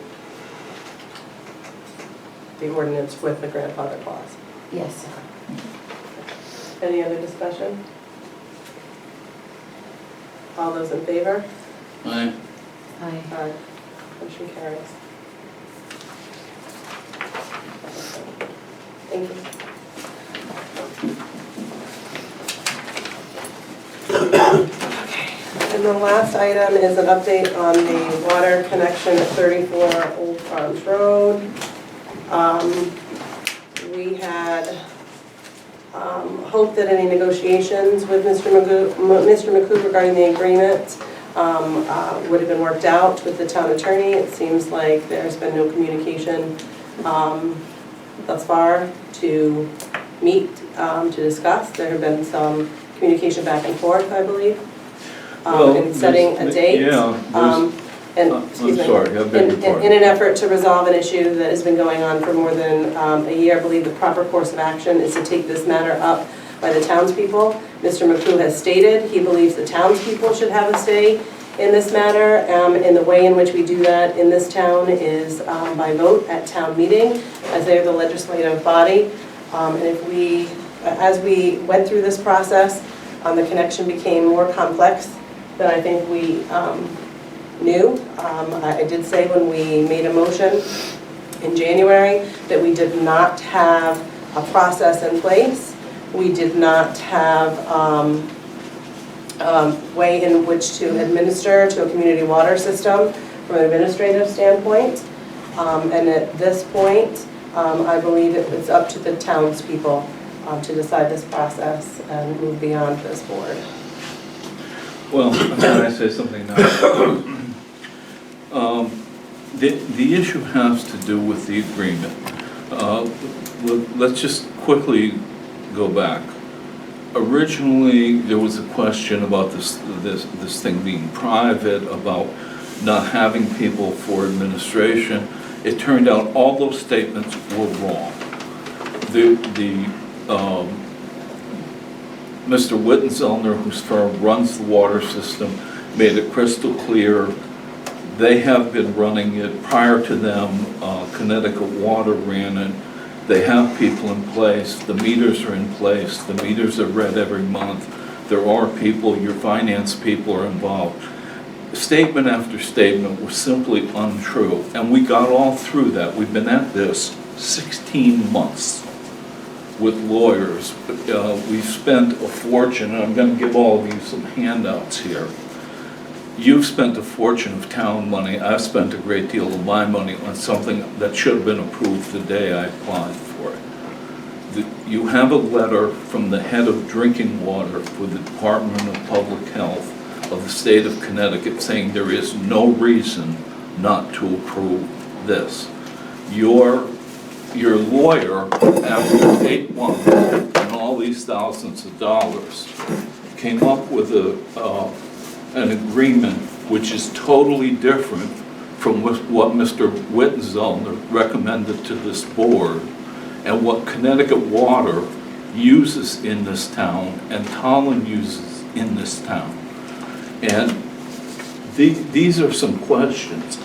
ordinance with the grandfather clause? Yes. Any other discussion? All those in favor? Aye. Aye. Aye. Motion carries. Thank you. Okay. And the last item is an update on the water connection at 34 Old Farms Road. We had hoped that any negotiations with Mr. McCoo regarding the agreement would have been worked out with the town attorney. It seems like there's been no communication thus far to meet to discuss. There have been some communication back and forth, I believe, in setting a date. Yeah. Excuse me. I'm sorry, I beg your pardon. In an effort to resolve an issue that has been going on for more than a year, I believe the proper course of action is to take this matter up by the townspeople. Mr. McCoo has stated he believes the townspeople should have a say in this matter, and the way in which we do that in this town is by vote at town meeting, as they are the legislative body. And as we went through this process, the connection became more complex than I think we knew. I did say when we made a motion in January that we did not have a process in place. We did not have a way in which to administer to a community water system from an administrative standpoint. And at this point, I believe it's up to the townspeople to decide this process and move beyond this board. Well, can I say something now? The issue has to do with the agreement. Let's just quickly go back. Originally, there was a question about this thing being private, about not having people for administration. It turned out all those statements were wrong. Mr. Wittenzellner, whose firm runs the water system, made it crystal clear. They have been running it. Prior to them, Connecticut Water ran it. They have people in place. The meters are in place. The meters are read every month. There are people, your finance people are involved. Statement after statement was simply untrue, and we got all through that. We've been at this 16 months with lawyers. We've spent a fortune, and I'm going to give all of you some handouts here. You've spent a fortune of town money. I've spent a great deal of my money on something that should have been approved the day I applied for it. You have a letter from the head of drinking water for the Department of Public Health of the state of Connecticut saying there is no reason not to approve this. Your lawyer, after 8 months and all these thousands of dollars, came up with an agreement which is totally different from what Mr. Wittenzellner recommended to this board and what Connecticut Water uses in this town and Tallinn uses in this town. And these are some questions.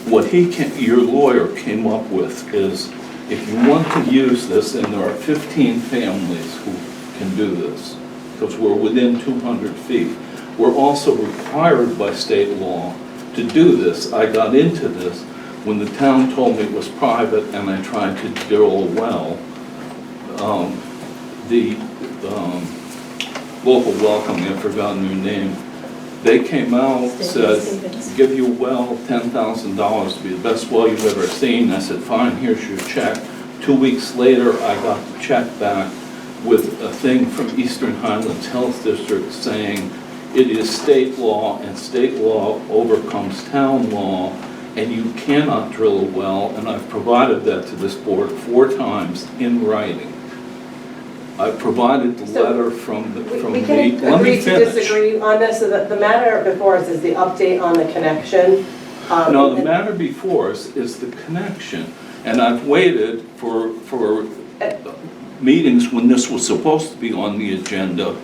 What your lawyer came up with is, if you want to use this, and there are 15 families who can do this, because we're within 200 feet, we're also required by state law to do this. I got into this when the town told me it was private and I tried to drill a well. The local welcome, I forgot their name, they came out, said, give you a well, $10,000 to be the best well you've ever seen. I said, fine, here's your check. 2 weeks later, I got the check back with a thing from Eastern Highlands Health District saying it is state law and state law overcomes town law and you cannot drill a well, and I've provided that to this board 4 times in writing. I provided the letter from the, We can agree to disagree on this, so that the matter before us is the update on the connection. No, the matter before us is the connection, and I've waited for meetings when this was supposed to be on the agenda,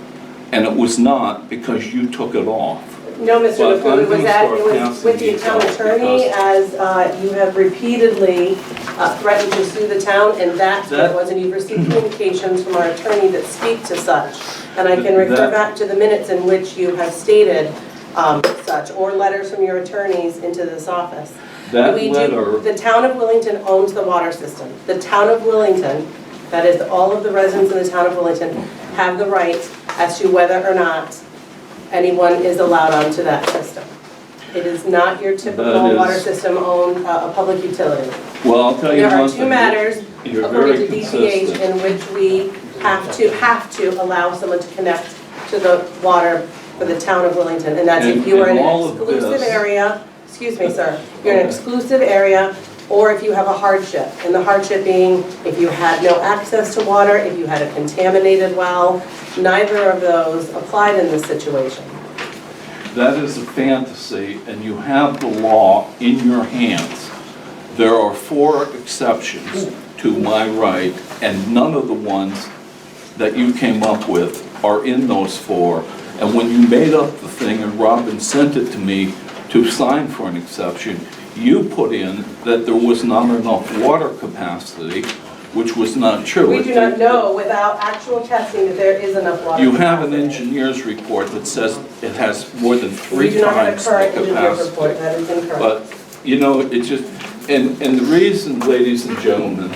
and it was not because you took it off. No, Mr. LaFleur, it was with the town attorney, as you have repeatedly threatened to sue the town, and that's what it was, and you've received communications from our attorney that speak to such. And I can refer back to the minutes in which you have stated such, or letters from your attorneys into this office. The town of Willington owns the water system. The town of Willington, that is all of the residents in the town of Willington, have the right as to whether or not anyone is allowed onto that system. It is not your typical water system owned a public utility. Well, I'll tell you one thing. There are 2 matters, according to DPH, in which we have to allow someone to connect to the water for the town of Willington, and that's if you are in an exclusive area, excuse me, sir, you're in an exclusive area, or if you have a hardship, and the hardship being if you had no access to water, if you had a contaminated well. Neither of those applied in this situation. That is a fantasy, and you have the law in your hands. There are 4 exceptions to my right, and none of the ones that you came up with are in those 4. And when you made up the thing and Robin sent it to me to sign for an exception, you put in that there was not enough water capacity, which was not true. We do not know without actual testing that there is enough water. You have an engineer's report that says it has more than 3 times the capacity. We do not have a current engineer's report, that is incorrect. But, you know, it's just, and the reason, ladies and gentlemen,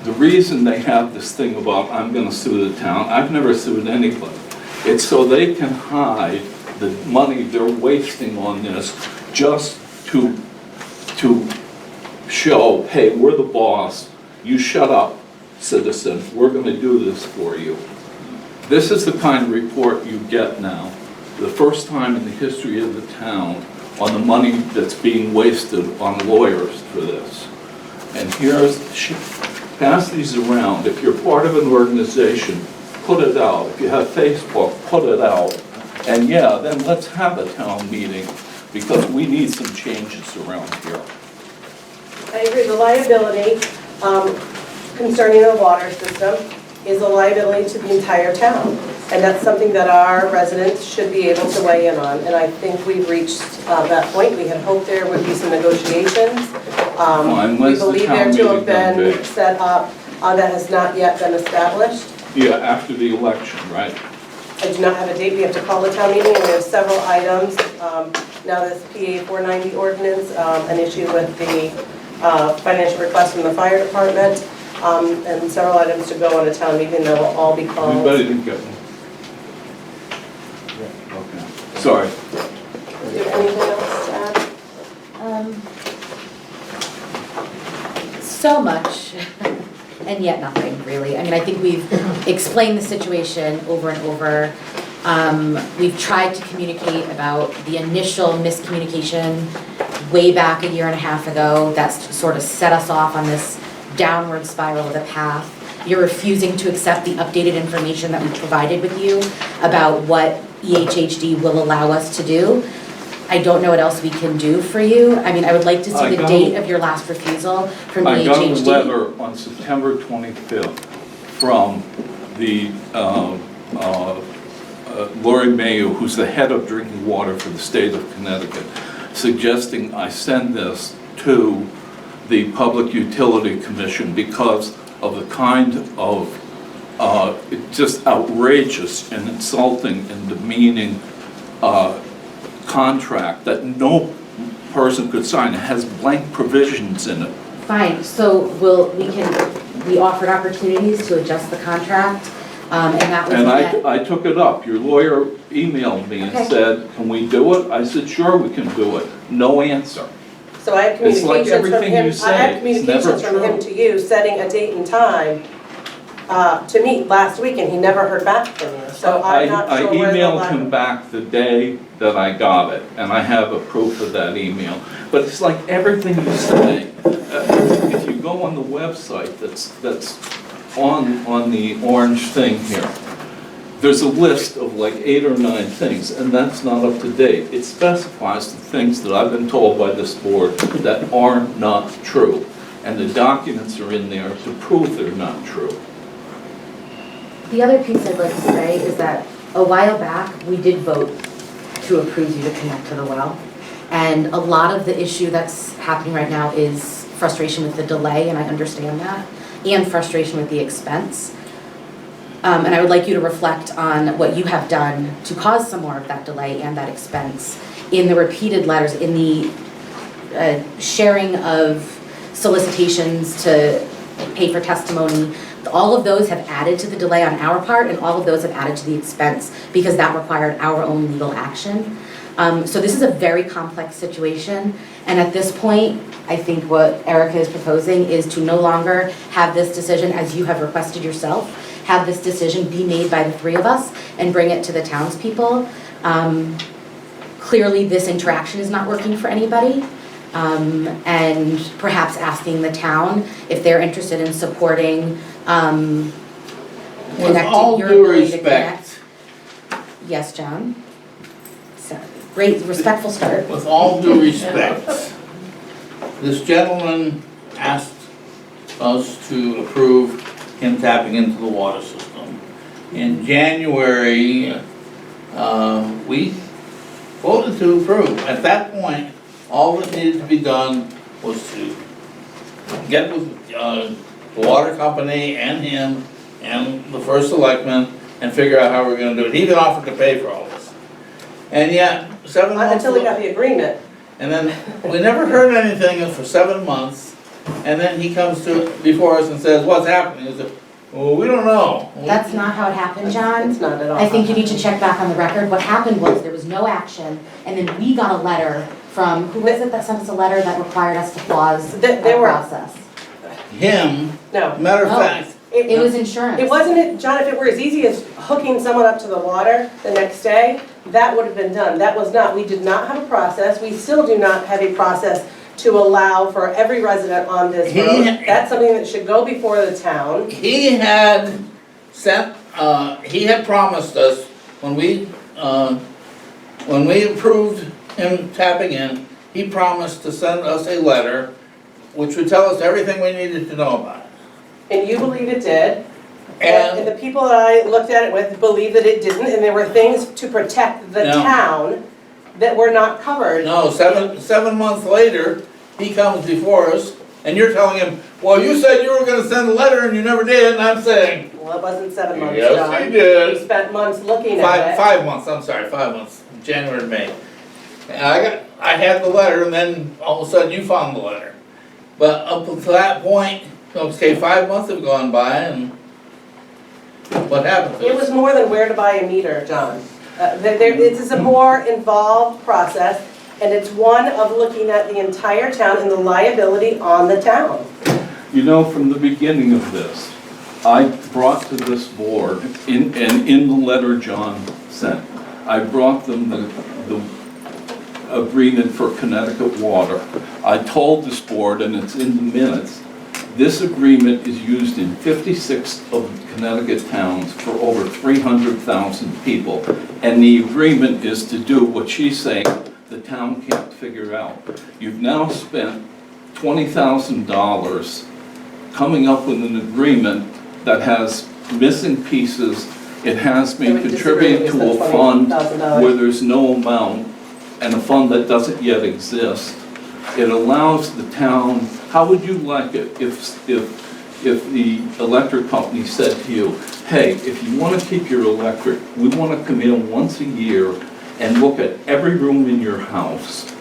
the reason they have this thing about I'm gonna sue the town, I've never sued anybody. It's so they can hide the money they're wasting on this just to show, hey, we're the boss, you shut up, citizen, we're gonna do this for you. This is the kind of report you get now, the first time in the history of the town, on the money that's being wasted on lawyers for this. And pass these around. If you're part of an organization, put it out. If you have Facebook, put it out. And yeah, then let's have a town meeting, because we need some changes around here. I agree, the liability concerning the water system is a liability to the entire town. And that's something that our residents should be able to weigh in on. And I think we've reached that point. We had hoped there would be some negotiations. We believe there to have been set up that has not yet been established. Yeah, after the election, right? I do not have a date. We have to call the town meeting, and we have several items. Now this PA 490 ordinance, an issue with the financial request from the fire department, and several items to go on a town meeting that will all be called. Everybody didn't get one. Okay. Sorry. Do you have anything else to add? So much, and yet nothing, really. I mean, I think we've explained the situation over and over. We've tried to communicate about the initial miscommunication way back 1.5 years ago. That's sort of set us off on this downward spiral of the path. You're refusing to accept the updated information that we provided with you about what EHHD will allow us to do. I don't know what else we can do for you. I mean, I would like to see the date of your last refusal from EHHD. I got a letter on September 25th from the Lori Mayo, who's the head of drinking water for the state of Connecticut, suggesting I send this to the Public Utility Commission because of the kind of just outrageous and insulting and demeaning contract that no person could sign. It has blank provisions in it. Fine, so we offered opportunities to adjust the contract, and that was. And met. I took it up. Your lawyer emailed me and Okay. said, can we do it? I said, sure, we can do it. No answer. So I have It's like communications from everything him, you I say, have it's communications never from him true. to you, setting a date and time to meet last week, and he never heard back from you. So I'm not I sure where the emailed lack him of... back the day that I got it, and I have a proof of that email. But it's like everything you say. If you go on the website that's on the orange thing here, there's a list of like 8 or 9 things, and that's not up to date. It specifies the things that I've been told by this board that are not true. And the documents are in there to prove they're not true. The other piece I'd like to say is that a while back, we did vote to approve you to connect to the well. And a lot of the issue that's happening right now is frustration with the delay, and I understand that, and frustration with the expense. And I would like you to reflect on what you have done to cause some more of that delay and that expense in the repeated letters, in the sharing of solicitations to pay for testimony. All of those have added to the delay on our part, and all of those have added to the expense because that required our own legal action. So this is a very complex situation, and at this point, I think what Erica is proposing is to no longer have this decision, as you have requested yourself, have this decision be made by the 3 of us and bring it to the townspeople. Clearly, this interaction is not working for anybody. And perhaps asking the town if they're interested in supporting With all your due ability to respect, connect. Yes, John? So, great, respectful start. with all due respect, this gentleman asked us to approve him tapping into the water system. In January, we voted to approve. At that point, all that needed to be done was to get with the water company and him and the first selectman and figure out how we're gonna do it. He even offered to pay for all this. And yet, 7 months. Until we got the agreement. And then, we never heard anything for 7 months, and then he comes before us and says, what's happening? He said, well, we don't know. That's not how it happened, John. It's not at all. I think you need to check back on the record. What happened was there was no action, and then we got a letter from, who was it that sent us a letter that required us to pause They our were- process? Him, No. matter of No. fact, It was insurance. It wasn't, John, if it were as easy as hooking someone up to the water the next day, that would have been done. That was not, we did not have a process. We still do not have a process to allow for every resident on this road. That's something that should go before the town. he had sent, he had promised us, when we approved him tapping in, he promised to send us a letter which would tell us everything we needed to know about it. And you believe it did. And- And the people that I looked at it with believe that it didn't, and there were things to protect the No. town that were not covered. No, 7 months later, he comes before us, and you're telling him, well, you said you were gonna send a letter and you never did, and I'm saying, Well, it wasn't 7 months, Yes, John. he did. We spent months looking at it. 5 months, I'm sorry, 5 months, January and May. And I had the letter, and then all of a sudden you found the letter. But up until that point, okay, 5 months have gone by, and what happened? It was more than where to buy a meter, John. This is a more involved process, and it's one of looking at the entire town and the liability on the town. You know, from the beginning of this, I brought to this board, in the letter John sent, I brought them the agreement for Connecticut Water. I told this board, and it's in the minutes, this agreement is used in 56 of Connecticut towns for over 300,000 people. And the agreement is to do what she's saying the town can't figure out. You've now spent $20,000 coming up with an agreement that has missing pieces It has me So we disagree contributing with to the a fund $20,000. where there's no amount, and a fund that doesn't yet exist. It allows the town, how would you like it if the electric company said to you, hey, if you want to keep your electric, we want to come in once a year and look at every room in your house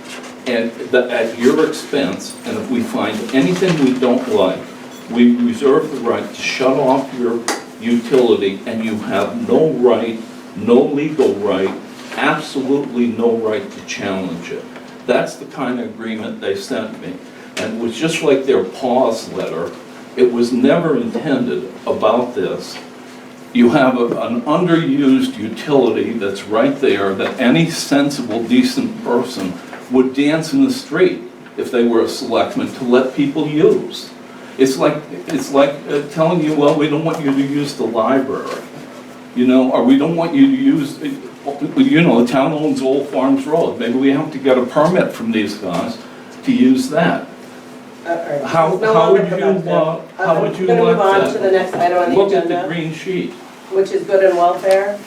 and at your expense, and if we find anything we don't like, we reserve the right to shut off your utility, and you have no right, no legal right, absolutely no right to challenge it. That's the kind of agreement they sent me. And it was just like their pause letter. It was never intended about this. You have an underused utility that's right there that any sensible, decent person would dance in the street if they were a selectman to let people use. It's like telling you, well, we don't want you to use the library, you know, or we don't want you to use, you know, the town owns Old Farms Road. Maybe we have to get a permit from these guys to use that. How would you like that? I'm going to move on to the next item on the Look agenda. at the green sheet. Which is good and welfare.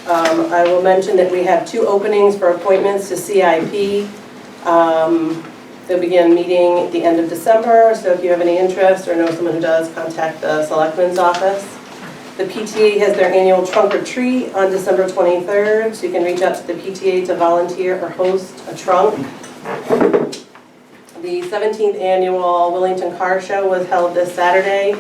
I will mention that we have 2 openings for appointments to CIP. They'll begin meeting at the end of December, so if you have any interest or know someone who does, contact the Selectman's office. The PTA has their annual trunk or treat on December 23rd, so you can reach out to the PTA to volunteer or host a trunk. The 17th annual Willington Car Show was held this Saturday.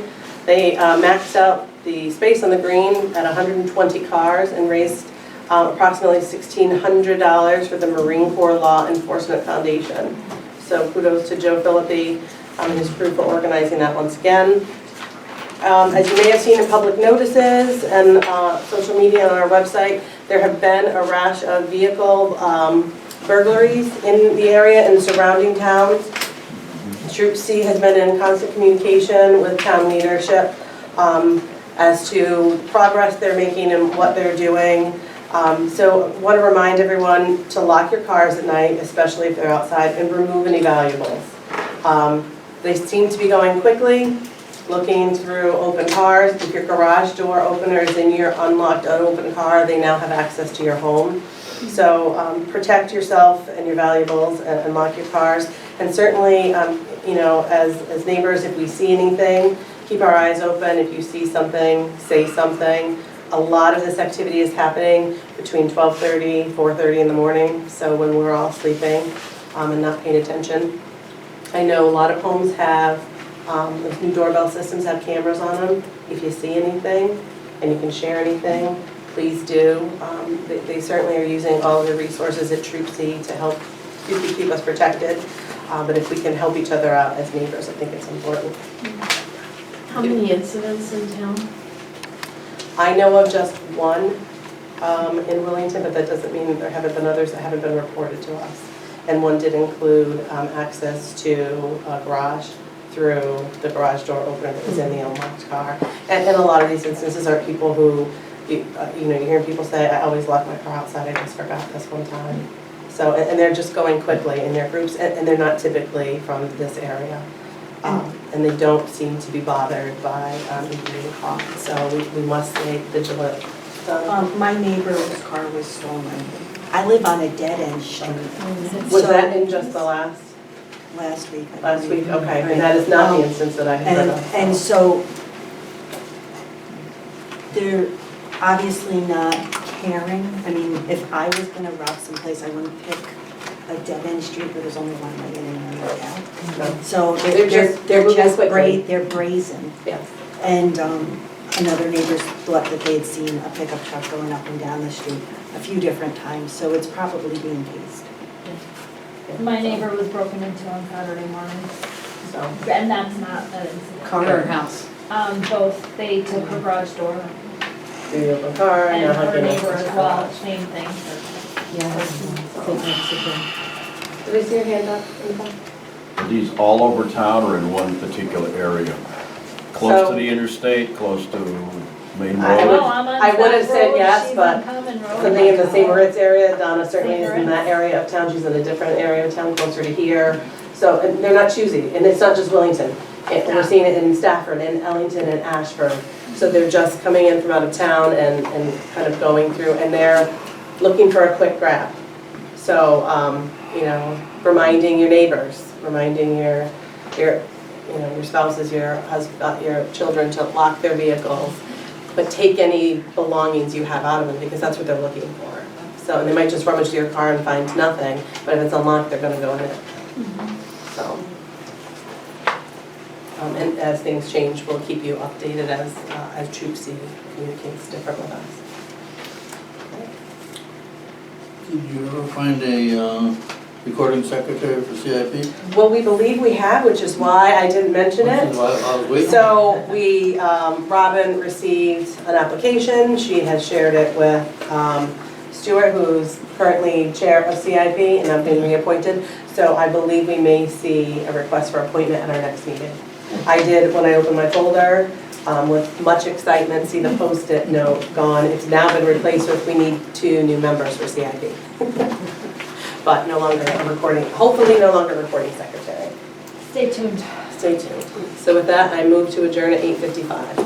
They maxed out the space on the green at 120 cars and raised approximately $1,600 for the Marine Corps Law Enforcement Foundation. So kudos to Joe Philippi and his crew for organizing that once again. As you may have seen in public notices and social media on our website, there have been a rash of vehicle burglaries in the area and the surrounding towns. Troop C has been in constant communication with town leadership as to the progress they're making and what they're doing. So I want to remind everyone to lock your cars at night, especially if they're outside, and remove any valuables. They seem to be going quickly, looking through open cars. If your garage door opener is in your unlocked, unopened car, they now have access to your home. So protect yourself and your valuables and lock your cars. And certainly, you know, as neighbors, if we see anything, keep our eyes open. If you see something, say something. A lot of this activity is happening between 12:30, 4:30 in the morning, so when we're all sleeping and not paying attention. I know a lot of homes have, those new doorbell systems have cameras on them. If you see anything and you can share anything, please do. They certainly are using all of the resources at Troop C to help keep us protected. But if we can help each other out as neighbors, I think it's important. How many incidents in town? I know of just one in Willington, but that doesn't mean there haven't been others that haven't been reported to us. And one did include access to a garage through the garage door opener that was in the unlocked car. And a lot of these instances are people who, you know, you hear people say, I always lock my car outside, I just forgot this one time. So, and they're just going quickly in their groups, and they're not typically from this area. And they don't seem to be bothered by being caught, so we must stay vigilant. My neighbor's car was stolen. I live on a dead-end street. Was that in just the last week? Last week, okay, and that is not the instance that I had heard of. And so they're obviously not caring. I mean, if I was gonna rob someplace, I wouldn't pick a dead-end street where there's only one way in and one way out. So they're brazen. Yes. And another neighbor thought that they had seen a pickup truck going up and down the street a few different times, so it's probably being paced. My neighbor was broken into on Saturday morning, so, and that's not an incident. Car or house? Both. They took her garage door. Through the open car and And now her hugging neighbor us. as well, same thing. Did I see your hand up? Nicole? Are these all over town or in one particular area? Close to the interstate, close to main road? I would have said yes, but something in the St. Moritz area, Donna certainly is in that area of town, she's in a different area of town, closer to here. So, and they're not choosy, and it's not just Willington. We're seeing it in Stafford, and Ellington, and Ashford. So they're just coming in from out of town and kind of going through, and they're looking for a quick grab. So, you know, reminding your neighbors, reminding your spouses, your husband, your children to lock their vehicles, but take any belongings you have out of them, because that's what they're looking for. So, and they might just rummage through your car and find nothing, but if it's unlocked, they're gonna go in it. So, and as things change, we'll keep you updated as Troop C communicates different with us. Did you ever find a recording secretary for CIP? Well, we believe we have, which is why I didn't mention it. I was waiting. So we, Robin received an application. She has shared it with Stuart, who's currently chair of CIP, and I'm being reappointed. So I believe we may see a request for appointment at our next meeting. I did, when I opened my folder, with much excitement, see the Post-it note gone. It's now been replaced with, we need 2 new members for CIP. But no longer a recording, hopefully no longer recording secretary. Stay tuned. Stay tuned. So with that, I move to adjourn at 8:55.